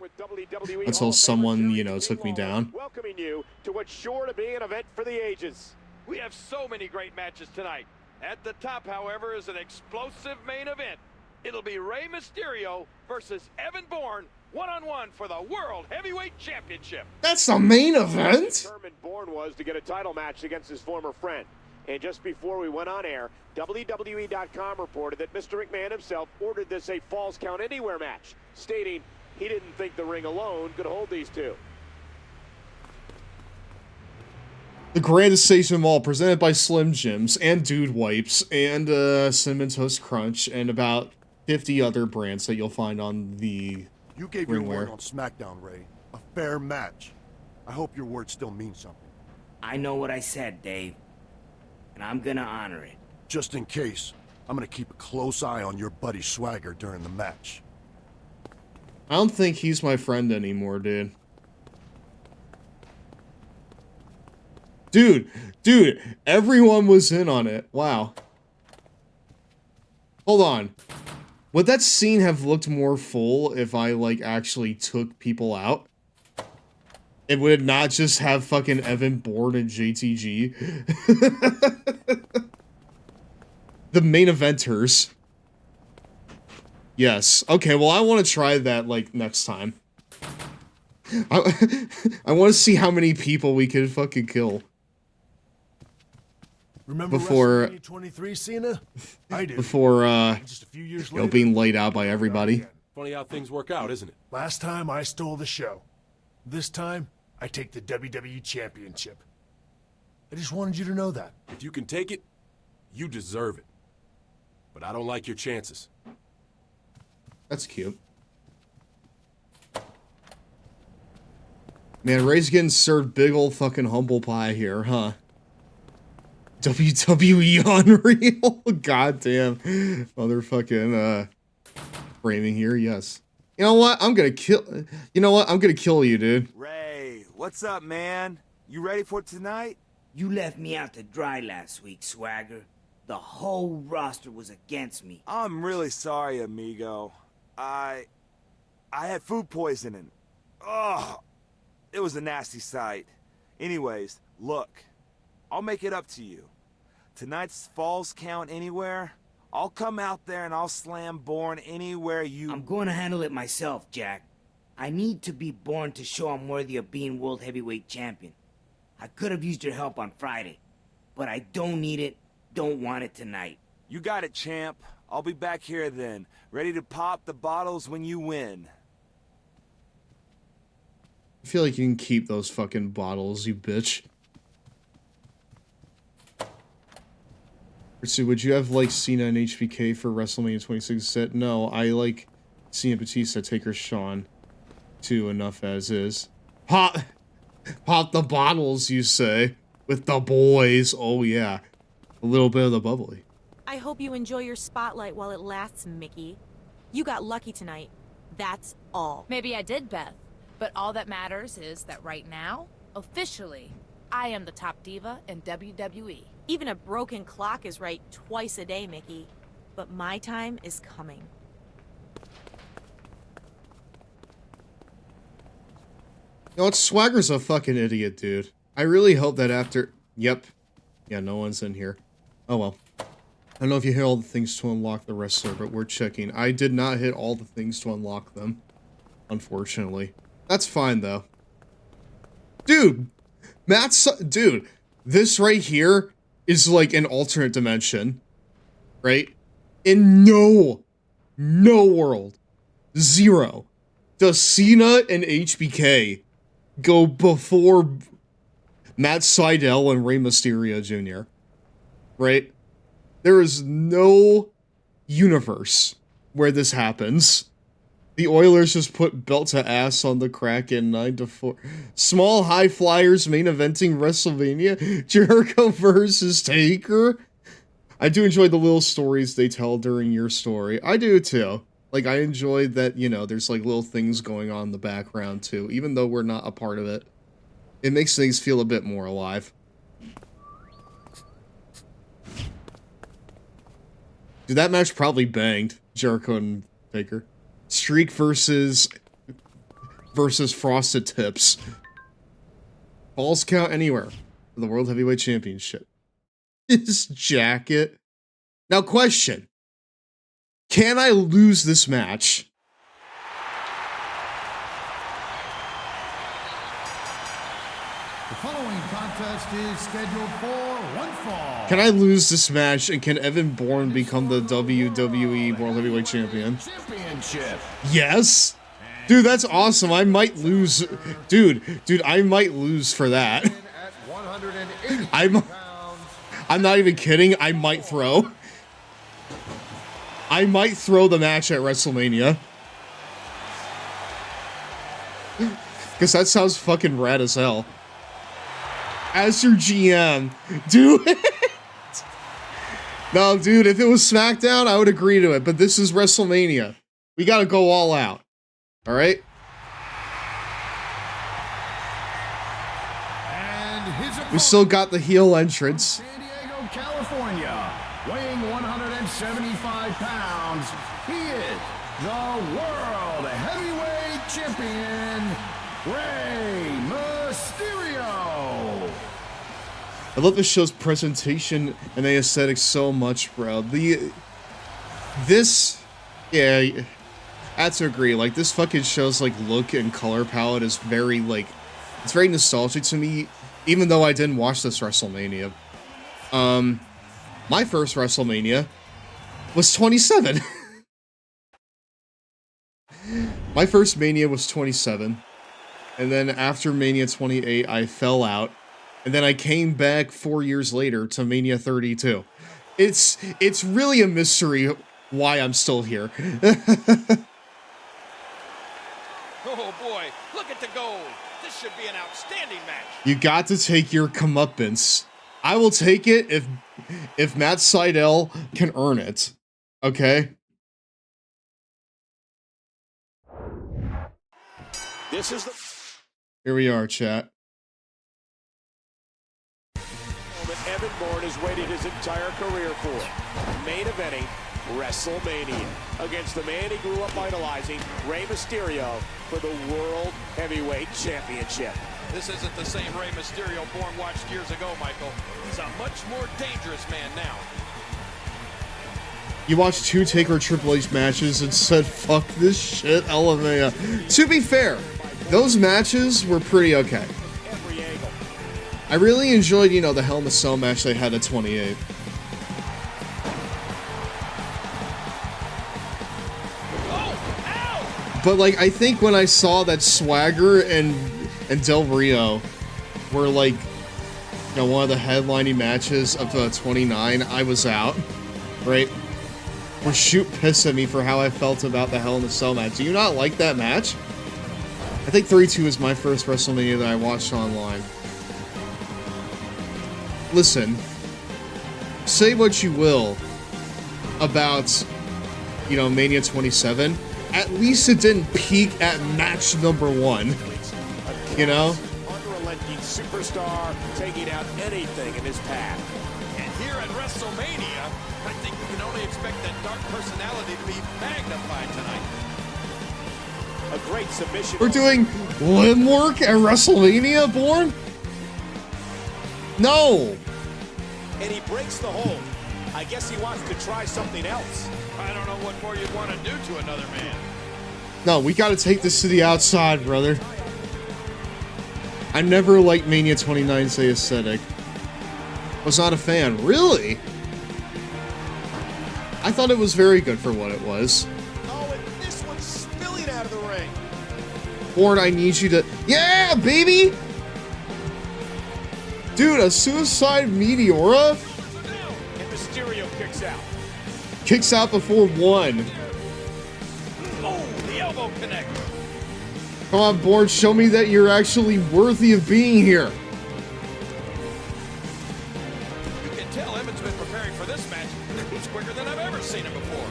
you know, took me down. Welcoming you to what's sure to be an event for the ages. We have so many great matches tonight. At the top, however, is an explosive main event. It'll be Rey Mysterio versus Evan Bourne, one-on-one for the World Heavyweight Championship. That's the main event? Determined Bourne was to get a title match against his former friend. And just before we went on air, WWE.com reported that Mr. McMahon himself ordered this a Falls Count Anywhere match, stating he didn't think the ring alone could hold these two. The Grandest Station Mall, presented by Slim Jims, and Dude Wipes, and Cinnamon Toast Crunch, and about 50 other brands that you'll find on the You gave your word on SmackDown, Ray. A fair match. I hope your word still means something. I know what I said, Dave. And I'm gonna honor it. Just in case, I'm gonna keep a close eye on your buddy Swagger during the match. I don't think he's my friend anymore, dude. Dude, everyone was in on it. Wow. Hold on. Would that scene have looked more full if I, like, actually took people out? It would not just have fucking Evan Bourne and JTG. The main eventers. Yes. Okay, well, I want to try that, like, next time. I want to see how many people we can fucking kill. Remember before 23, Cena? I do. Before Just a few years you know, later, being laid out by everybody. Funny how things work out, isn't it? Last time I stole the show. This time I take the WWE Championship. I just wanted you to know that. If you can take it, you deserve it. But I don't like your chances. That's cute. Man, Ray's getting served big ol' fucking humble pie here, huh? WWE Unreal. Goddamn. Motherfucking, framing here, yes. You know what? I'm gonna kill you, dude. Ray, what's up, man? You ready for tonight? You left me out to dry last week, Swagger. The whole roster was against me. I'm really sorry, amigo. I had food poisoning. Ugh. It was a nasty sight. Anyways, look. I'll make it up to you. Tonight's Falls Count Anywhere. I'll come out there and I'll slam Bourne anywhere you... I'm going to handle it myself, Jack. I need to be Bourne to show I'm worthy of being World Heavyweight Champion. I could have used your help on Friday, but I don't need it, don't want it tonight. You got it, champ. I'll be back here then, ready to pop the bottles when you win. I feel like you can keep those fucking bottles, you bitch. So would you have, like, Cena and HBK for WrestleMania 26 set? No, I like Cena, Batista, Taker, Shawn, too, enough as is. Pop the bottles, you say, with the boys. Oh, yeah. A little bit of the bubbly. I hope you enjoy your spotlight while it lasts, Mickey. You got lucky tonight. That's all. Maybe I did, Beth. But all that matters is that right now, officially, I am the top diva in WWE. Even a broken clock is right twice a day, Mickey. But my time is coming. You know what? Swagger's a fucking idiot, dude. I really hope that after... Yep. Yeah, no one's in here. Oh, well. I don't know if you hit all the things to unlock the wrestler, but we're checking. I did not hit all the things to unlock them. Unfortunately. That's fine, though. Dude! Dude, this right here is like an alternate dimension. Right? In no world. Zero. Does Cena and HBK go before Matt Sydal and Rey Mysterio Jr.? Right? There is no universe where this happens. The Oilers just put belt to ass on the Kraken 9-4. Small high flyers main eventing WrestleMania. Jericho versus Taker. I do enjoy the little stories they tell during your story. I do too. Like, I enjoy that, you know, there's like little things going on in the background too, even though we're not a part of it. It makes things feel a bit more alive. Dude, that match probably banged. Jericho and Taker. Streak versus Frosted Tips. Falls count anywhere for the World Heavyweight Championship. His jacket. Now, question. Can I lose this match? The following contest is scheduled for one fall. Can I lose this match, and can Evan Bourne become the WWE World Heavyweight Champion? Championship. Yes! Dude, that's awesome. I might lose. Dude, I might lose for that. I'm not even kidding. I might throw. I might throw the match at WrestleMania. Because that sounds fucking rad as hell. As your GM, do it. No, dude, if it was SmackDown, I would agree to it. But this is WrestleMania. We gotta go all out. All right? We still got the heel entrance. San Diego, California, weighing 175 pounds, he is the World Heavyweight Champion, Rey Mysterio. I love this show's presentation and the aesthetics so much, bro. Yeah, I have to agree. Like, this fucking show's, like, look and color palette is very, like, it's very nostalgic to me, even though I didn't watch this WrestleMania. My first WrestleMania was 27. My first Mania was 27. And then after Mania 28, I fell out. And then I came back 4 years later to Mania 32. It's really a mystery why I'm still here. Oh boy, look at the gold. This should be an outstanding match. You got to take your comeuppance. I will take it if Matt Sydal can earn it. Okay? This is the Here we are, chat. moment Evan Bourne has waited his entire career for. Main eventing WrestleMania against the man he grew up idolizing, Rey Mysterio, for the World Heavyweight Championship. This isn't the same Rey Mysterio Bourne watched years ago, Michael. He's a much more dangerous man now. You watched 2 Taker Triple H matches and said, fuck this shit, LMA. To be fair, those matches were pretty okay. I really enjoyed, you know, the Hell in a Cell match they had at 28. But, like, I think when I saw that Swagger and Del Rio were, like, you know, one of the headlining matches of the 29, I was out, right? Or shoot piss at me for how I felt about the Hell in a Cell match. Do you not like that match? I think 32 is my first WrestleMania that I watched online. Listen, say what you will about, you know, Mania 27. At least it didn't peak at match number 1. You know? Unrelenting superstar taking out anything in his path. And here at WrestleMania, I think we can only expect that dark personality to be magnified tonight. A great submission. We're doing limb work at WrestleMania, Bourne? No! And he breaks the hold. I guess he wants to try something else. I don't know what more you'd want to do to another man. No, we gotta take this to the outside, brother. I never liked Mania 29's aesthetic. Was not a fan. Really? I thought it was very good for what it was. Oh, and this one's spilling out of the ring. Bourne, I need you to... Yeah, baby! Dude, a Suicide Meteora? And Mysterio kicks out. Kicks out before 1. connect. Come on, Bourne, show me that you're actually worthy of being here. You can tell Evan's been preparing for this match. He's quicker than I've ever seen him before.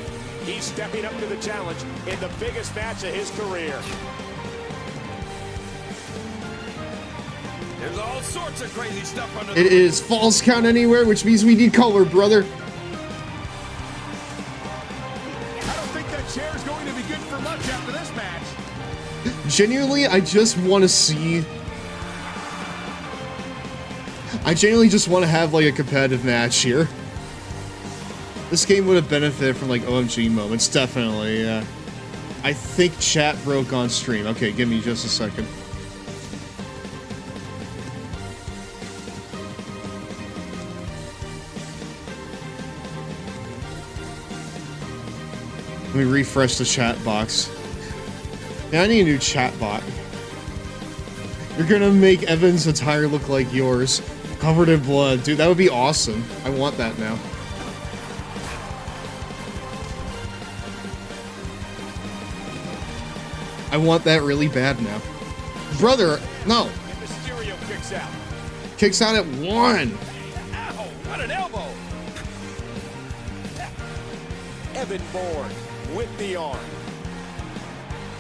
He's stepping up to the challenge in the biggest match of his career. There's all sorts of crazy stuff under It is false count anywhere, which means we need color, brother. I don't think that chair's going to be good for much after this match. Genuinely, I just want to see... I genuinely just want to have, like, a competitive match here. This game would have benefited from, like, OMG moments, definitely, yeah. I think chat broke on stream. Okay, give me just a second. Let me refresh the chat box. Yeah, I need a new chat bot. You're gonna make Evan's attire look like yours. Covered in blood. Dude, that would be awesome. I want that now. I want that really bad now. Brother, no. And Mysterio kicks out. Kicks out at 1. Ow! What an elbow! Evan Bourne with the arm.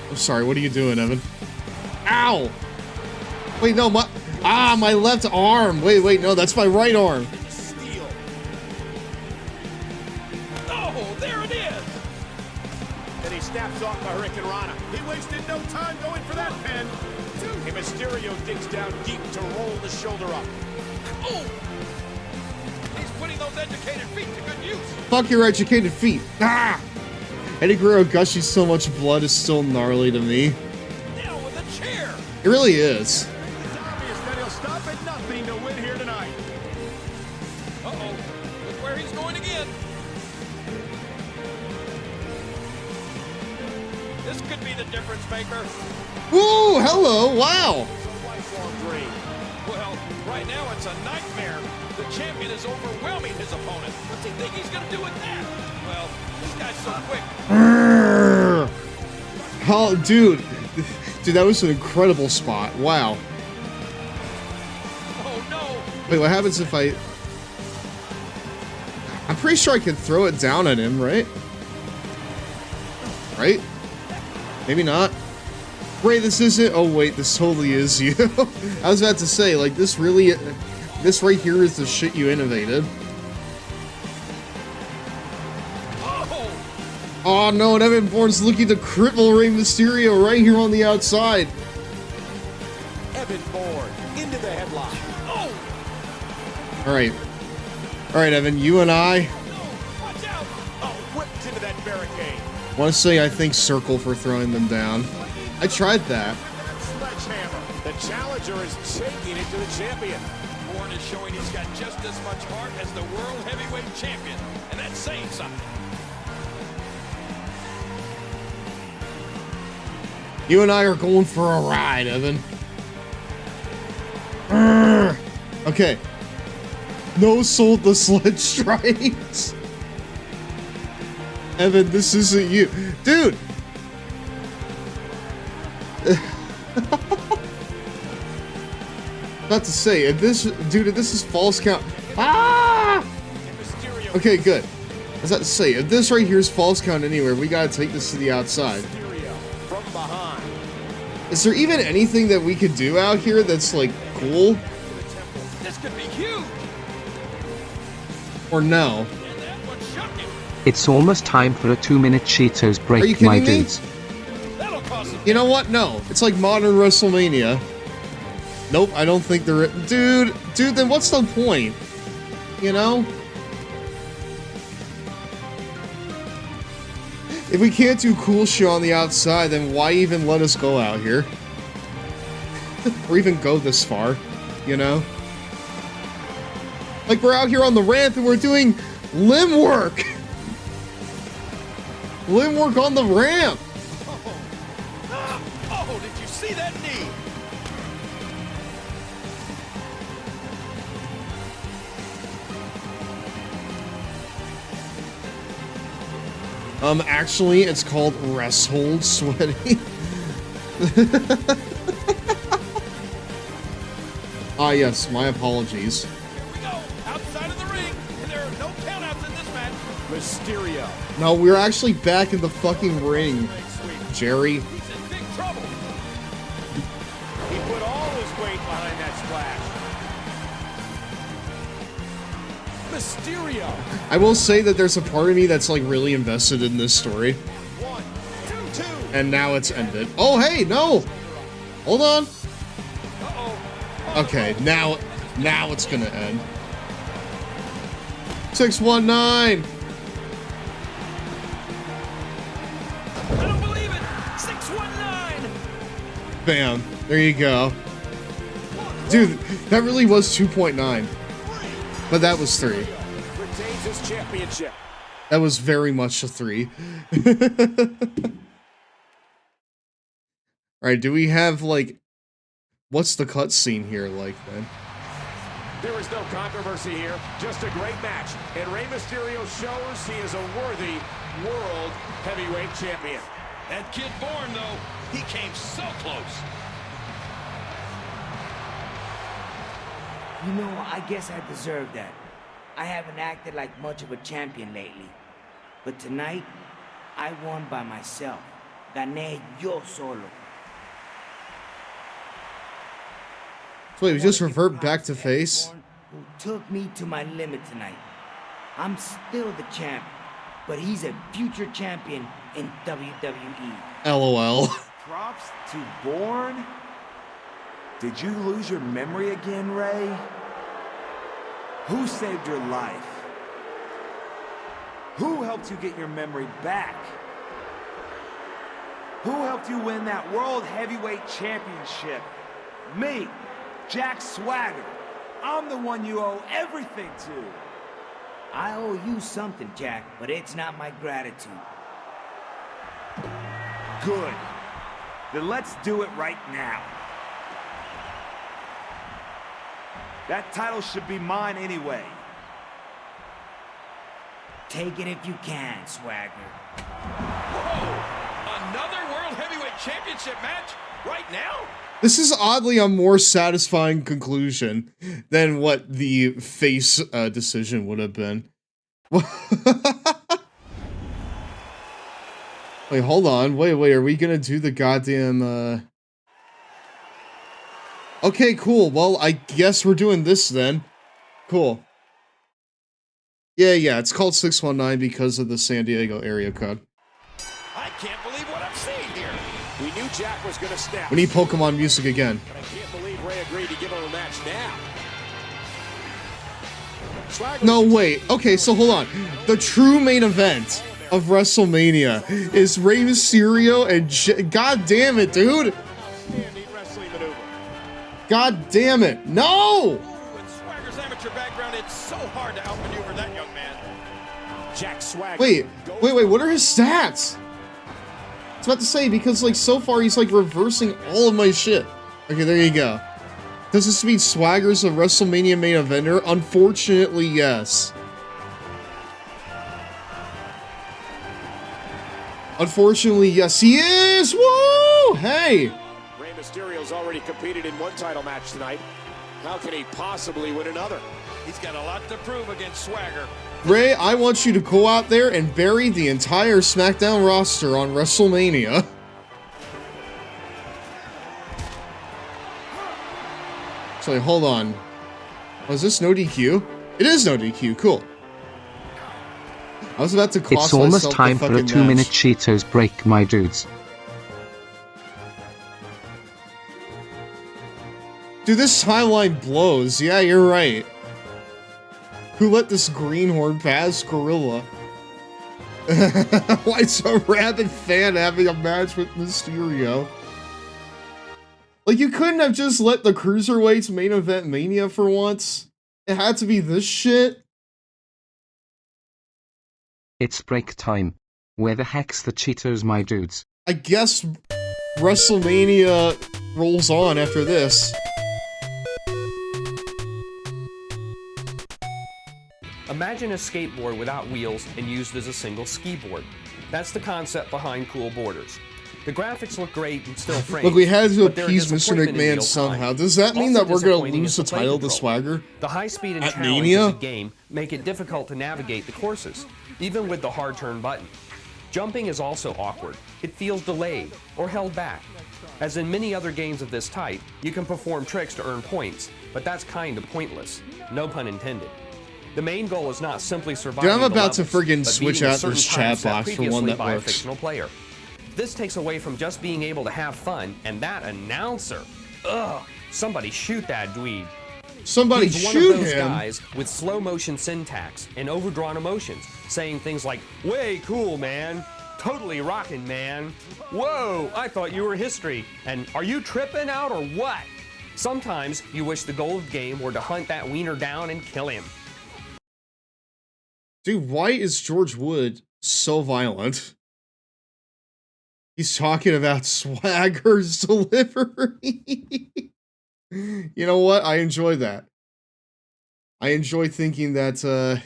I'm sorry, what are you doing, Evan? Ow! Wait, no, my left arm. Wait, no, that's my right arm. Steel. Oh, there it is! Then he snaps off the Hurricane Rana. He wasted no time going for that pin. And Mysterio digs down deep to roll the shoulder up. Oh! He's putting those educated feet to good use. Fuck your educated feet. Ah! Eddie Guerrero gushing so much blood is still gnarly to me. Now with a chair. It really is. It's obvious that he'll stop at nothing to win here tonight. Uh-oh. Look where he's going again. This could be the difference maker. Ooh, hello, wow. Well, right now it's a nightmare. The champion is overwhelming his opponent. What's he think he's going to do with that? Well, this guy's so quick. Oh, dude, that was an incredible spot. Wow. Oh, no. Wait, what happens if I... I'm pretty sure I can throw it down at him, right? Right? Maybe not. Ray, this isn't... Oh, wait, this totally is you. I was about to say, like, this really... This right here is the shit you innovated. Oh no, and Evan Bourne's looking to cripple Rey Mysterio right here on the outside. Evan Bourne into the headlock. Oh! Alright. Alright, Evan, you and I... Watch out! Oh, whipped into that barricade. want to say I think circle for throwing them down. I tried that. Sledgehammer. The challenger is taking it to the champion. Bourne is showing he's got just as much heart as the World Heavyweight Champion, and that's saying something. You and I are going for a ride, Evan. Okay. No sold the sled strikes. Evan, this isn't you. Dude! About to say, if this is false count. Ah! Okay, good. I was about to say, if this right here is false count anywhere, we gotta take this to the outside. From behind. Is there even anything that we could do out here that's like cool? This could be huge. Or no? It's almost time for a 2-minute Cheetos Are you break, kidding my me? dudes. You know what? No. It's like modern WrestleMania. Nope, I don't think there is. Dude, then what's the point? You know? If we can't do cool shit on the outside, then why even let us go out here? Or even go this far, you know? Like, we're out here on the ramp and we're doing limb work! Limb work on the ramp! Oh, did you see that knee? Actually, it's called rest hold sweaty. Ah, yes, my apologies. Here we go, outside of the ring, and there are no countouts in this match. Mysterio. No, we're actually back in the fucking ring, Jerry. He's in big trouble. He put all his weight behind that splash. Mysterio. I will say that there's a part of me that's like really invested in this story. 1, 2, 2. And now it's ended. Oh, hey, no! Hold on. Okay, now it's gonna end. 619! I don't believe it! 619! Bam. There you go. Dude, that really was 2.9. But that was 3. Retains his championship. That was very much a 3. Alright, do we have, like... What's the cutscene here like, then? There is no controversy here, just a great match. And Rey Mysterio shows he is a worthy world heavyweight champion. That kid Bourne, though, he came so close. You know, I guess I deserve that. I haven't acted like much of a champion lately. But tonight, I won by myself. Gané yo solo. So wait, we just revert back to face? Who took me to my limit tonight. I'm still the champ, but he's a future champion in WWE. LOL. Props to Bourne? Did you lose your memory again, Ray? Who saved your life? Who helped you get your memory back? Who helped you win that World Heavyweight Championship? Me, Jack Swagger. I'm the one you owe everything to. I owe you something, Jack, but it's not my gratitude. Good. Then let's do it right now. That title should be mine anyway. Take it if you can, Swagger. Whoa! Another World Heavyweight Championship match? Right now? This is oddly a more satisfying conclusion than what the face decision would have been. Wait, hold on. Wait, are we gonna do the goddamn, Okay, cool. Well, I guess we're doing this then. Cool. Yeah, it's called 619 because of the San Diego area code. I can't believe what I'm seeing here. We knew Jack was going to snap. We need Pokemon music again. But I can't believe Ray agreed to give him a match now. Swagger. No, wait. Okay, so hold on. The true main event of WrestleMania is Rey Mysterio and God damn it, dude! Standing wrestling maneuver. God damn it. No! With Swagger's amateur background, it's so hard to outmaneuver that young man. Jack Swagger. Wait, what are his stats? I was about to say, because, like, so far he's, like, reversing all of my shit. Okay, there you go. Does this mean Swagger's a WrestleMania main eventer? Unfortunately, yes. Unfortunately, yes, he is! Woo! Hey! Rey Mysterio's already competed in one title match tonight. How can he possibly win another? He's got a lot to prove against Swagger. Ray, I want you to go out there and bury the entire SmackDown roster on WrestleMania. So, hold on. Was this no DQ? It is no DQ, cool. I was about to cost It's almost myself time the for a fucking 2-minute match. Cheetos break, my dudes. Dude, this timeline blows. Yeah, you're right. Who let this greenhorn pass Gorilla? Why is a rabid fan having a match with Mysterio? Like, you couldn't have just let the Cruiserweights main event Mania for once? It had to be this shit? It's break time. Where the heck's the Cheetos, my dudes? I guess WrestleMania rolls on after this. Imagine a skateboard without wheels and used as a single ski board. That's the concept behind Cool Borders. The graphics look great and still framed. Look, we had to but they're a appease Mr. disappointment in McMahon real somehow. time. Does that mean Also that we're going to disappointing lose is the play title to control. Swagger? The high speed and At challenges Mania? of the game make it difficult to navigate the courses, even with the hard turn button. Jumping is also awkward. It feels delayed or held back. As in many other games of this type, you can perform tricks to earn points, but that's kind of pointless. No pun intended. The main goal is not simply surviving. Dude, I'm about the to friggin' levels, but switch beating a out certain this time chat set box for one previously that by a works. fictional player. This takes away from just being able to have fun, and that announcer. Ugh, somebody shoot that dweeb. Somebody He's one shoot of those him. guys with slow motion syntax and overdrawn emotions, saying things like, way cool, man. Totally rockin', man. Whoa, I thought you were history. And are you tripping out or what? Sometimes you wish the goal of the game were to hunt that wiener down and kill him. Dude, why is George Wood so violent? He's talking about Swagger's delivery. You know what? I enjoy that. I enjoy thinking that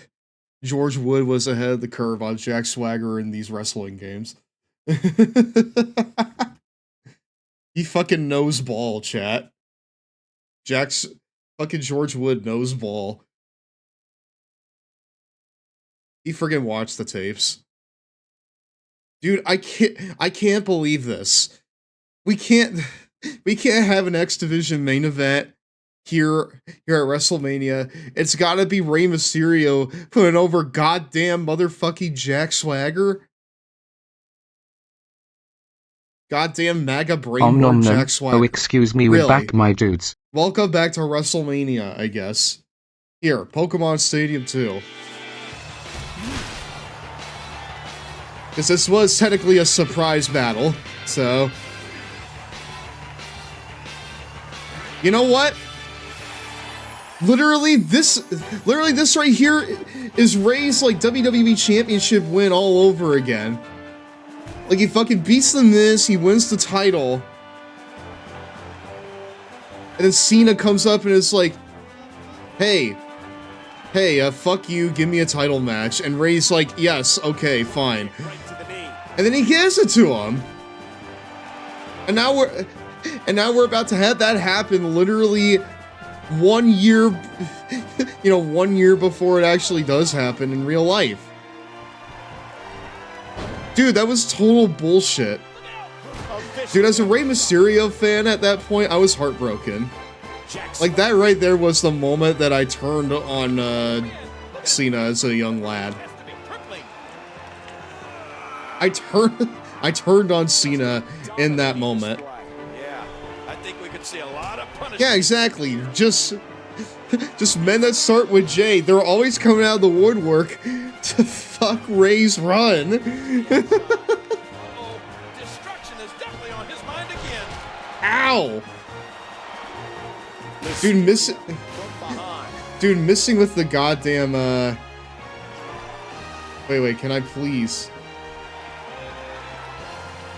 George Wood was ahead of the curve on Jack Swagger in these wrestling games. He fucking knows ball, chat. Jack's fucking George Wood knows ball. He friggin' watched the tapes. Dude, I can't believe this. We can't have an X Division main event here at WrestleMania. It's gotta be Rey Mysterio putting over goddamn motherfucking Jack Swagger. Goddamn MAGA brainboard Jack Swagger. Oh, excuse me, we're back, my dudes. Welcome back to WrestleMania, I guess. Here, Pokemon Stadium 2. Because this was technically a surprise battle, so... You know what? Literally this right here is Rey's, like, WWE Championship win all over again. Like, he fucking beats The Miz, he wins the title. And then Cena comes up and is like, hey, fuck you, give me a title match. And Rey's like, yes, okay, fine. And then he gives it to him. And now we're about to have that happen literally 1 year, 1 year before it actually does happen in real life. Dude, that was total bullshit. Dude, as a Rey Mysterio fan at that point, I was heartbroken. Like, that right there was the moment that I turned on Cena as a young lad. I turned on Cena in that moment. Yeah, I think we could see a lot of punishment. Yeah, exactly. Just men that start with J, they're always coming out of the woodwork to fuck Rey's run. Destruction is definitely on his mind again. Ow! Dude, missing with the goddamn, Wait, can I please?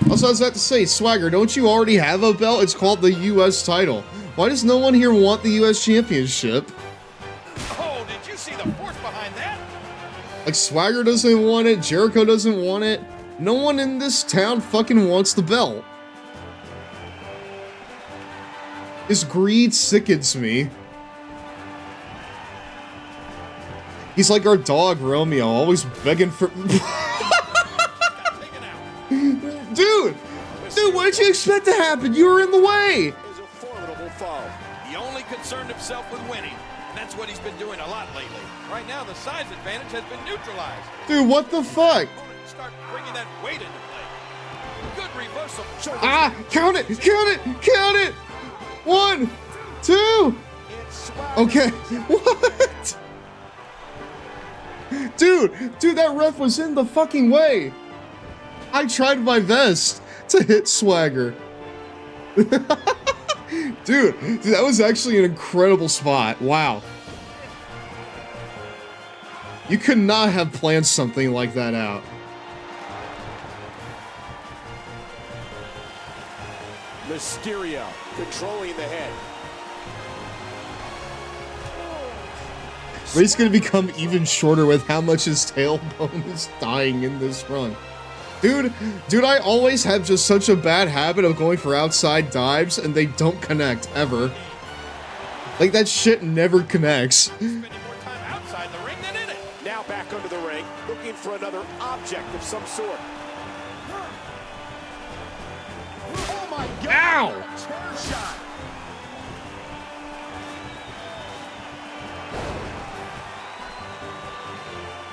Also, I was about to say, Swagger, don't you already have a belt? It's called the U.S. title. Why does no one here want the U.S. Championship? Oh, did you see the force behind that? Like, Swagger doesn't want it, Jericho doesn't want it. No one in this town fucking wants the belt. His greed sickens me. He's like our dog, Romeo, always begging for... Dude, what did you expect to happen? You were in the way! Is a formidable foe. He only concerned himself with winning, and that's what he's been doing a lot lately. Right now, the size advantage has been neutralized. Dude, what the fuck? Start bringing that weight into play. Good reversal. Ah! Count it! 1, 2. Okay. What? Dude, that ref was in the fucking way. I tried my best to hit Swagger. Dude, that was actually an incredible spot. Wow. You could not have planned something like that out. Mysterio controlling the head. Rey's gonna become even shorter with how much his tailbone is dying in this run. Dude, I always have just such a bad habit of going for outside dives and they don't connect, ever. Like, that shit never connects. Spending more time outside the ring than in it. Now back under the ring, looking for another object of some sort. Oh my God! Ow! Chair shot.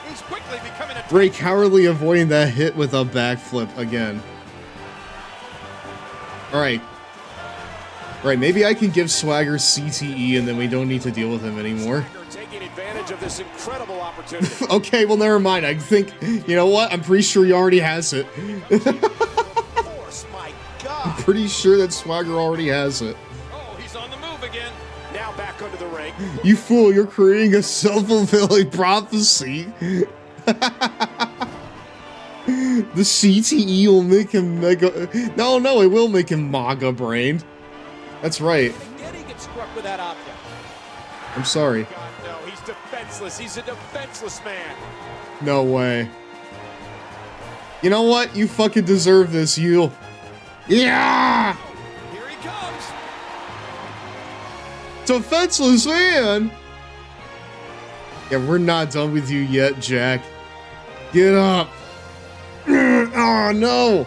He's quickly becoming a Rey cowardly avoiding that hit with a backflip again. Alright. Right, maybe I can give Swagger CTE and then we don't need to deal with him anymore. taking advantage of this incredible opportunity. Okay, well, never mind. I think, you know what? I'm pretty sure he already has it. My God. I'm pretty sure that Swagger already has it. Oh, he's on the move again. Now back under the ring. You fool, you're creating a self-fulfilling prophecy. The CTE will make him mega... No, it will make him MAGA-brained. That's right. Again, he gets struck with that object. I'm sorry. God, no, he's defenseless. He's a defenseless man. No way. You know what? You fucking deserve this, you. Yeah! Here he comes. Defenseless man! Yeah, we're not done with you yet, Jack. Get up. Oh, no.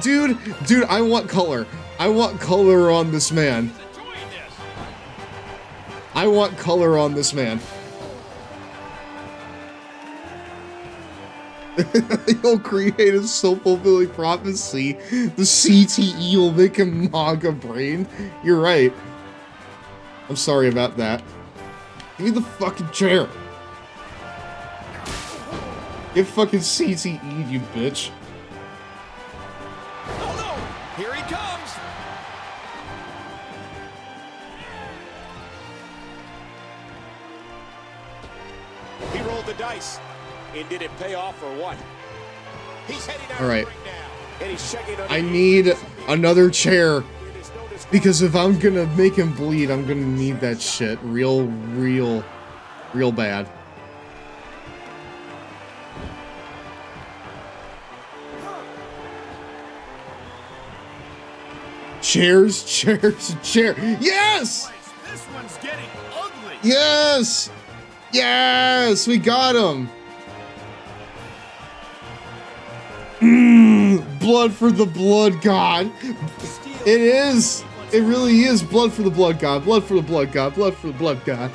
Dude, I want color. I want color on this man. I want color on this man. He'll create a self-fulfilling prophecy. The CTE will make him MAGA-brained. You're right. I'm sorry about that. Give me the fucking chair. Get fucking CTE'd, you bitch. Oh no! Here he comes. He rolled the dice. And did it pay off or what? He's heading out All right. right now. And he's checking I need another chair. Because if I'm gonna make him bleed, I'm gonna need that shit real bad. Chairs. Yes! This one's getting ugly. Yes! Yes! We got him! Blood for the blood god. It is. It really is blood for the blood god. Blood for the blood god. Blood for the blood god.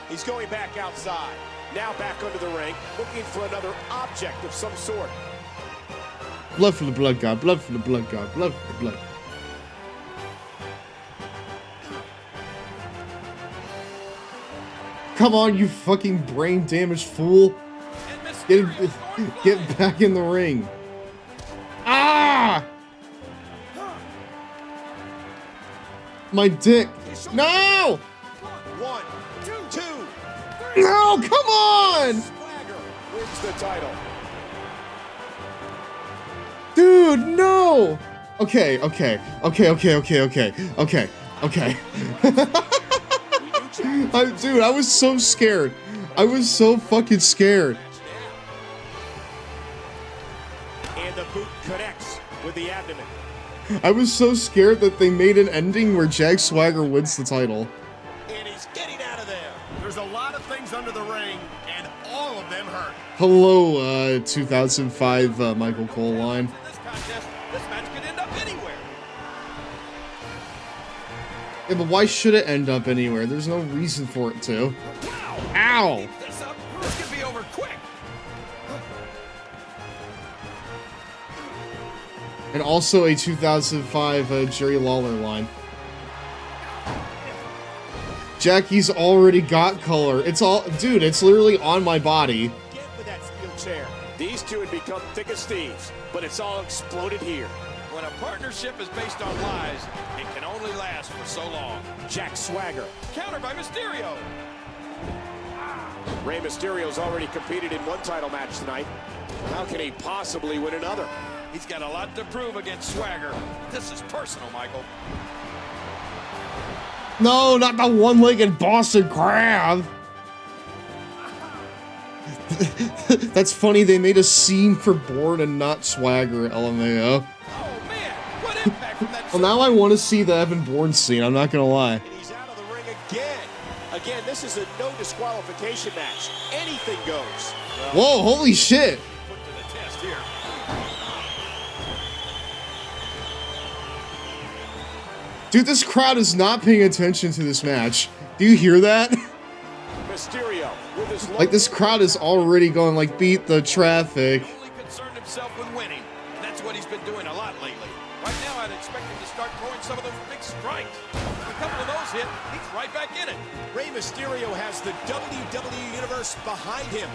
He's going back outside. Now back under the ring, looking for another object of some sort. Blood for the blood god. Blood for the blood god. Blood for the blood. Come on, you fucking brain damaged fool. Get back in the ring. Ah! My dick. No! 1, 2, 3. No, come on! Swagger wins the title. Dude, no! Okay. Dude, I was so scared. I was so fucking scared. And the boot connects with the abdomen. I was so scared that they made an ending where Jack Swagger wins the title. And he's getting out of there. There's a lot of things under the ring, and all of them hurt. Hello, 2005 Michael Cole line. In this contest, this match could end up anywhere. Yeah, but why should it end up anywhere? There's no reason for it to. Wow! Ow! Keep this up. This could be over quick. And also a 2005 Jerry Lawler line. Jackie's already got color. It's all, dude, it's literally on my body. Get with that steel chair. These two had become thick as thieves, but it's all exploded here. When a partnership is based on lies, it can only last for so long. Jack Swagger, countered by Mysterio. Rey Mysterio's already competed in one title match tonight. How can he possibly win another? He's got a lot to prove against Swagger. This is personal, Michael. No, not the one-legged Boston Crab. That's funny, they made a scene for Bourne and not Swagger, LMAO. Oh man, what impact from that. Well, now I want to see the Evan Bourne scene, I'm not gonna lie. And he's out of the ring again. Again, this is a no disqualification match. Anything goes. Whoa, holy shit! Put to the test here. Dude, this crowd is not paying attention to this match. Do you hear that? Mysterio with his Like, this crowd is already going, like, beat the traffic. Only concerned himself with winning. And that's what he's been doing a lot lately. Right now, I'd expect him to start throwing some of those big strikes. A couple of those hit, he's right back in it. Rey Mysterio has the WWE Universe behind him.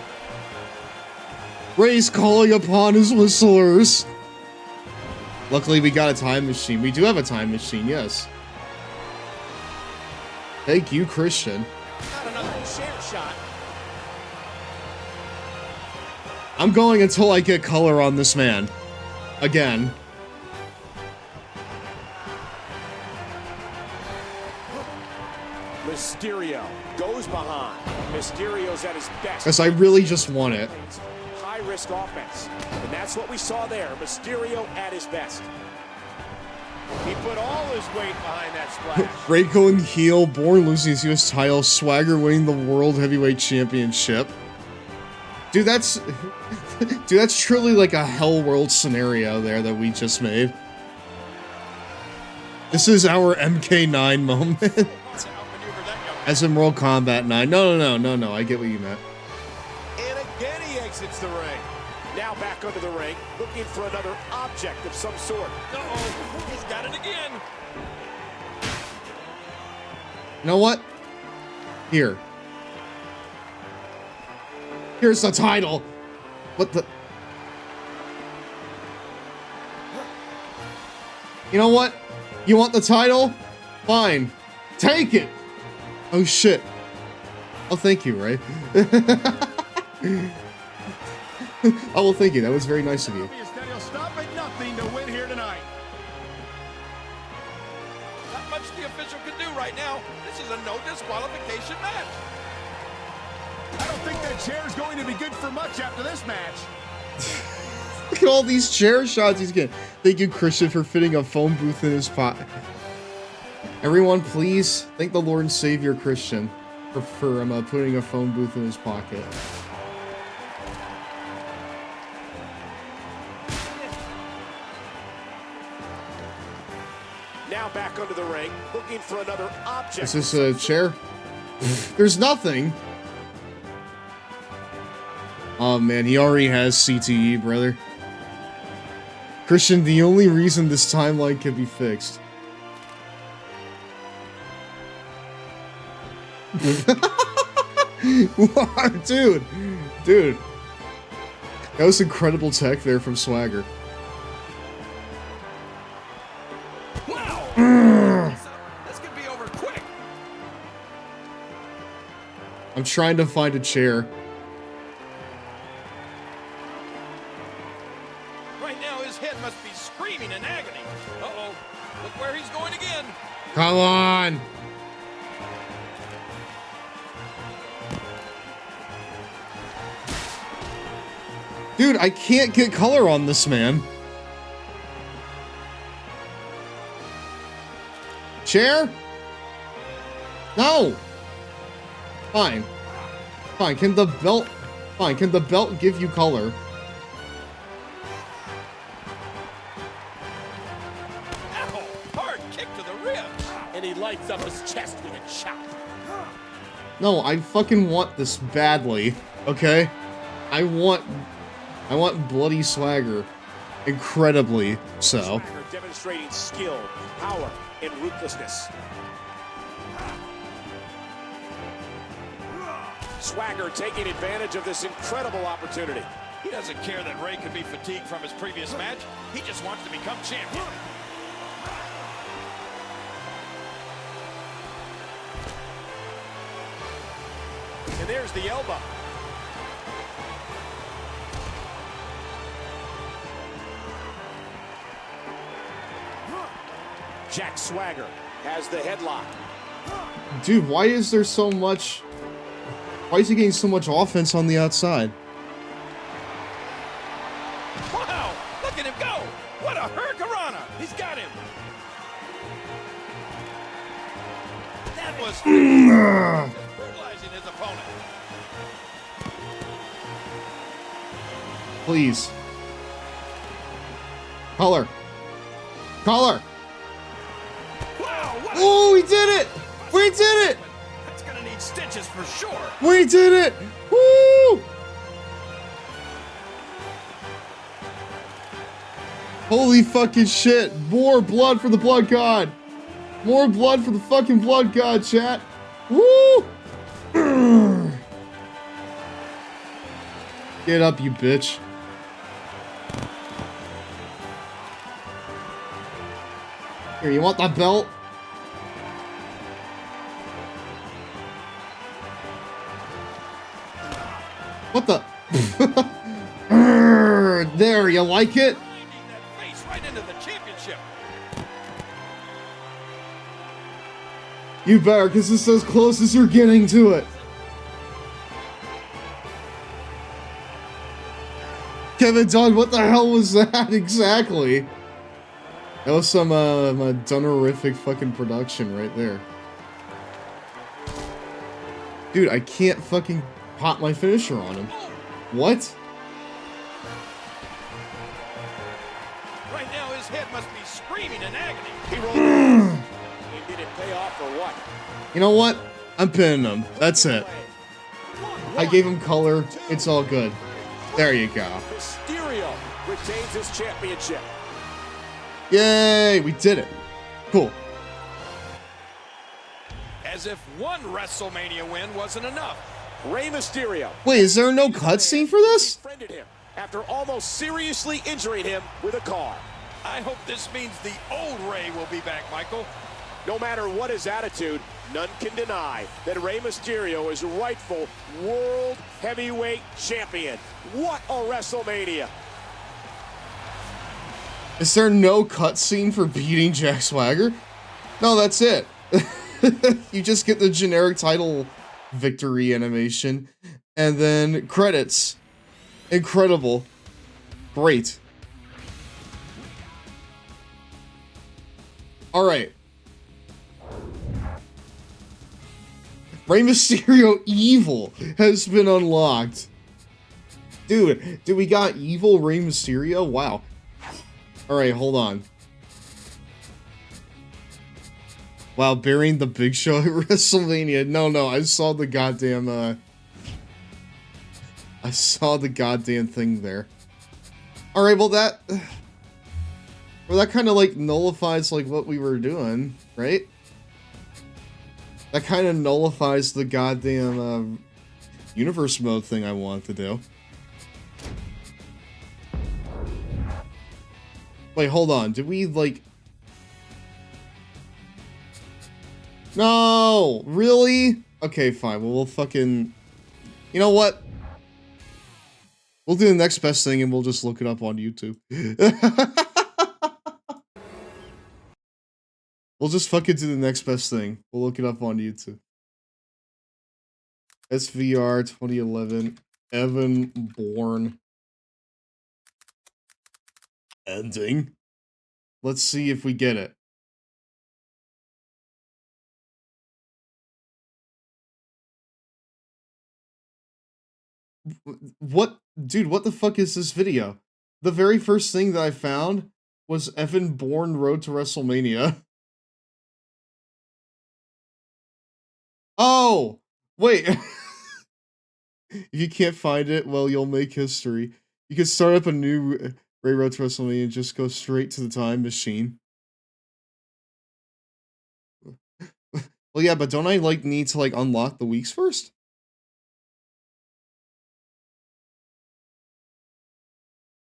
Rey's calling upon his whistlers. Luckily, we got a time machine. We do have a time machine, yes. Thank you, Christian. Not another chair shot. I'm going until I get color on this man. Again. Mysterio goes behind. Mysterio's at his best. Because I really just want it. High-risk offense. And that's what we saw there. Mysterio at his best. He put all his weight behind that splash. Rey going heel, Bourne losing his US title, Swagger winning the World Heavyweight Championship. Dude, that's truly like a Hell World scenario there that we just made. This is our MK9 moment. As in Mortal Kombat 9. No, I get what you meant. And again he exits the ring. Now back under the ring, looking for another object of some sort. Uh-oh, he's got it again. You know what? Here. Here's the title. What the? You know what? You want the title? Fine. Take it! Oh shit. Oh, thank you, Ray. Oh, well, thank you. That was very nice of you. Mysterio stop at nothing to win here tonight. Not much the official can do right now. This is a no disqualification match. I don't think that chair's going to be good for much after this match. Look at all these chair shots he's getting. Thank you, Christian, for fitting a phone booth in his pocket. Everyone, please thank the Lord and Savior Christian for putting a phone booth in his pocket. Now back under the ring, looking for another object. Is this a chair? There's nothing. Oh man, he already has CTE, brother. Christian, the only reason this timeline can be fixed. Dude. That was incredible tech there from Swagger. Wow! This could be over quick. I'm trying to find a chair. Right now, his head must be screaming in agony. Uh-oh. Look where he's going again. Come on! Dude, I can't get color on this man. Chair? No! Fine. Fine, can the belt... Fine, can the belt give you color? Ow! Hard kick to the ribs. And he lights up his chest with a chop. No, I fucking want this badly, okay? I want bloody Swagger. Incredibly so. Swagger demonstrating skill, power, and ruthlessness. Swagger taking advantage of this incredible opportunity. He doesn't care that Rey could be fatigued from his previous match. He just wants to become champion. And there's the elbow. Jack Swagger has the headlock. Dude, why is there so much... Why is he getting so much offense on the outside? A hurricanrana. He's got him. That was brutalizing his opponent. Please. Color. Color. Wow, oh, we did it! We did it! That's gonna need stitches for sure. We did it! Woo! Holy fucking shit. More blood for the blood god. More blood for the fucking blood god, chat. Woo! Get up, you bitch. Here, you want that belt? What the? There, you like it? Right into the championship. You better, because it's as close as you're getting to it. Kevin Dunn, what the hell was that exactly? That was some Dunnerific fucking production right there. Dude, I can't fucking pop my finisher on him. What? Right now, his head must be screaming in agony. He rolled. Did it pay off or what? You know what? I'm pinning him. That's it. I gave him color. It's all good. There you go. Mysterio retains his championship. Yay! We did it. Cool. As if one WrestleMania win wasn't enough. Rey Mysterio. Wait, is there no cutscene for this? Befriended him after almost seriously injuring him with a car. I hope this means the old Rey will be back, Michael. No matter what his attitude, none can deny that Rey Mysterio is rightful World Heavyweight Champion. What a WrestleMania! Is there no cutscene for beating Jack Swagger? No, that's it. You just get the generic title victory animation, and then credits. Incredible. Great. Alright. Rey Mysterio Evil has been unlocked. Dude, we got Evil Rey Mysterio? Wow. Alright, hold on. Wow, burying the Big Show at WrestleMania. No, I saw the goddamn, I saw the goddamn thing there. Alright, well that kind of, like, nullifies, like, what we were doing, right? That kind of nullifies the goddamn, universe mode thing I wanted to do. Wait, hold on. Did we, like... No! Really? Okay, fine. Well, we'll fucking... You know what? We'll do the next best thing and we'll just look it up on YouTube. We'll just fucking do the next best thing. We'll look it up on YouTube. SVR 2011. Evan Bourne. Ending. Let's see if we get it. What? Dude, what the fuck is this video? The very first thing that I found was Evan Bourne Road to WrestleMania. Oh! Wait. If you can't find it, well, you'll make history. You can start up a new Rey Road to WrestleMania and just go straight to the time machine. Well, yeah, but don't I, like, need to, like, unlock the weeks first?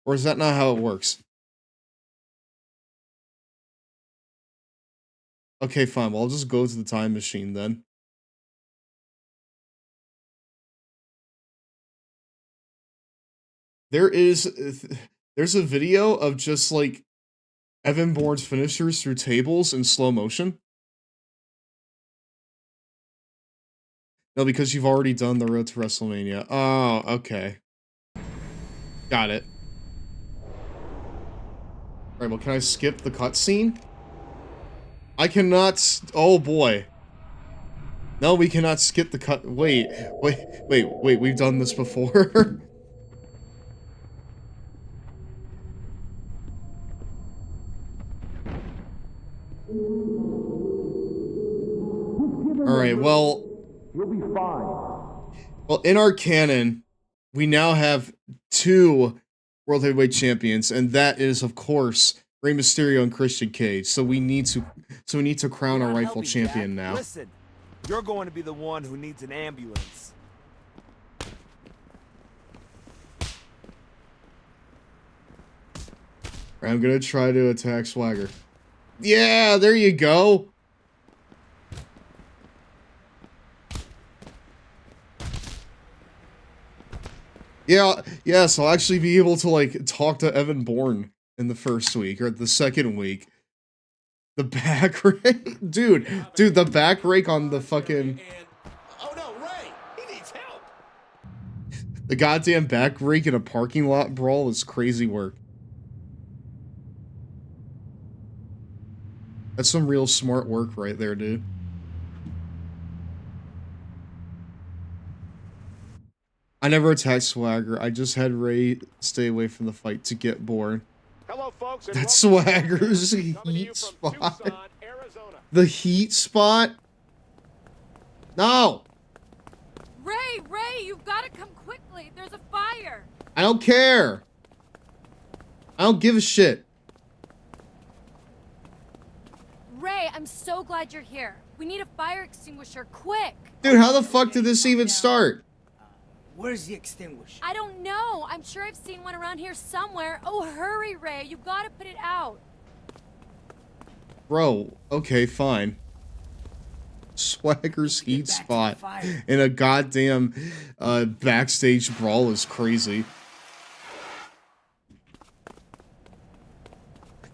Or is that not how it works? Okay, fine. Well, I'll just go to the time machine then. There's a video of just, like, Evan Bourne's finishers through tables in slow motion. No, because you've already done the Road to WrestleMania. Oh, okay. Got it. Alright, well, can I skip the cutscene? I cannot... Oh, boy. No, we cannot skip the cut... Wait, we've done this before? Alright, well... You'll be fine. Well, in our canon, we now have 2 World Heavyweight Champions, and that is, of course, Rey Mysterio and Christian Cage. So we need to crown our rightful champion now. Listen, you're going to be the one who needs an ambulance. I'm gonna try to attack Swagger. Yeah, there you go. Yeah, yes, I'll actually be able to, like, talk to Evan Bourne in the first week, or the second week. The back rake? Dude, the back rake on the fucking... Oh no, Ray! He needs help! The goddamn back rake in a parking lot brawl is crazy work. That's some real smart work right there, dude. I never attacked Swagger. I just had Ray stay away from the fight to get Bourne. Hello, folks, and That's Swagger's heat spot. Tucson, Arizona. The heat spot? No! Ray, you've got to come quickly. There's a fire. I don't care. I don't give a shit. Ray, I'm so glad you're here. We need a fire extinguisher, quick. Dude, how the fuck did this even start? Where's the extinguisher? I don't know. I'm sure I've seen one around here somewhere. Oh, hurry, Ray. You've got to put it out. Bro, okay, fine. Swagger's heat spot in a goddamn backstage brawl is crazy.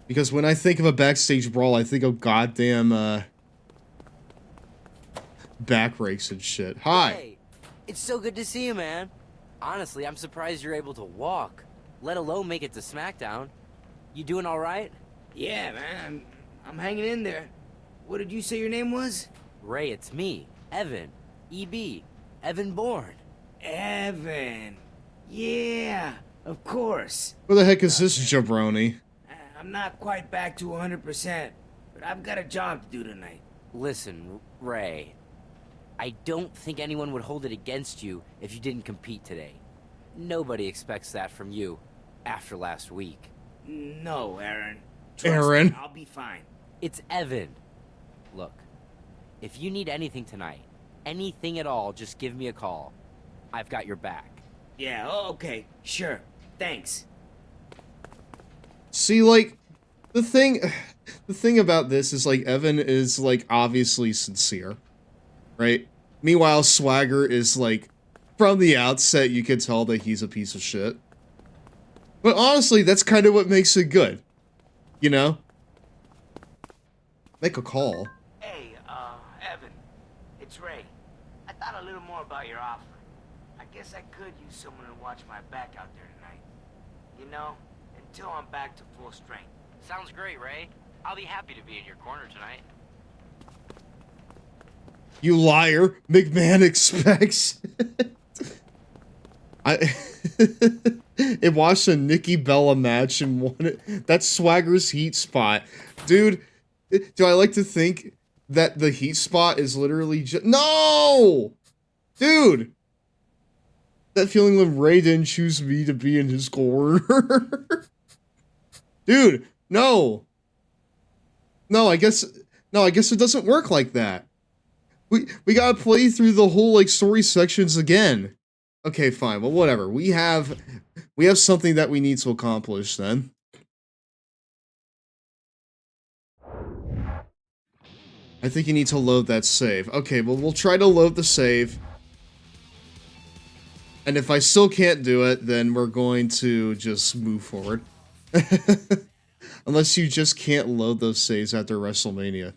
Because when I think of a backstage brawl, I think of goddamn back rakes and shit. Hi. Hey, it's so good to see you, man. Honestly, I'm surprised you're able to walk, let alone make it to Smackdown. You doing all right? Yeah, man. I'm hanging in there. What did you say your name was? Ray, it's me, Evan. EB. Evan Bourne. Evan. Yeah, of course. Who the heck is this jabroni? I'm not quite back to 100%, but I've got a job to do tonight. Listen, Ray. I don't think anyone would hold it against you if you didn't compete today. Nobody expects that from you after last week. No, Aaron. Aaron. Me, I'll be fine. It's Evan. Look, if you need anything tonight, anything at all, just give me a call. I've got your back. Yeah, okay, sure. Thanks. See, like, the thing about this is, like, Evan is, like, obviously sincere, right? Meanwhile, Swagger is, like, from the outset, you can tell that he's a piece of shit. But honestly, that's kind of what makes it good. You know? Make a call. Hey, Evan. It's Ray. I thought a little more about your offer. I guess I could use someone to watch my back out there tonight. You know, until I'm back to full strength. Sounds great, Ray. I'll be happy to be in your corner tonight. You liar. McMahon expects. It watched a Nikki Bella match and won it. That's Swagger's heat spot. Dude, do I like to think that the heat spot is literally just... No! Dude! That feeling when Ray didn't choose me to be in his corner. Dude, no. No, I guess it doesn't work like that. We gotta play through the whole, like, story sections again. Okay, fine. Well, whatever. We have something that we need to accomplish then. I think you need to load that save. Okay, well, we'll try to load the save. And if I still can't do it, then we're going to just move forward. Unless you just can't load those saves after WrestleMania.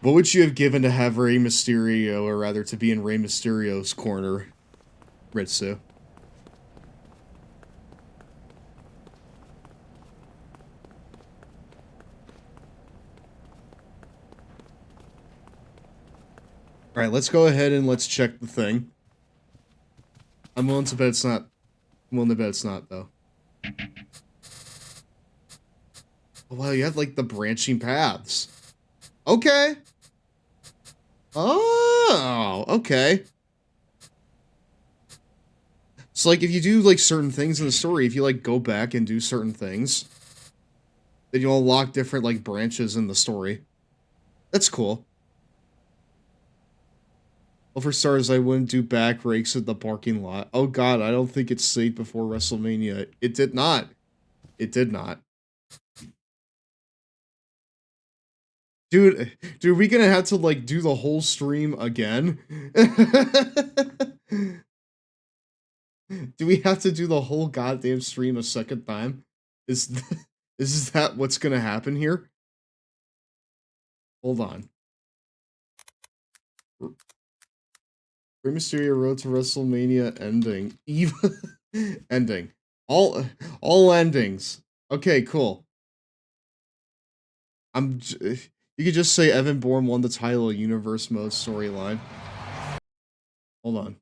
What would you have given to have Rey Mysterio, or rather to be in Rey Mysterio's corner, Ritsu? Alright, let's go ahead and let's check the thing. I'm willing to bet it's not. I'm willing to bet it's not, though. Oh, wow, you have, like, the branching paths. Okay. Oh, okay. So, like, if you do, like, certain things in the story, if you, like, go back and do certain things, then you'll unlock different, like, branches in the story. That's cool. Well, for starters, I wouldn't do back rakes at the parking lot. Oh, God, I don't think it stayed before WrestleMania. It did not. It did not. Dude, we gonna have to, like, do the whole stream again? Do we have to do the whole goddamn stream a second time? Is that what's gonna happen here? Hold on. Rey Mysterio Road to WrestleMania ending. Eva ending. All endings. Okay, cool. You could just say Evan Bourne won the title of Universe Mode storyline. Hold on.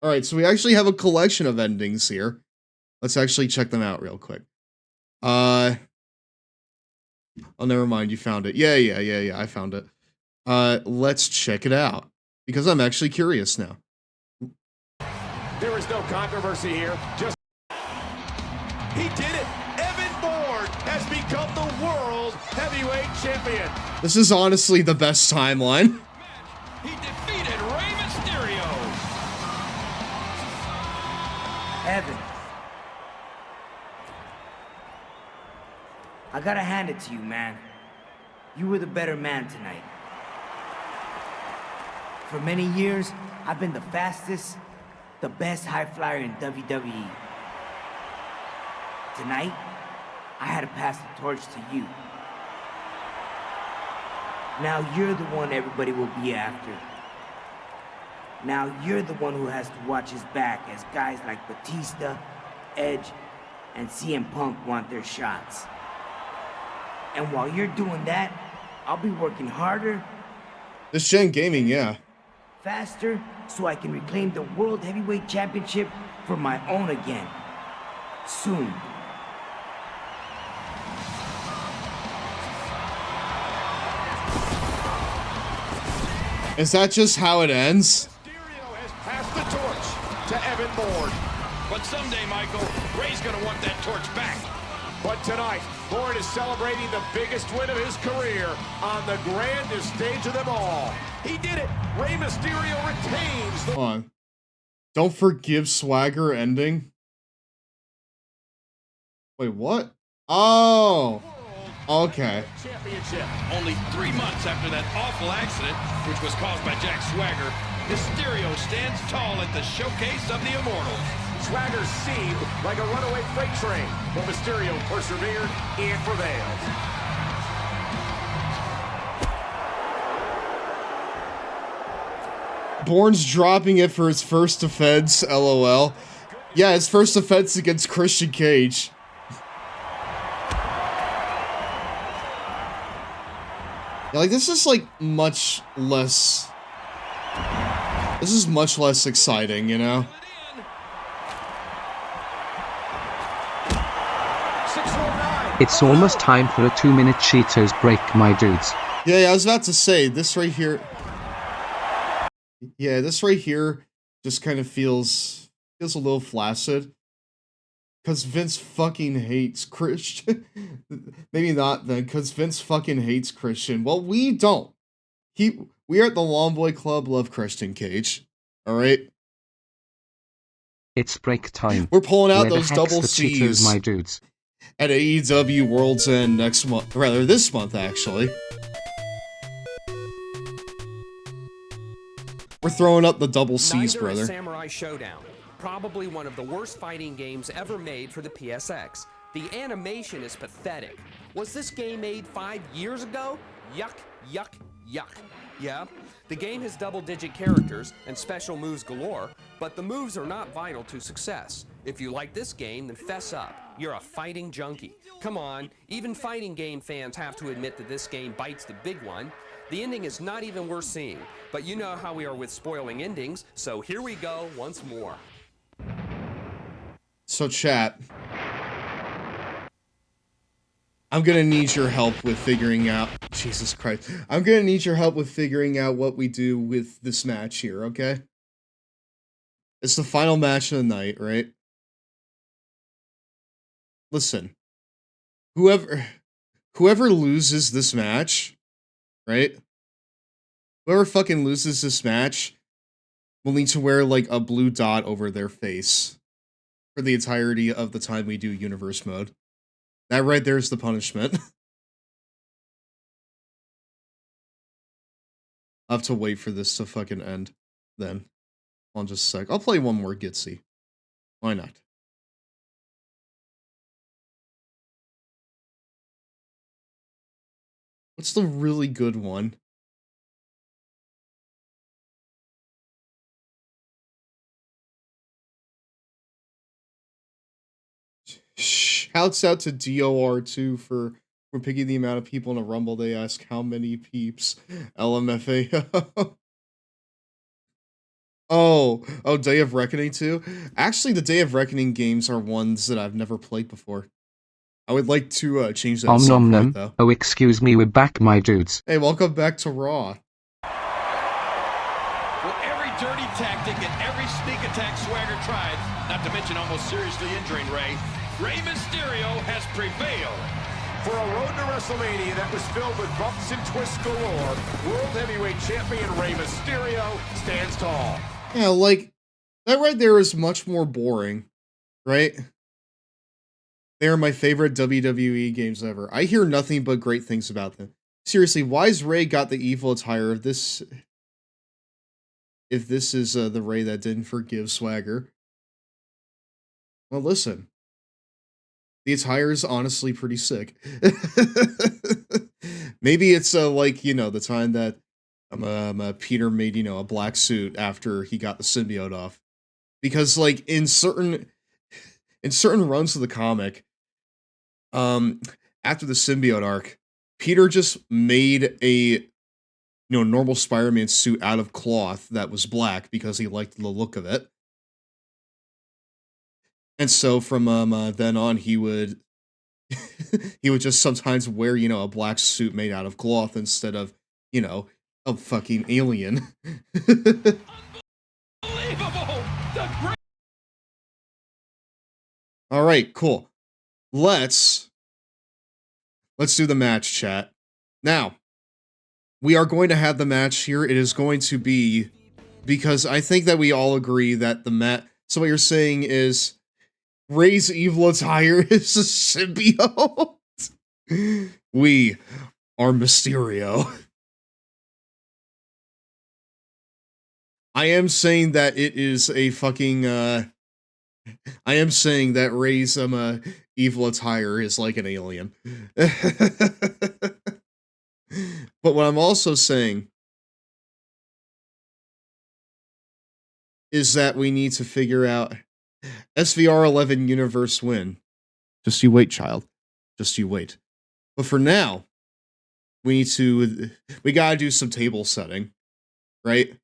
Alright, so we actually have a collection of endings here. Let's actually check them out real quick. Oh, never mind, you found it. Yeah, I found it. Let's check it out. Because I'm actually curious now. There is no controversy here. Just he did it. Evan Bourne has become the world heavyweight champion. This is honestly the best timeline. He defeated Rey Mysterio. Evan. I gotta hand it to you, man. You were the better man tonight. For many years, I've been the fastest, the best high flyer in WWE. Tonight, I had to pass the torch to you. Now you're the one everybody will be after. Now you're the one who has to watch his back as guys like Batista, Edge, and CM Punk want their shots. And while you're doing that, I'll be working harder. This Gen Gaming, yeah. Faster, so I can reclaim the World Heavyweight Championship for my own again. Soon. Is that just how it ends? Mysterio has passed the torch to Evan Bourne. But someday, Michael, Rey's gonna want that torch back. But tonight, Bourne is celebrating the biggest win of his career on the grandest stage of them all. He did it. Rey Mysterio retains the... Hold on. Don't forgive Swagger ending? Wait, what? Oh! Okay. Championship. Only 3 months after that awful accident, which was caused by Jack Swagger, Mysterio stands tall at the showcase of the Immortals. Swagger seemed like a runaway freight train, but Mysterio persevered and prevailed. Bourne's dropping it for his first defense, LOL. Yeah, his first defense against Christian Cage. Yeah, like, this is, like, much less... This is much less exciting, you know? It's almost time for a 2-minute Cheetos break, my dudes. Yeah, I was about to say, this right here... Yeah, this right here just kind of feels a little flaccid. Because Vince fucking hates Christian. Maybe not then, because Vince fucking hates Christian. Well, we don't. We at the Longboy Club love Christian Cage. Alright? It's break time. We're pulling out Where the those heck's double the C's. Cheetos, my dudes. At AEW World's End next month. Rather, this month, actually. We're throwing up the double C's, Neither brother. is Samurai Showdown, probably one of the worst fighting games ever made for the PSX. The animation is pathetic. Was this game made 5 years ago? Yuck, yuck, yuck. Yeah, the game has double-digit characters and special moves galore, but the moves are not vital to success. If you like this game, then fess up. You're a fighting junkie. Come on, even fighting game fans have to admit that this game bites the big one. The ending is not even worth seeing, but you know how we are with spoiling endings, so here we go once more. So chat, I'm gonna need your help with figuring out, Jesus Christ, I'm gonna need your help with figuring out what we do with this match here, okay? It's the final match of the night, right? Listen, whoever loses this match, right? Whoever fucking loses this match will need to wear, like, a blue dot over their face for the entirety of the time we do universe mode. That right there is the punishment. I'll have to wait for this to fucking end, then. Hold on just a sec. I'll play one more Gitsy. Why not? What's the really good one? Shouts out to DOR2 for picking the amount of people in a rumble. They ask how many peeps. LMFA. Oh, Day of Reckoning 2? Actually, the Day of Reckoning games are ones that I've never played before. I would like to change that at some point, though. Oh, excuse me, we're back, my dudes. Hey, welcome back to Raw. Well, every dirty tactic and every sneak attack Swagger tried, not to mention almost seriously injuring Rey Mysterio has prevailed. For a road to WrestleMania that was filled with bumps and twists galore, World Heavyweight Champion Rey Mysterio stands tall. Yeah, like, that right there is much more boring, right? They are my favorite WWE games ever. I hear nothing but great things about them. Seriously, why's Rey got the evil attire if this is the Rey that didn't forgive Swagger? Well, listen. The attire is honestly pretty sick. Maybe it's like, you know, the time that Peter made, you know, a black suit after he got the symbiote off. Because, like, in certain runs of the comic, after the symbiote arc, Peter just made a, you know, normal Spider-Man suit out of cloth that was black because he liked the look of it. And so from then on, he would just sometimes wear, you know, a black suit made out of cloth instead of, you know, a fucking alien. Unbelievable! All right, cool. Let's do the match, chat. Now, we are going to have the match here. It is going to be, because I think that we all agree that the match. So what you're saying is Rey's evil attire is a symbiote. We are Mysterio. I am saying that it is a fucking, I am saying that Rey's evil attire is like an alien. But what I'm also saying is that we need to figure out SVR 11 universe win. Just you wait, child. Just you wait. But for now, we gotta do some table setting, right?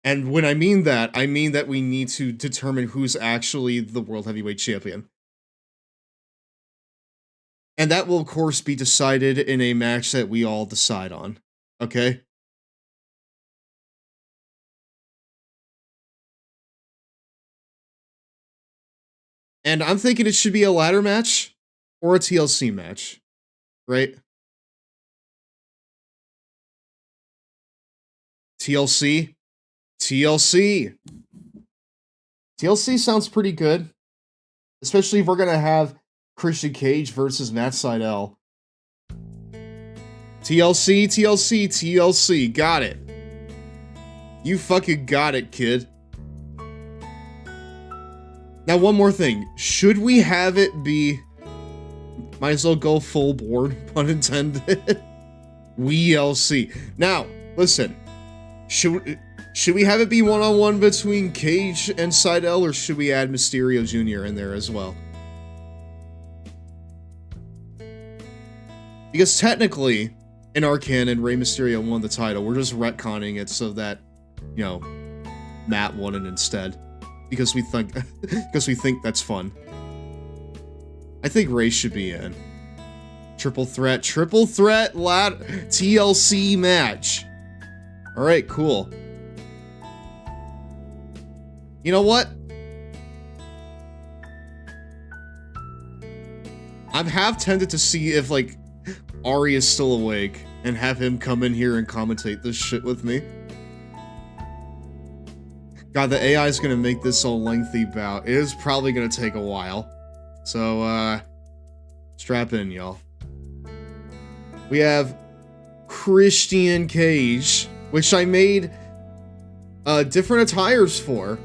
And when I mean that we need to determine who's actually the World Heavyweight Champion. And that will, of course, be decided in a match that we all decide on. Okay? And I'm thinking it should be a ladder match or a TLC match. Right? TLC? TLC sounds pretty good. Especially if we're going to have Christian Cage versus Matt Sydal. TLC. Got it. You fucking got it, kid. Now, one more thing. Should we have it be... Might as well go full board, pun intended. WeLC. Now, listen. Should Should we have it be one-on-one between Cage and Seidel, or should we add Mysterio Jr. in there as well? Because technically, in our canon, Rey Mysterio won the title. We're just retconning it so that, you know, Matt won it instead. Because we think that's fun. I think Rey should be in. Triple threat TLC match. Alright, cool. You know what? I'm half tempted to see if, like, Ari is still awake and have him come in here and commentate this shit with me. God, the AI is gonna make this a lengthy bout. It is probably gonna take a while. So, strap in, y'all. We have Christian Cage, which I made different attires for.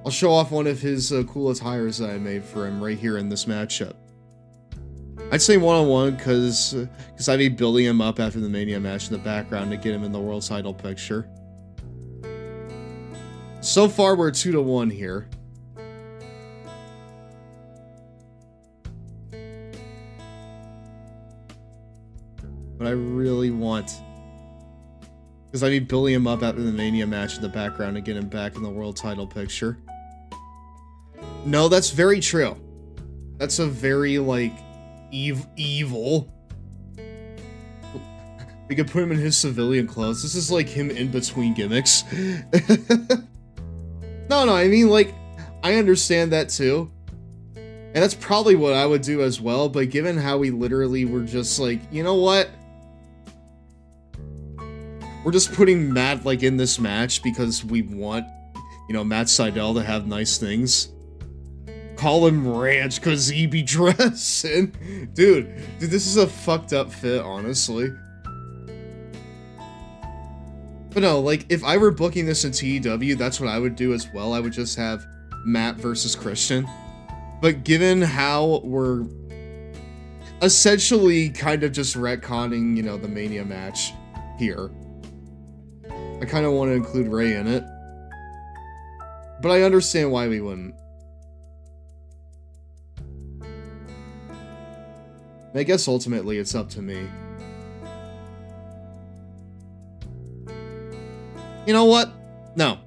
I'll show off one of his cool attires that I made for him right here in this matchup. I'd say one-on-one because I'd be building him up after the Mania match in the background to get him in the world title picture. So far, we're 2-1 here. But I really want... because I'd be building him up after the Mania match in the background to get him back in the world title picture. No, that's very true. That's a very, like... evil. We could put him in his civilian clothes. This is like him in between gimmicks. No, I mean, like, I understand that too. And that's probably what I would do as well, but given how we literally were just like, you know what? We're just putting Matt, like, in this match because we want, you know, Matt Sydal to have nice things. Call him Ranch because he be dressing. Dude, this is a fucked up fit, honestly. But no, like, if I were booking this in TEW, that's what I would do as well. I would just have Matt versus Christian. But given how we're essentially kind of just retconning, you know, the Mania match here, I kind of want to include Rey in it. But I understand why we wouldn't. I guess ultimately it's up to me. You know what? No,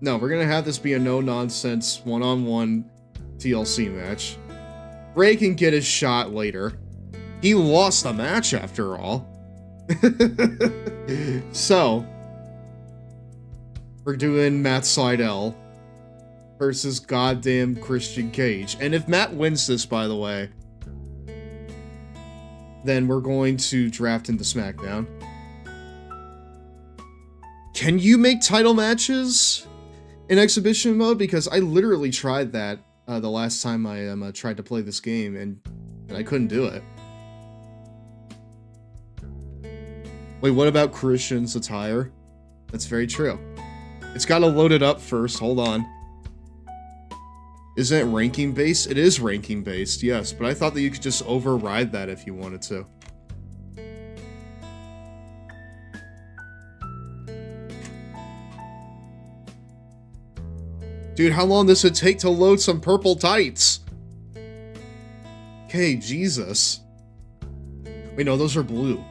we're gonna have this be a no-nonsense one-on-one TLC match. Rey can get his shot later. He lost the match after all. So, we're doing Matt Sydal versus goddamn Christian Cage. And if Matt wins this, by the way, then we're going to draft into SmackDown. Can you make title matches in exhibition mode? Because I literally tried that the last time I tried to play this game, and I couldn't do it. Wait, what about Christian's attire? That's very true. It's got to load it up first. Hold on. Isn't it ranking based? It is ranking based, yes, but I thought that you could just override that if you wanted to. Dude, how long does it take to load some purple tights? Okay, Jesus. Wait, no, those are blue.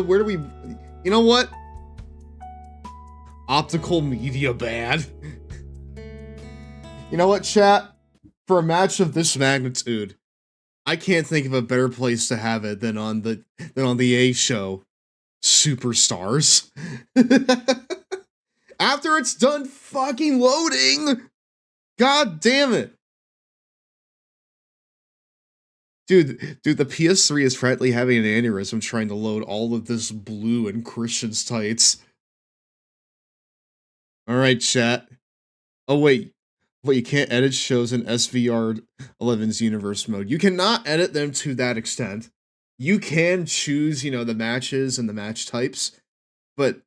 Where do we... You know what? Optical media bad. You know what, chat? For a match of this magnitude, I can't think of a better place to have it than on the A show. Superstars. After it's done fucking loading! God damn it! Dude, the PS3 is practically having an aneurysm trying to load all of this blue and Christian's tights. Alright, chat. Oh, wait, you can't edit shows in SVR 11's universe mode. You cannot edit them to that extent. You can choose, you know, the matches and the match types, but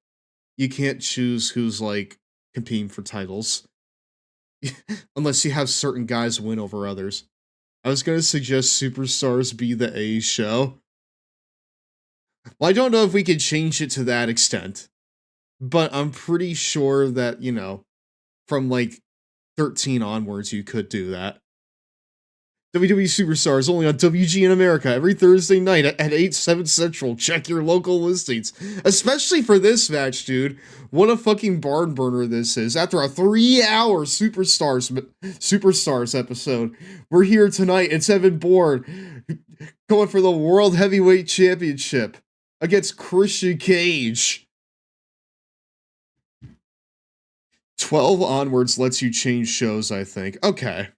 you can't choose who's, like, competing for titles. Unless you have certain guys win over others. I was gonna suggest Superstars be the A show. Well, I don't know if we could change it to that extent, but I'm pretty sure that, you know, from like 13 onwards, you could do that. WWE Superstars only on WG in America every Thursday night at 8, 7 Central. Check your local listings. Especially for this match, dude. What a fucking barn burner this is. After a 3-hour Superstars episode, we're here tonight. It's Evan Bourne going for the World Heavyweight Championship against Christian Cage. 12 onwards lets you change shows, I think. Okay.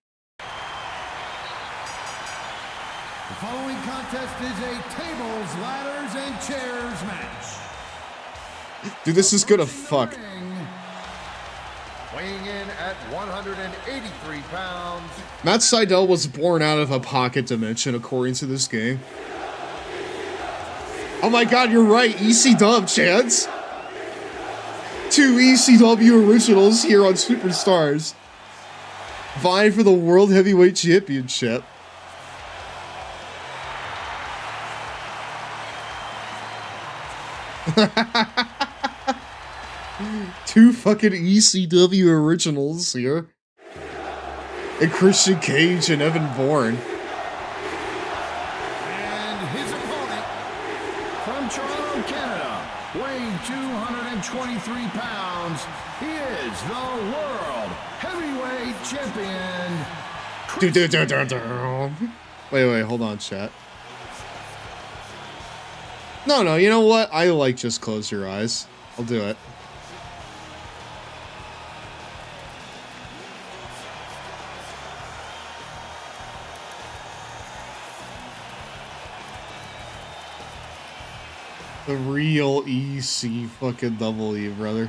The following contest is a tables, ladders, and chairs match. Dude, this is gonna fuck. Weighing in at 183 pounds. Matt Sydal was born out of a pocket dimension, according to this game. Oh my god, you're right. EC-Dub, Chance. 2 ECW originals here on Superstars. Vying for the World Heavyweight Championship. Two fucking ECW originals here. And Christian Cage and Evan Bourne. And his opponent from Toronto, Canada, weighing 223 pounds, he is the World Heavyweight Champion. Wait, hold on, chat. No, you know what? I like just close your eyes. I'll do it. The real EC fucking W, brother.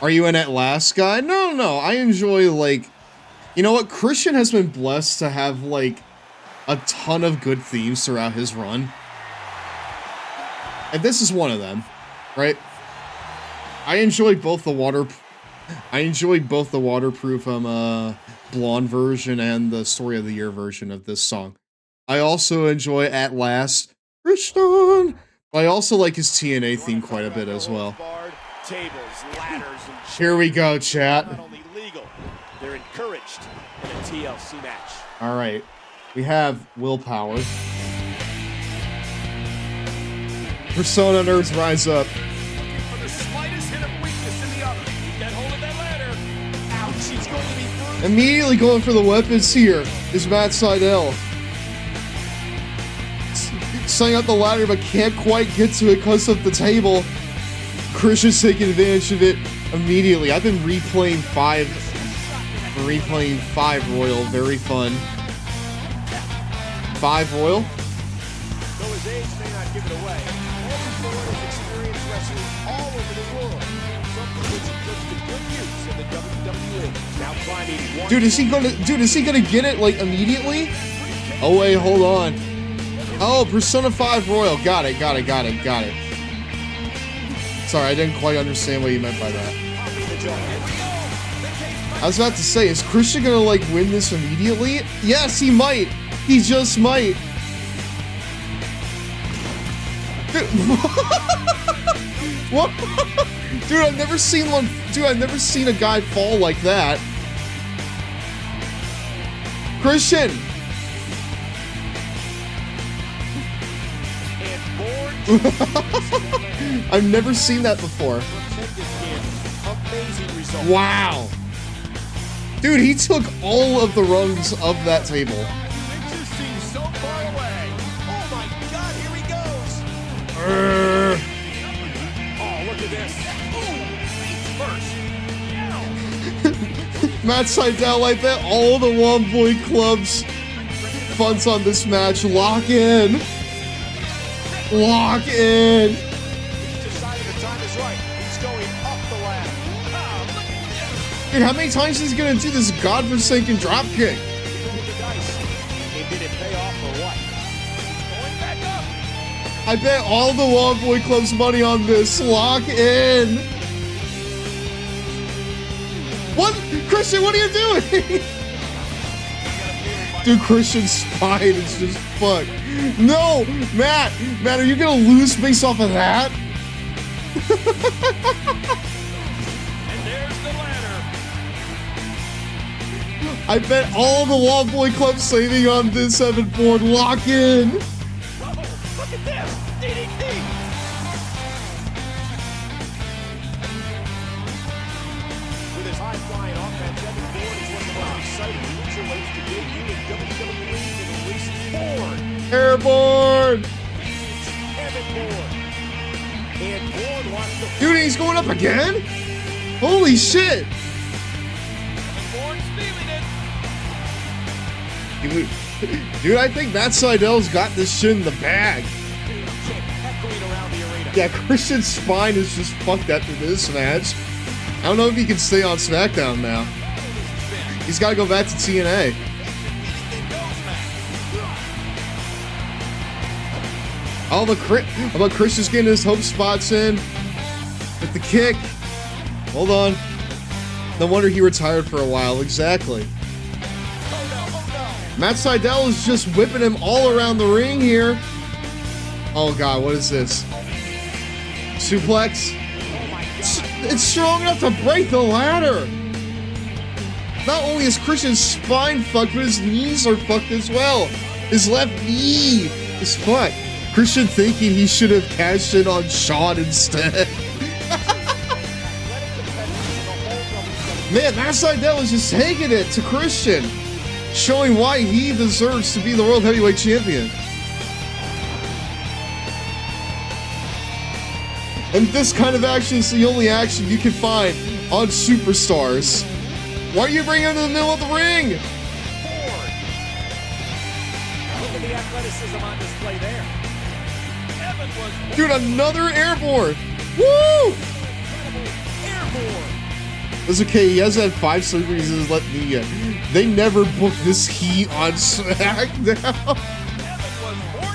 Are you an At Last guy? No. I enjoy, like... You know what? Christian has been blessed to have, like, a ton of good themes throughout his run. And this is one of them, right? I enjoy both the waterproof blonde version and the Story of the Year version of this song. I also enjoy At Last, Christian. I also like his TNA theme quite a bit as well. Tables, ladders, and here we go, chat. not only legal, they're encouraged in a TLC match. All right, we have Willpower. Persona nerds rise up. Looking for the slightest hint of weakness in the other. Get hold of that ladder. Ouch, he's going to be bruised. Immediately going for the weapons here is Matt Sydal. Setting up the ladder, but can't quite get to it because of the table. Christian's taking advantage of it immediately. I've been replaying 5 Royal. Very fun. 5 Royal? Though his age may not give it away, Evan Bourne has experienced wrestling all over the world. Something which he puts to good use in the WWE. Now climbing one. Dude, is he gonna get it like immediately? Oh wait, hold on. Oh, Persona 5 Royal. Got it. Sorry, I didn't quite understand what you meant by that. I was about to say, is Christian gonna like win this immediately? Yes, he might. He just might. Dude, what? Dude, I've never seen a guy fall like that. Christian. I've never seen that before. Wow. Dude, he took all of the rungs of that table. So far away. Oh my god, here he goes. Oh, look at this. Ooh, first. Matt Sydal, I bet all the Womboy Club's funds on this match. Lock in. Lock in. He's decided the time is right. He's going up the ladder. Dude, how many times is he gonna do this godforsaken dropkick? Did it pay off or what? Going back up. I bet all the Womboy Club's money on this. Lock in. What? Christian, what are you doing? Dude, Christian's spine is just fucked. No, Matt, are you gonna lose based off of that? And there's the ladder. I bet all the Wall Boy Club saving on this Evan Bourne. Lock in. Whoa, look at this. DDT. With his high-flying offense, Evan Bourne is one of the most exciting cruiserweights to debut in WWE in recent Bourne. Airborne. Evan Bourne. And Bourne wants to... Dude, he's going up again? Holy shit. Bourne's feeling it. Dude, I think Matt Seidel's got this shit in the bag. Echoing around the arena. Yeah, Christian's spine is just fucked after this match. I don't know if he can stay on SmackDown now. He's got to go back to TNA. Oh, but Christian's getting his hope spots in with the kick. Hold on. No wonder he retired for a while. Exactly. Matt Seidel is just whipping him all around the ring here. Oh god, what is this? Suplex? It's strong enough to break the ladder. Not only is Christian's spine fucked, but his knees are fucked as well. His left knee is fucked. Christian thinking he should have cashed in on Shawn instead. Man, Matt Seidel is just taking it to Christian, showing why he deserves to be the World Heavyweight Champion. And this kind of action is the only action you can find on Superstars. Why are you bringing him to the middle of the ring? Look at the athleticism on display there. Evan was... Dude, another airborne. Woo! Airborne. It's okay, he hasn't had 5 surgeries in his left knee yet. They never booked this heat on SmackDown.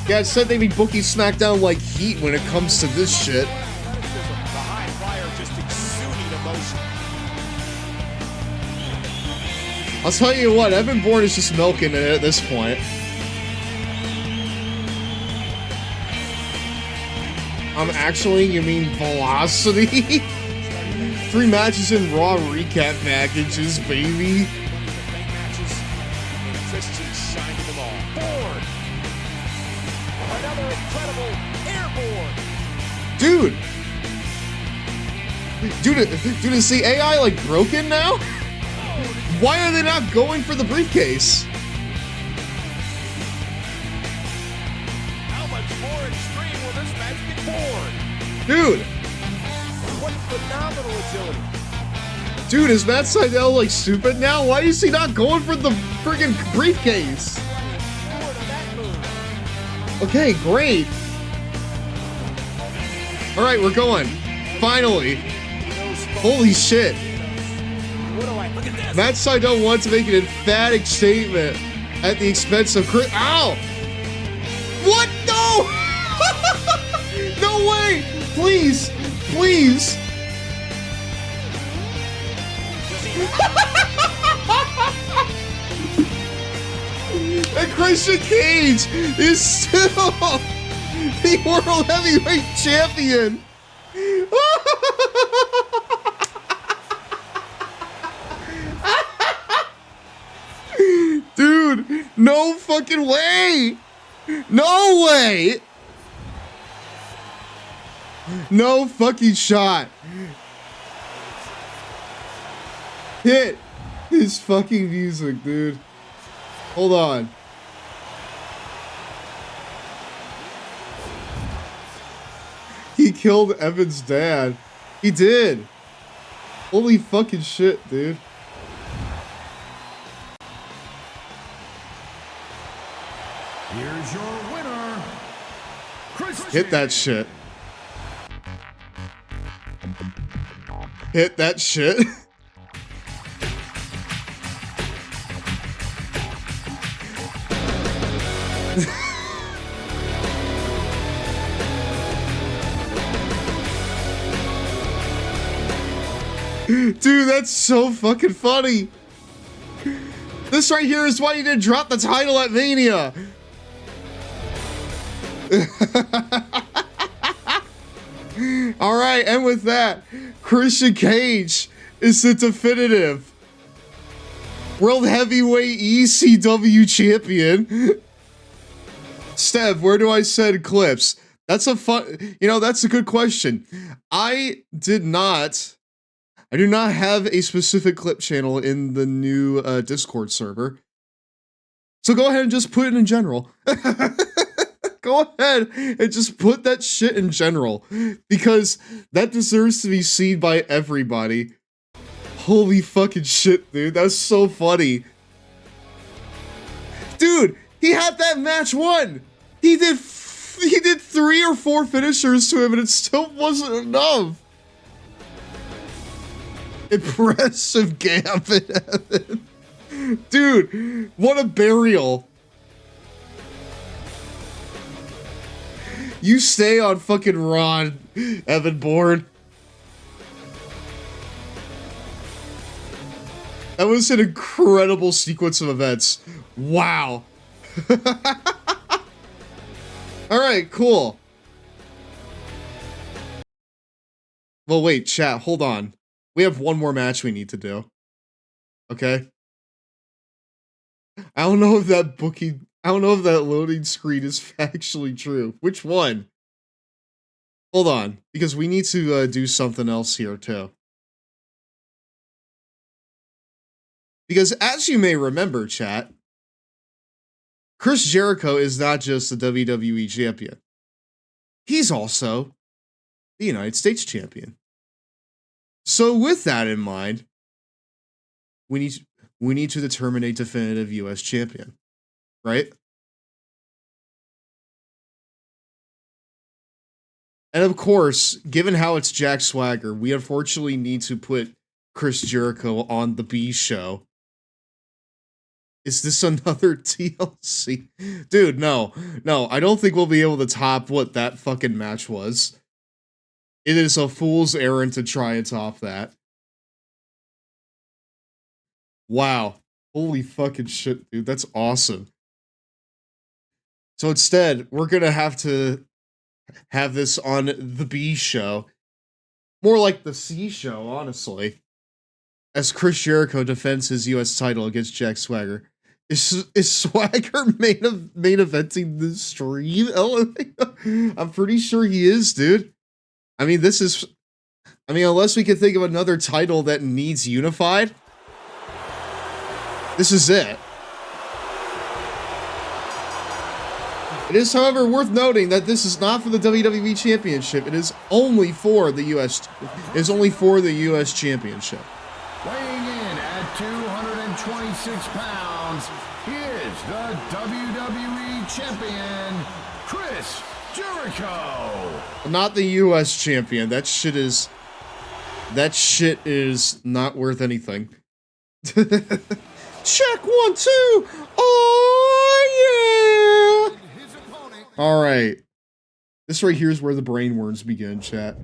Yeah, it said they'd be booking SmackDown like heat when it comes to this shit. The high flyer just exuding emotion. I'll tell you what, Evan Bourne is just milking it at this point. Actually, you mean velocity? 3 matches in Raw recap packages, baby. Christian shining them all. Bourne. Another incredible airborne. Dude, is the AI like broken now? Why are they not going for the briefcase? How much more extreme will this match be? Bourne. Dude. What phenomenal agility. Dude, is Matt Seidel like stupid now? Why is he not going for the friggin' briefcase? Okay, great. Alright, we're going. Finally. Holy shit. Matt Seidel wants to make an emphatic statement at the expense of Chris. Ow! What? No! No way! Please! Please! And Christian Cage is still the World Heavyweight Champion! Dude, no fucking way! No way! No fucking shot. Hit his fucking music, dude. Hold on. He killed Evan's dad. He did. Holy fucking shit, dude. Here's your winner, Christian. Hit that shit. Hit that shit. Dude, that's so fucking funny. This right here is why you didn't drop the title at Mania. All right, and with that, Christian Cage is the definitive World Heavyweight ECW champion. Stev, where do I send clips? That's a fun, that's a good question. I do not have a specific clip channel in the new Discord server. So go ahead and just put it in general. Go ahead and just put that shit in general, because that deserves to be seen by everybody. Holy fucking shit, dude. That's so funny. Dude, he had that match won. He did 3 or 4 finishers to him and it still wasn't enough. Impressive gambit, Evan. Dude, what a burial. You stay on fucking Raw, Evan Bourne. That was an incredible sequence of events. Wow. Alright, cool. Well, wait, chat, hold on. We have one more match we need to do. Okay? I don't know if that loading screen is actually true. Which one? Hold on, because we need to do something else here too. Because as you may remember, chat, Chris Jericho is not just the WWE champion. He's also the United States champion. So with that in mind, we need to determine a definitive US champion, right? And of course, given how it's Jack Swagger, we unfortunately need to put Chris Jericho on the B show. Is this another TLC? Dude, no, I don't think we'll be able to top what that fucking match was. It is a fool's errand to try and top that. Wow. Holy fucking shit, dude. That's awesome. So instead, we're gonna have to have this on the B show. More like the C show, honestly. As Chris Jericho defends his US title against Jack Swagger. Is Swagger main eventing the stream? I'm pretty sure he is, dude. I mean, unless we can think of another title that needs unified, this is it. It is, however, worth noting that this is not for the WWE Championship. It is only for the US. It is only for the US Championship. Weighing in at 226 pounds, is the WWE Champion, Chris Jericho. Not the US Champion. That shit is not worth anything. Check 1, 2. Oh yeah. All right. This right here is where the brain worms begin, chat.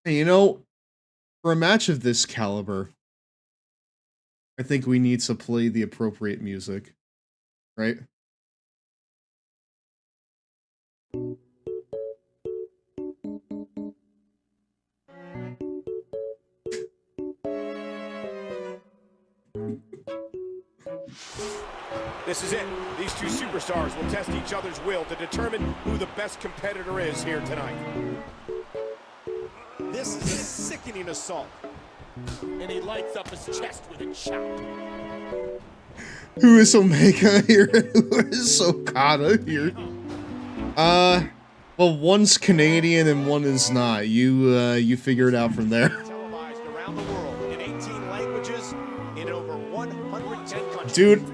Hey, for a match of this caliber, I think we need to play the appropriate music, right? This is it. These two superstars will test each other's will to determine who the best competitor is here tonight. This is a sickening assault. And he lights up his chest with a chop. Who is Omega here? Who is Okada here? Well, one's Canadian and one is not. You figure it out from there. Televised around the world in 18 languages in over 110 countries. Dude,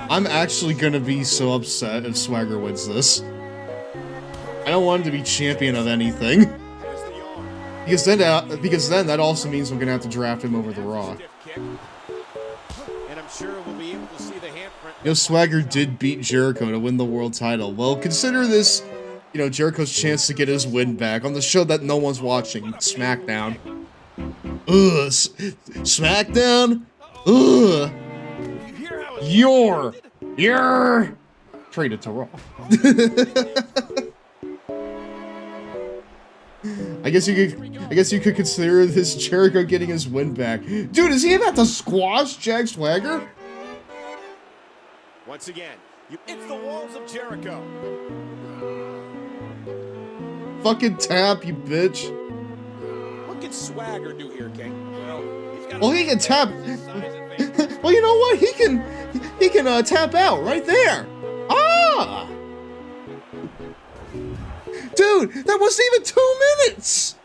I'm actually gonna be so upset if Swagger wins this. I don't want him to be champion of anything. Because then that also means I'm gonna have to draft him over the Raw. And I'm sure we'll be able to see the handprint. Swagger did beat Jericho to win the world title. Well, consider this, you know, Jericho's chance to get his win back on the show that no one's watching, SmackDown. Ugh, SmackDown? Ugh. You're traded to Raw. I guess you could consider this Jericho getting his win back. Dude, is he about to squash Jack Swagger? Once again, it's the walls of Jericho. Fucking tap, you bitch. What can Swagger do here, King? Well, he can tap. Well, you know what? He can tap out right there. Ah! Dude, that wasn't even 2 minutes.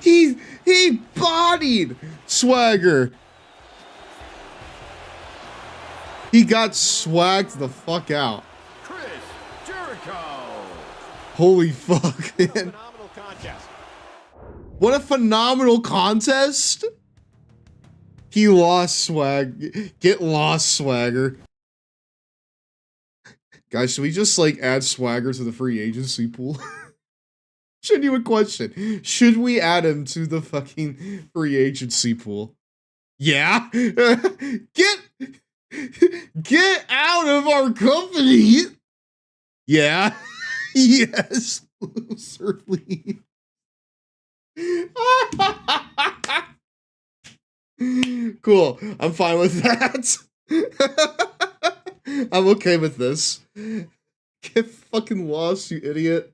he bodied Swagger. He got swagged the fuck out. Chris Jericho. Holy fuck, man. Phenomenal contest. What a phenomenal contest. He lost swag. Get lost, Swagger. Guys, should we just like add Swagger to the free agency pool? Genuine question. Should we add him to the fucking free agency pool? Yeah. Get out of our company. Yeah. Yes. Certainly. Cool. I'm fine with that. I'm okay with this. Get fucking lost, you idiot.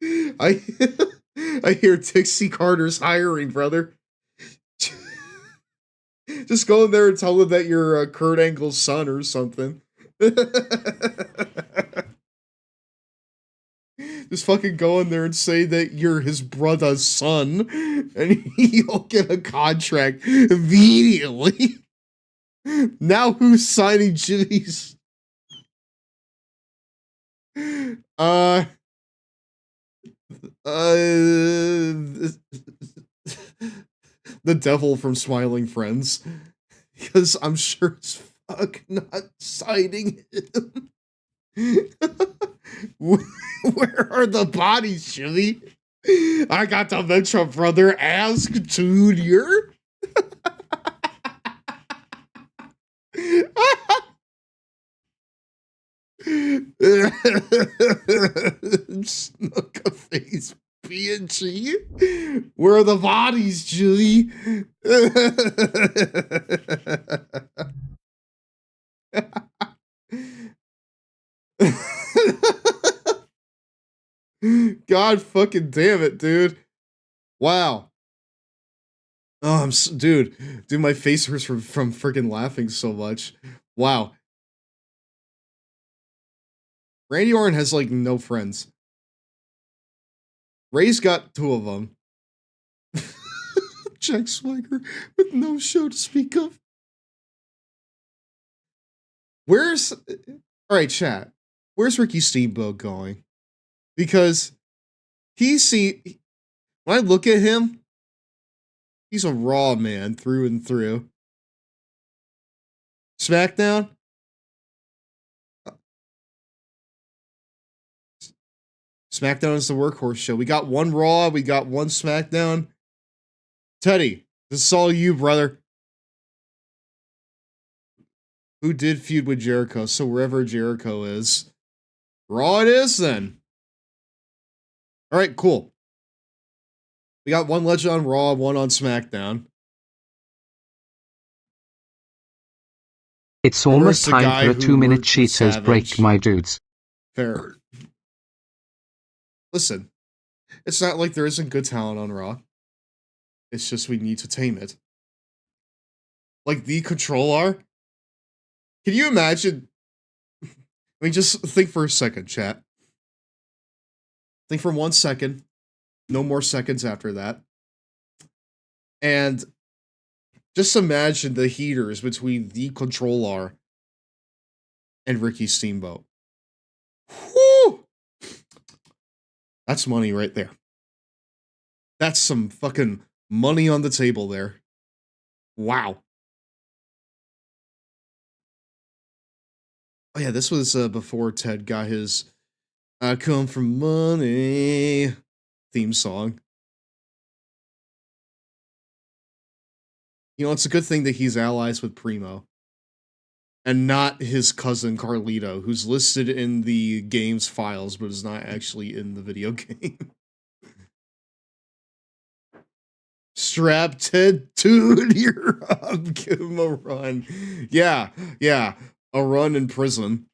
I hear Dixie Carter's hiring, brother. Just go in there and tell him that you're Kurt Angle's son or something. Just fucking go in there and say that you're his brother's son, and you'll get a contract immediately. Now who's signing Jimmy's? The devil from Smiling Friends. Because I'm sure as fuck not signing him. Where are the bodies, Jimmy? I got the Metro brother. Ask Junior. Snuck a face, P&G. Where are the bodies, Julie? God fucking damn it, dude. Wow. Oh, dude, my face hurts from freaking laughing so much. Wow. Randy Orton has like no friends. Ray's got 2 of them. Jack Swagger with no show to speak of. Where's... Alright, chat. Where's Ricky Steamboat going? Because when I look at him, he's a Raw man through and through. SmackDown? SmackDown is the workhorse show. We got 1 Raw, we got 1 SmackDown. Teddy, this is all you, brother. Who did feud with Jericho? So wherever Jericho is. Raw it is, then. Alright, cool. We got 1 legend on Raw, 1 on SmackDown. It's almost time for a 2-minute Cheetos break, my dudes. Fair. Listen, it's not like there isn't good talent on Raw. It's just we need to tame it. Like the Control-R. Can you imagine? I mean, just think for a second, chat. Think for 1 second. No more seconds after that. And just imagine the heaters between the Control-R and Ricky Steamboat. Whew! That's money right there. That's some fucking money on the table there. Wow. Oh yeah, this was before Ted got his "I Come From Money" theme song. You know, it's a good thing that he's allies with Primo. And not his cousin Carlito, who's listed in the game's files, but is not actually in the video game. Strap Ted Junior up, give him a run. Yeah, a run in prison.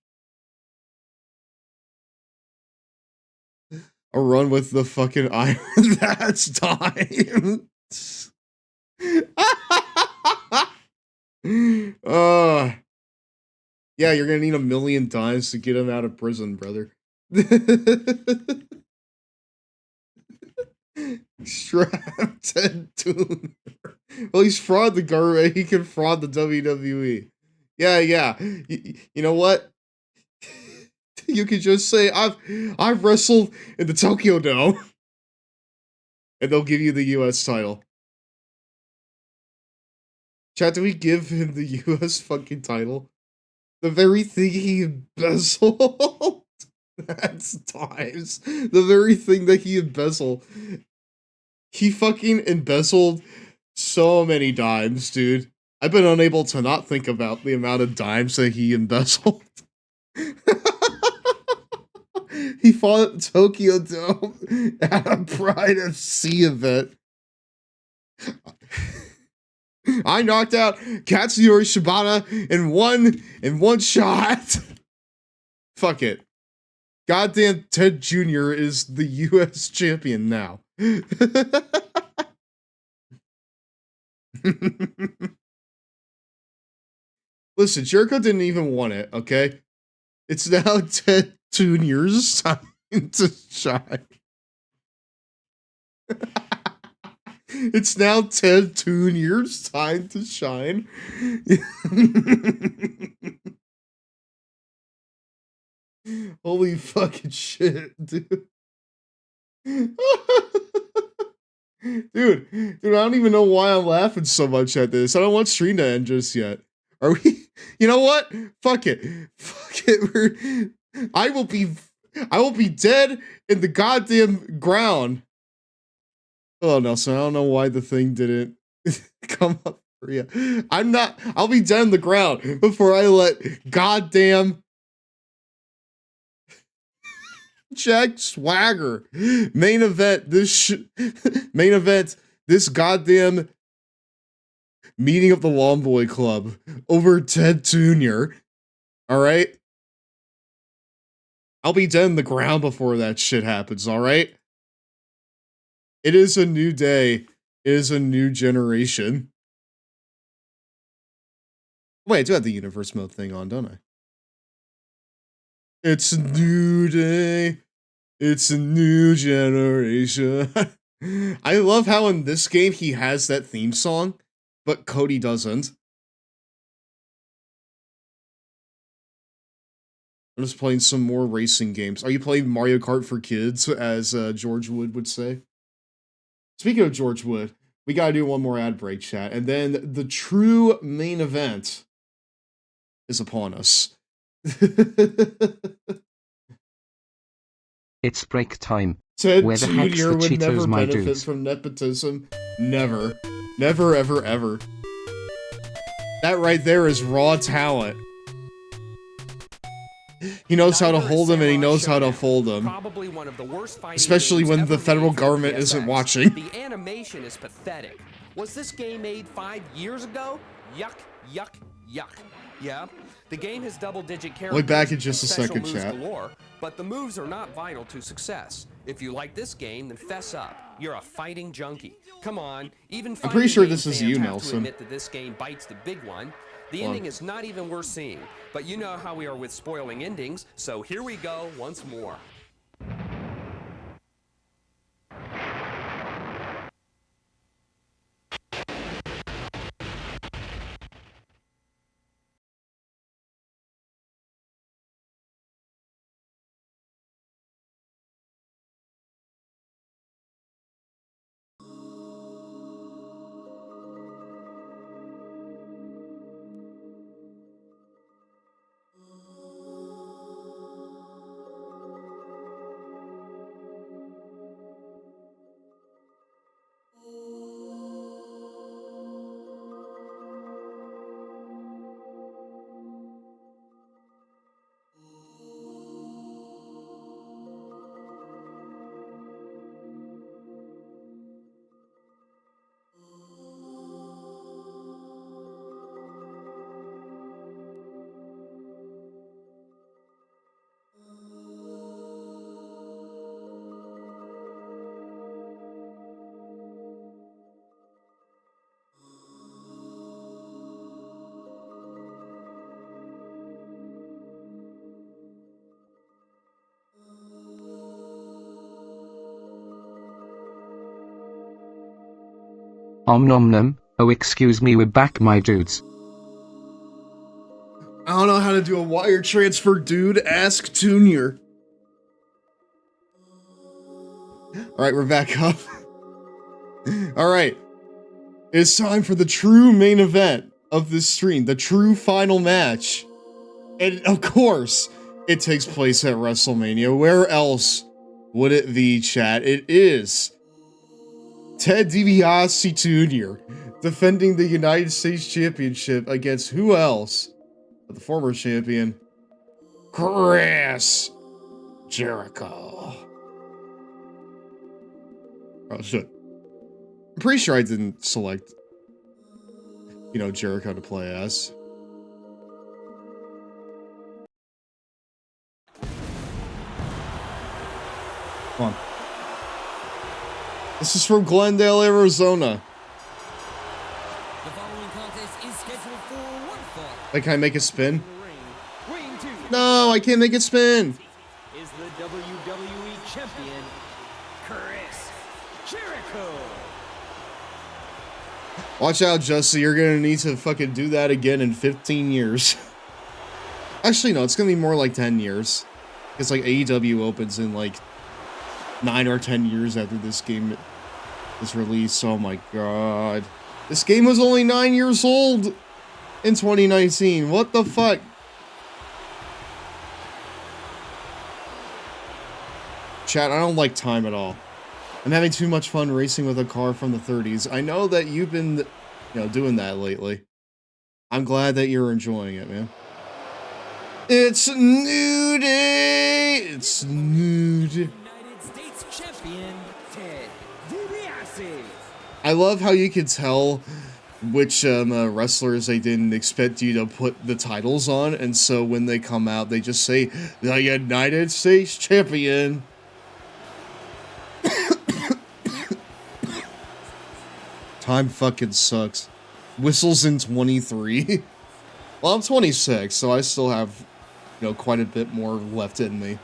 A run with the fucking iron. That's time. Yeah, you're gonna need 1,000,000 dimes to get him out of prison, brother. Strap Ted Junior. Well, he's fraud the government. He can fraud the WWE. Yeah. You know what? You could just say I've wrestled in the Tokyo Dome, and they'll give you the U.S. title. Chat, do we give him the U.S. fucking title? The very thing he embezzled. That's times. The very thing that he embezzled. He fucking embezzled so many dimes, dude. I've been unable to not think about the amount of dimes that he embezzled. He fought at Tokyo Dome at a Pride FC event. I knocked out Katsuyori Shibata in one shot. Fuck it. Goddamn Ted Jr. is the US champion now. Listen, Jericho didn't even want it, okay? It's now Ted Jr.'s time to shine. It's now Ted Jr.'s time to shine. Holy fucking shit, dude. Dude, I don't even know why I'm laughing so much at this. I don't want stream to end just yet. Are we? You know what? Fuck it. I will be dead in the goddamn ground. Oh, Nelson, I don't know why the thing didn't come up for you. I'll be dead in the ground before I let goddamn Jack Swagger main event this goddamn meeting of the Long Boy Club over Ted Jr. All right? I'll be dead in the ground before that shit happens, all right? It is a new day. It is a new generation. Wait, I do have the universe mode thing on, don't I? It's a new day. It's a new generation. I love how in this game he has that theme song, but Cody doesn't. I'm just playing some more racing games. Are you playing Mario Kart for kids, as George Wood would say? Speaking of George Wood, we gotta do one more ad break, chat, and then the true main event is upon us. It's break time. Ted Where the heck's Jr. the would never Cheetos, my benefit dudes? from nepotism. Never. Never, ever, ever. That right there is raw talent. He knows how to hold him and he knows how to fold him. Probably one of the worst fighting Especially games when ever the federal made for government PSX. isn't watching. The animation is pathetic. Was this game made 5 years ago? Yuck, yuck, yuck. Yeah, the game has double-digit characters. We'll be back in just and a special second, moves chat. galore, but the moves are not vital to success. If you like this game, then fess up. You're a fighting junkie. Come on, even I'm pretty fighting sure game this is fans you, have Nelson. to admit that this game bites the big one. The Hold on. ending is not even worth seeing, but you know how we are with spoiling endings, so here we go once more. Nom nom. Oh, excuse me, we're back, my dudes. I don't know how to do a wire transfer, dude. Ask Junior. Alright, we're back up. Alright. It's time for the true main event of this stream. The true final match. And of course, it takes place at WrestleMania. Where else would it be, chat? It is Ted DiBiase Jr. defending the United States Championship against who else? The former champion, Chris Jericho. Oh shit. I'm pretty sure I didn't select, you know, Jericho to play as. Come on. This is from Glendale, Arizona. The following contest is scheduled for one fall. Like, can I make a spin? No, I can't make it spin. Is the WWE champion, Chris Jericho. Watch out, Justin. You're gonna need to fucking do that again in 15 years. Actually, no, it's gonna be more like 10 years. It's like AEW opens in like 9 or 10 years after this game is released. Oh my god. This game was only 9 years old in 2019. What the fuck? Chat, I don't like time at all. I'm having too much fun racing with a car from the 30s. I know that you've been, you know, doing that lately. I'm glad that you're enjoying it, man. It's a new day! It's new day. United States champion, Ted DiBiase. I love how you can tell which wrestlers they didn't expect you to put the titles on, and so when they come out, they just say, the United States champion. Time fucking sucks. Whistles in 23. Well, I'm 26, so I still have, you know, quite a bit more left in me.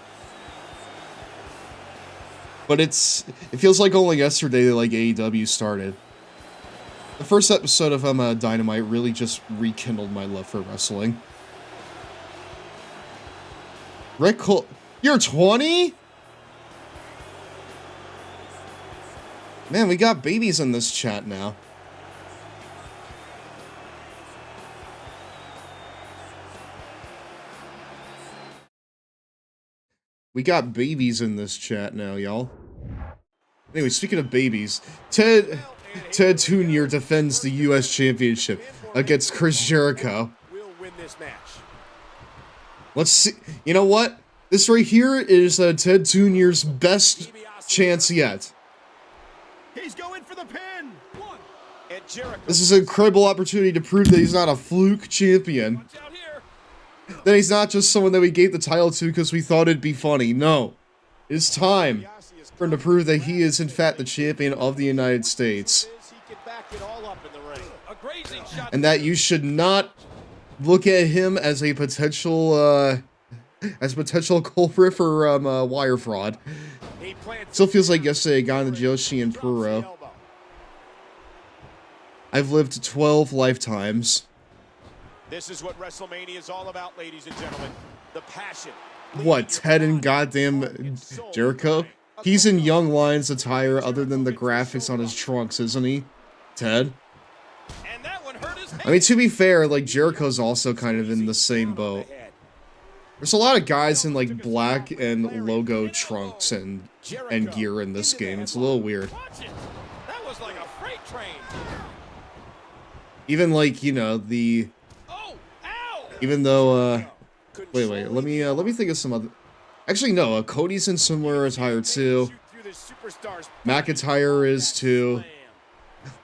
But it feels like only yesterday that, like, AEW started. The first episode of Dynamite really just rekindled my love for wrestling. Rick Cole, you're 20? Man, we got babies in this chat now. We got babies in this chat now, y'all. Anyway, speaking of babies, Ted Jr. defends the U.S. Championship against Chris Jericho. We'll win this match. Let's see. You know what? This right here is Ted Jr.'s best chance yet. He's going for the pin. And Jericho. This is an incredible opportunity to prove that he's not a fluke champion. That he's not just someone that we gave the title to because we thought it'd be funny. No. It's time for him to prove that he is in fact the champion of the United States. And that you should not look at him as a potential culprit for wire fraud. Still feels like yesterday I got into Joshi and Puro. I've lived 12 lifetimes. This is what WrestleMania is all about, ladies and gentlemen. The passion. What, Ted and goddamn Jericho? He's in Young Lions attire other than the graphics on his trunks, isn't he? Ted? I mean, to be fair, like, Jericho's also kind of in the same boat. There's a lot of guys in, like, black and logo trunks and gear in this game. It's a little weird. That was like a freight train. Even, like, you know, the... Even though, wait, let me think of some other... Actually, no, Cody's in similar attire, too. McIntyre is, too.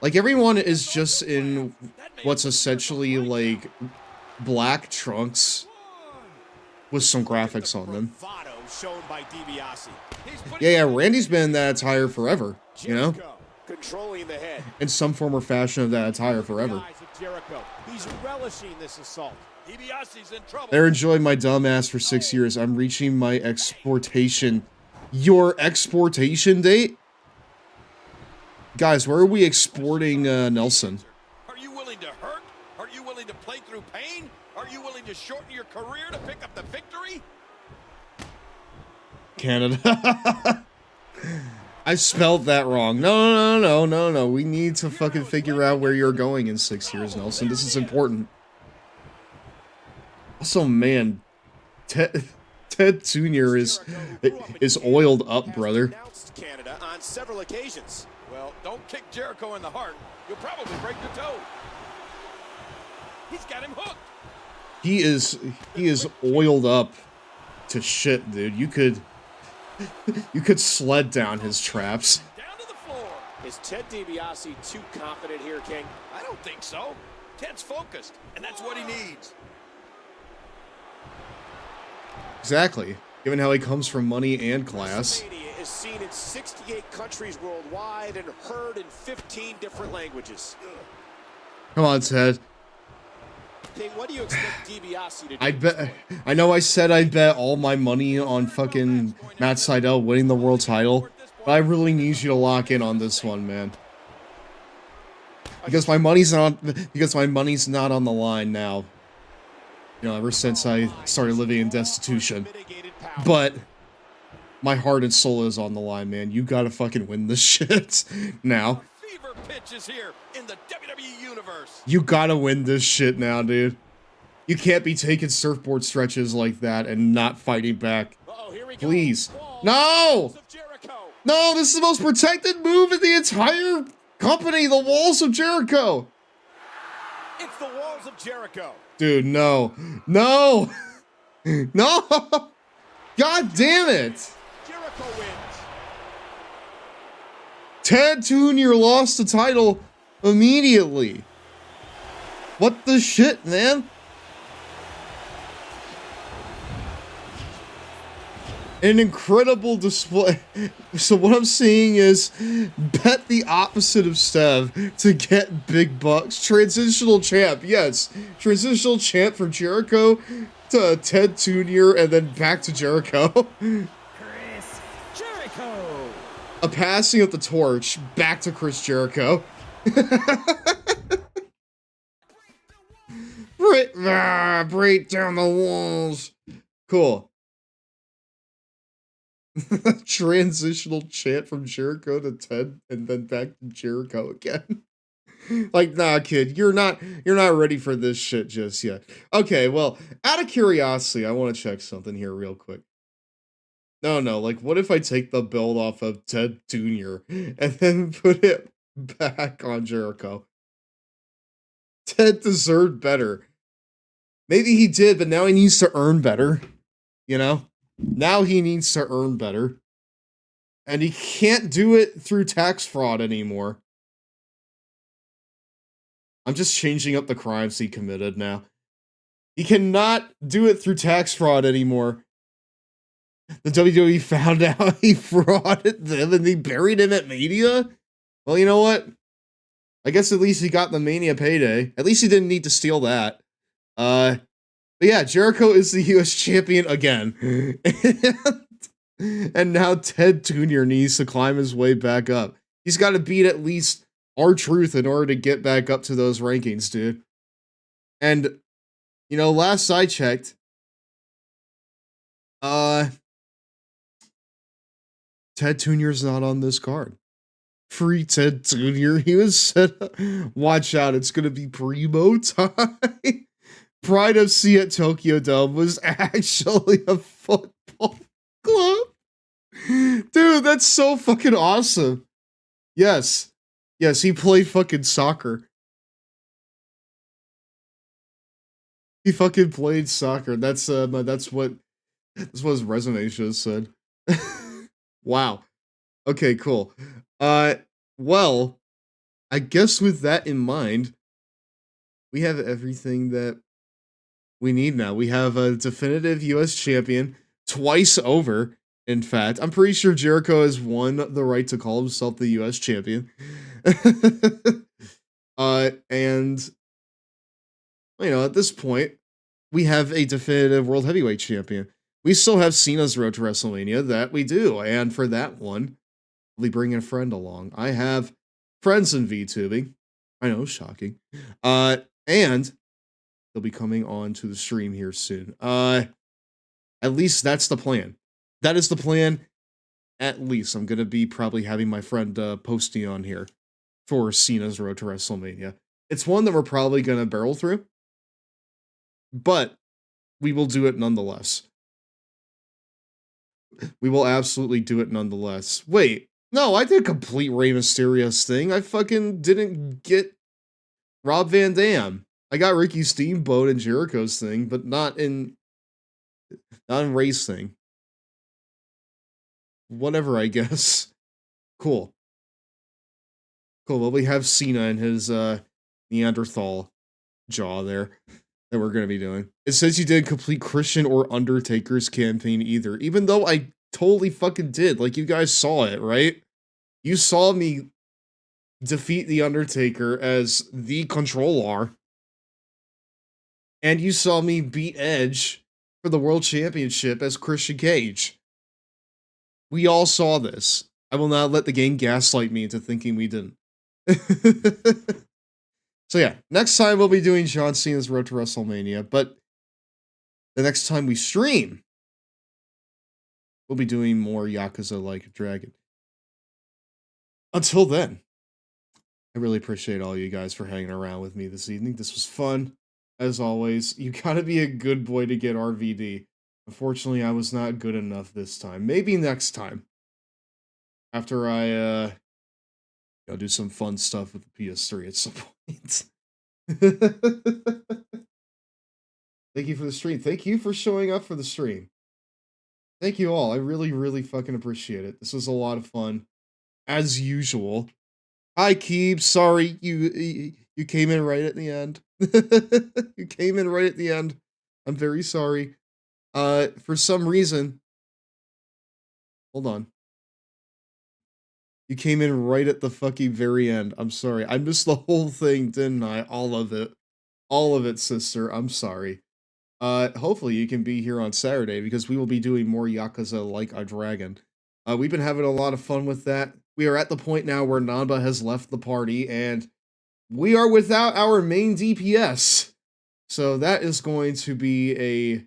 Like, everyone is just in what's essentially, like, black trunks with some graphics on them. Yeah, Randy's been in that attire forever, you know? In some form or fashion of that attire forever. He's relishing this assault. They're enjoying my dumbass for 6 years. I'm reaching my exportation. Your exportation date? Guys, where are we exporting Nelson? Are you willing to hurt? Are you willing to play through pain? Are you willing to shorten your career to pick up the victory? Canada. I spelled that wrong. No. We need to fucking figure out where you're going in 6 years, Nelson. This is important. Also, man, Ted Jr. is oiled up, brother. Canada on several occasions. Well, don't kick Jericho in the heart. You'll probably break your toe. He's got him hooked. He is oiled up to shit, dude. You could sled down his traps. Down to the floor. Is Ted DiBiase too confident here, King? I don't think so. Ted's focused, and that's what he needs. Exactly. Given how he comes from money and class. WrestleMania is seen in 68 countries worldwide and heard in 15 different languages. Come on, Ted. King, what do you expect DiBiase to do? I bet. I know I said I'd bet all my money on fucking Matt Sydal winning the world title, but I really need you to lock in on this one, man. Because my money's not on the line now. You know, ever since I started living in destitution. But my heart and soul is on the line, man. You gotta fucking win this shit now. Fever pitch is here in the WWE universe. You gotta win this shit now, dude. You can't be taking surfboard stretches like that and not fighting back. Please. No! No, this is the most protected move in the entire company, the Walls of Jericho. It's the Walls of Jericho. Dude, no. No! No! God damn it! Jericho wins. Ted Jr. lost the title immediately. What the shit, man? An incredible display. So what I'm seeing is bet the opposite of Stev to get big bucks. Transitional champ, yes. Transitional champ for Jericho to Ted Jr. and then back to Jericho. Chris Jericho. A passing of the torch back to Chris Jericho. Break down the walls. Cool. Transitional chant from Jericho to Ted and then back to Jericho again. Like, nah, kid, you're not ready for this shit just yet. Okay, well, out of curiosity, I want to check something here real quick. No, like, what if I take the belt off of Ted Jr. and then put it back on Jericho? Ted deserved better. Maybe he did, but now he needs to earn better. You know? Now he needs to earn better. And he can't do it through tax fraud anymore. I'm just changing up the crimes he committed now. He cannot do it through tax fraud anymore. The WWE found out he frauded them and they buried him at Mania? Well, you know what? I guess at least he got the Mania payday. At least he didn't need to steal that. But yeah, Jericho is the US champion again. And now Ted Jr. needs to climb his way back up. He's got to beat at least R-Truth in order to get back up to those rankings, dude. And, you know, last I checked, Ted Jr.'s not on this card. Free Ted Jr. He was set up. Watch out, it's going to be Primo time. Pride FC at Tokyo Dome was actually a football club. Dude, that's so fucking awesome. Yes, he played fucking soccer. He fucking played soccer. That's what his resume should have said. Wow. Okay, cool. Well, I guess with that in mind, we have everything that we need now. We have a definitive US champion twice over. In fact, I'm pretty sure Jericho has won the right to call himself the US champion. And you know, at this point, we have a definitive world heavyweight champion. We still have Cena's road to WrestleMania, that we do, and for that one, we bring a friend along. I have friends in VTubing. I know, shocking. And they'll be coming on to the stream here soon. At least that's the plan. That is the plan. At least I'm gonna be probably having my friend Posty on here for Cena's Road to WrestleMania. It's one that we're probably gonna barrel through, but we will do it nonetheless. We will absolutely do it nonetheless. Wait, no, I did complete Rey Mysterio's thing. I fucking didn't get Rob Van Dam. I got Ricky Steamboat and Jericho's thing, but not in Rey's thing. Whatever, I guess. Cool. Cool, well, we have Cena and his Neanderthal jaw there that we're going to be doing. It says you didn't complete Christian or Undertaker's campaign either, even though I totally fucking did. Like, you guys saw it, right? You saw me defeat The Undertaker as the Controller, and you saw me beat Edge for the World Championship as Christian Cage. We all saw this. I will not let the game gaslight me into thinking we didn't. So yeah, next time we'll be doing John Cena's Road to WrestleMania, but the next time we stream, we'll be doing more Yakuza Like a Dragon. Until then, I really appreciate all you guys for hanging around with me this evening. This was fun, as always. You gotta be a good boy to get RVD. Unfortunately, I was not good enough this time. Maybe next time. After I, do some fun stuff with the PS3 at some point. Thank you for the stream. Thank you for showing up for the stream. Thank you all. I really, really fucking appreciate it. This was a lot of fun. As usual. Hi, Keeb. Sorry, you came in right at the end. You came in right at the end. I'm very sorry. For some reason... Hold on. You came in right at the fucking very end. I'm sorry. I missed the whole thing, didn't I? All of it. All of it, sister. I'm sorry. Hopefully you can be here on Saturday, because we will be doing more Yakuza Like a Dragon. We've been having a lot of fun with that. We are at the point now where Namba has left the party, and we are without our main DPS. So that is going to be a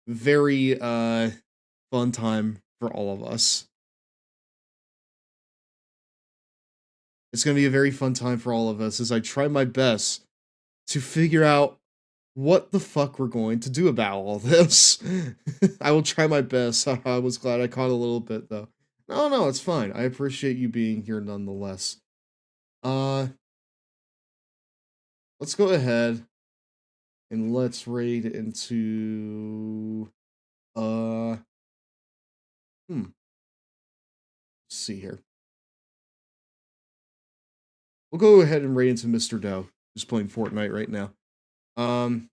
very, fun time for all of us. It's going to be a very fun time for all of us as I try my best to figure out what the fuck we're going to do about all this. I will try my best. I was glad I caught a little bit, though. No, it's fine. I appreciate you being here nonetheless. Let's go ahead and let's raid into... Let's see here. We'll go ahead and raid into Mr. Doe, who's playing Fortnite right now. And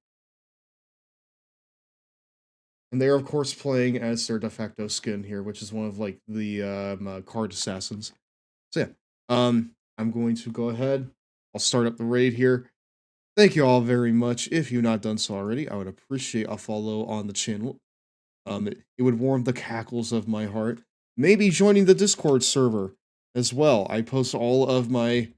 they're, of course, playing as their de facto skin here, which is one of, like, the card assassins. So, yeah. I'm going to go ahead. I'll start up the raid here. Thank you all very much. If you've not done so already, I would appreciate a follow on the channel. It would warm the cackles of my heart. Maybe joining the Discord server as well. I post all of my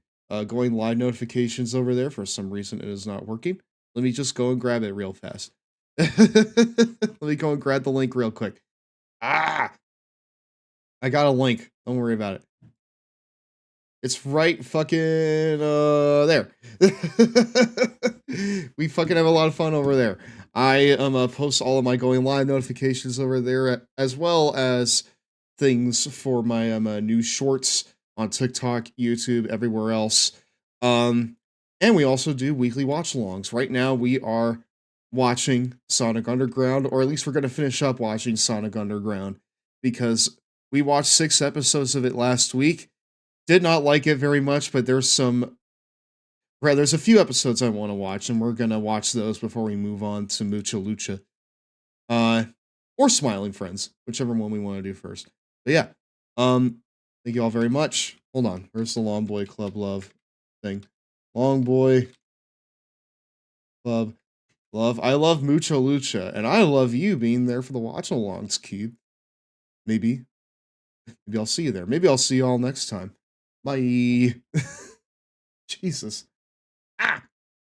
going live notifications over there. For some reason, it is not working. Let me just go and grab it real fast. Let me go and grab the link real quick. I got a link. Don't worry about it. It's right fucking there. We fucking have a lot of fun over there. I post all of my going live notifications over there, as well as things for my new shorts on TikTok, YouTube, everywhere else. And we also do weekly watch-alongs. Right now, we are watching Sonic Underground, or at least we're going to finish up watching Sonic Underground, because we watched 6 episodes of it last week. Did not like it very much, but there's a few episodes I want to watch, and we're going to watch those before we move on to Mucha Lucha. Or Smiling Friends, whichever one we want to do first. But yeah, thank you all very much. Hold on, where's the Long Boy Club Love thing? Long Boy Club Love. I love Mucha Lucha, and I love you being there for the watch-alongs, Cube. Maybe I'll see you there. Maybe I'll see you all next time. Bye. Jesus. Ah!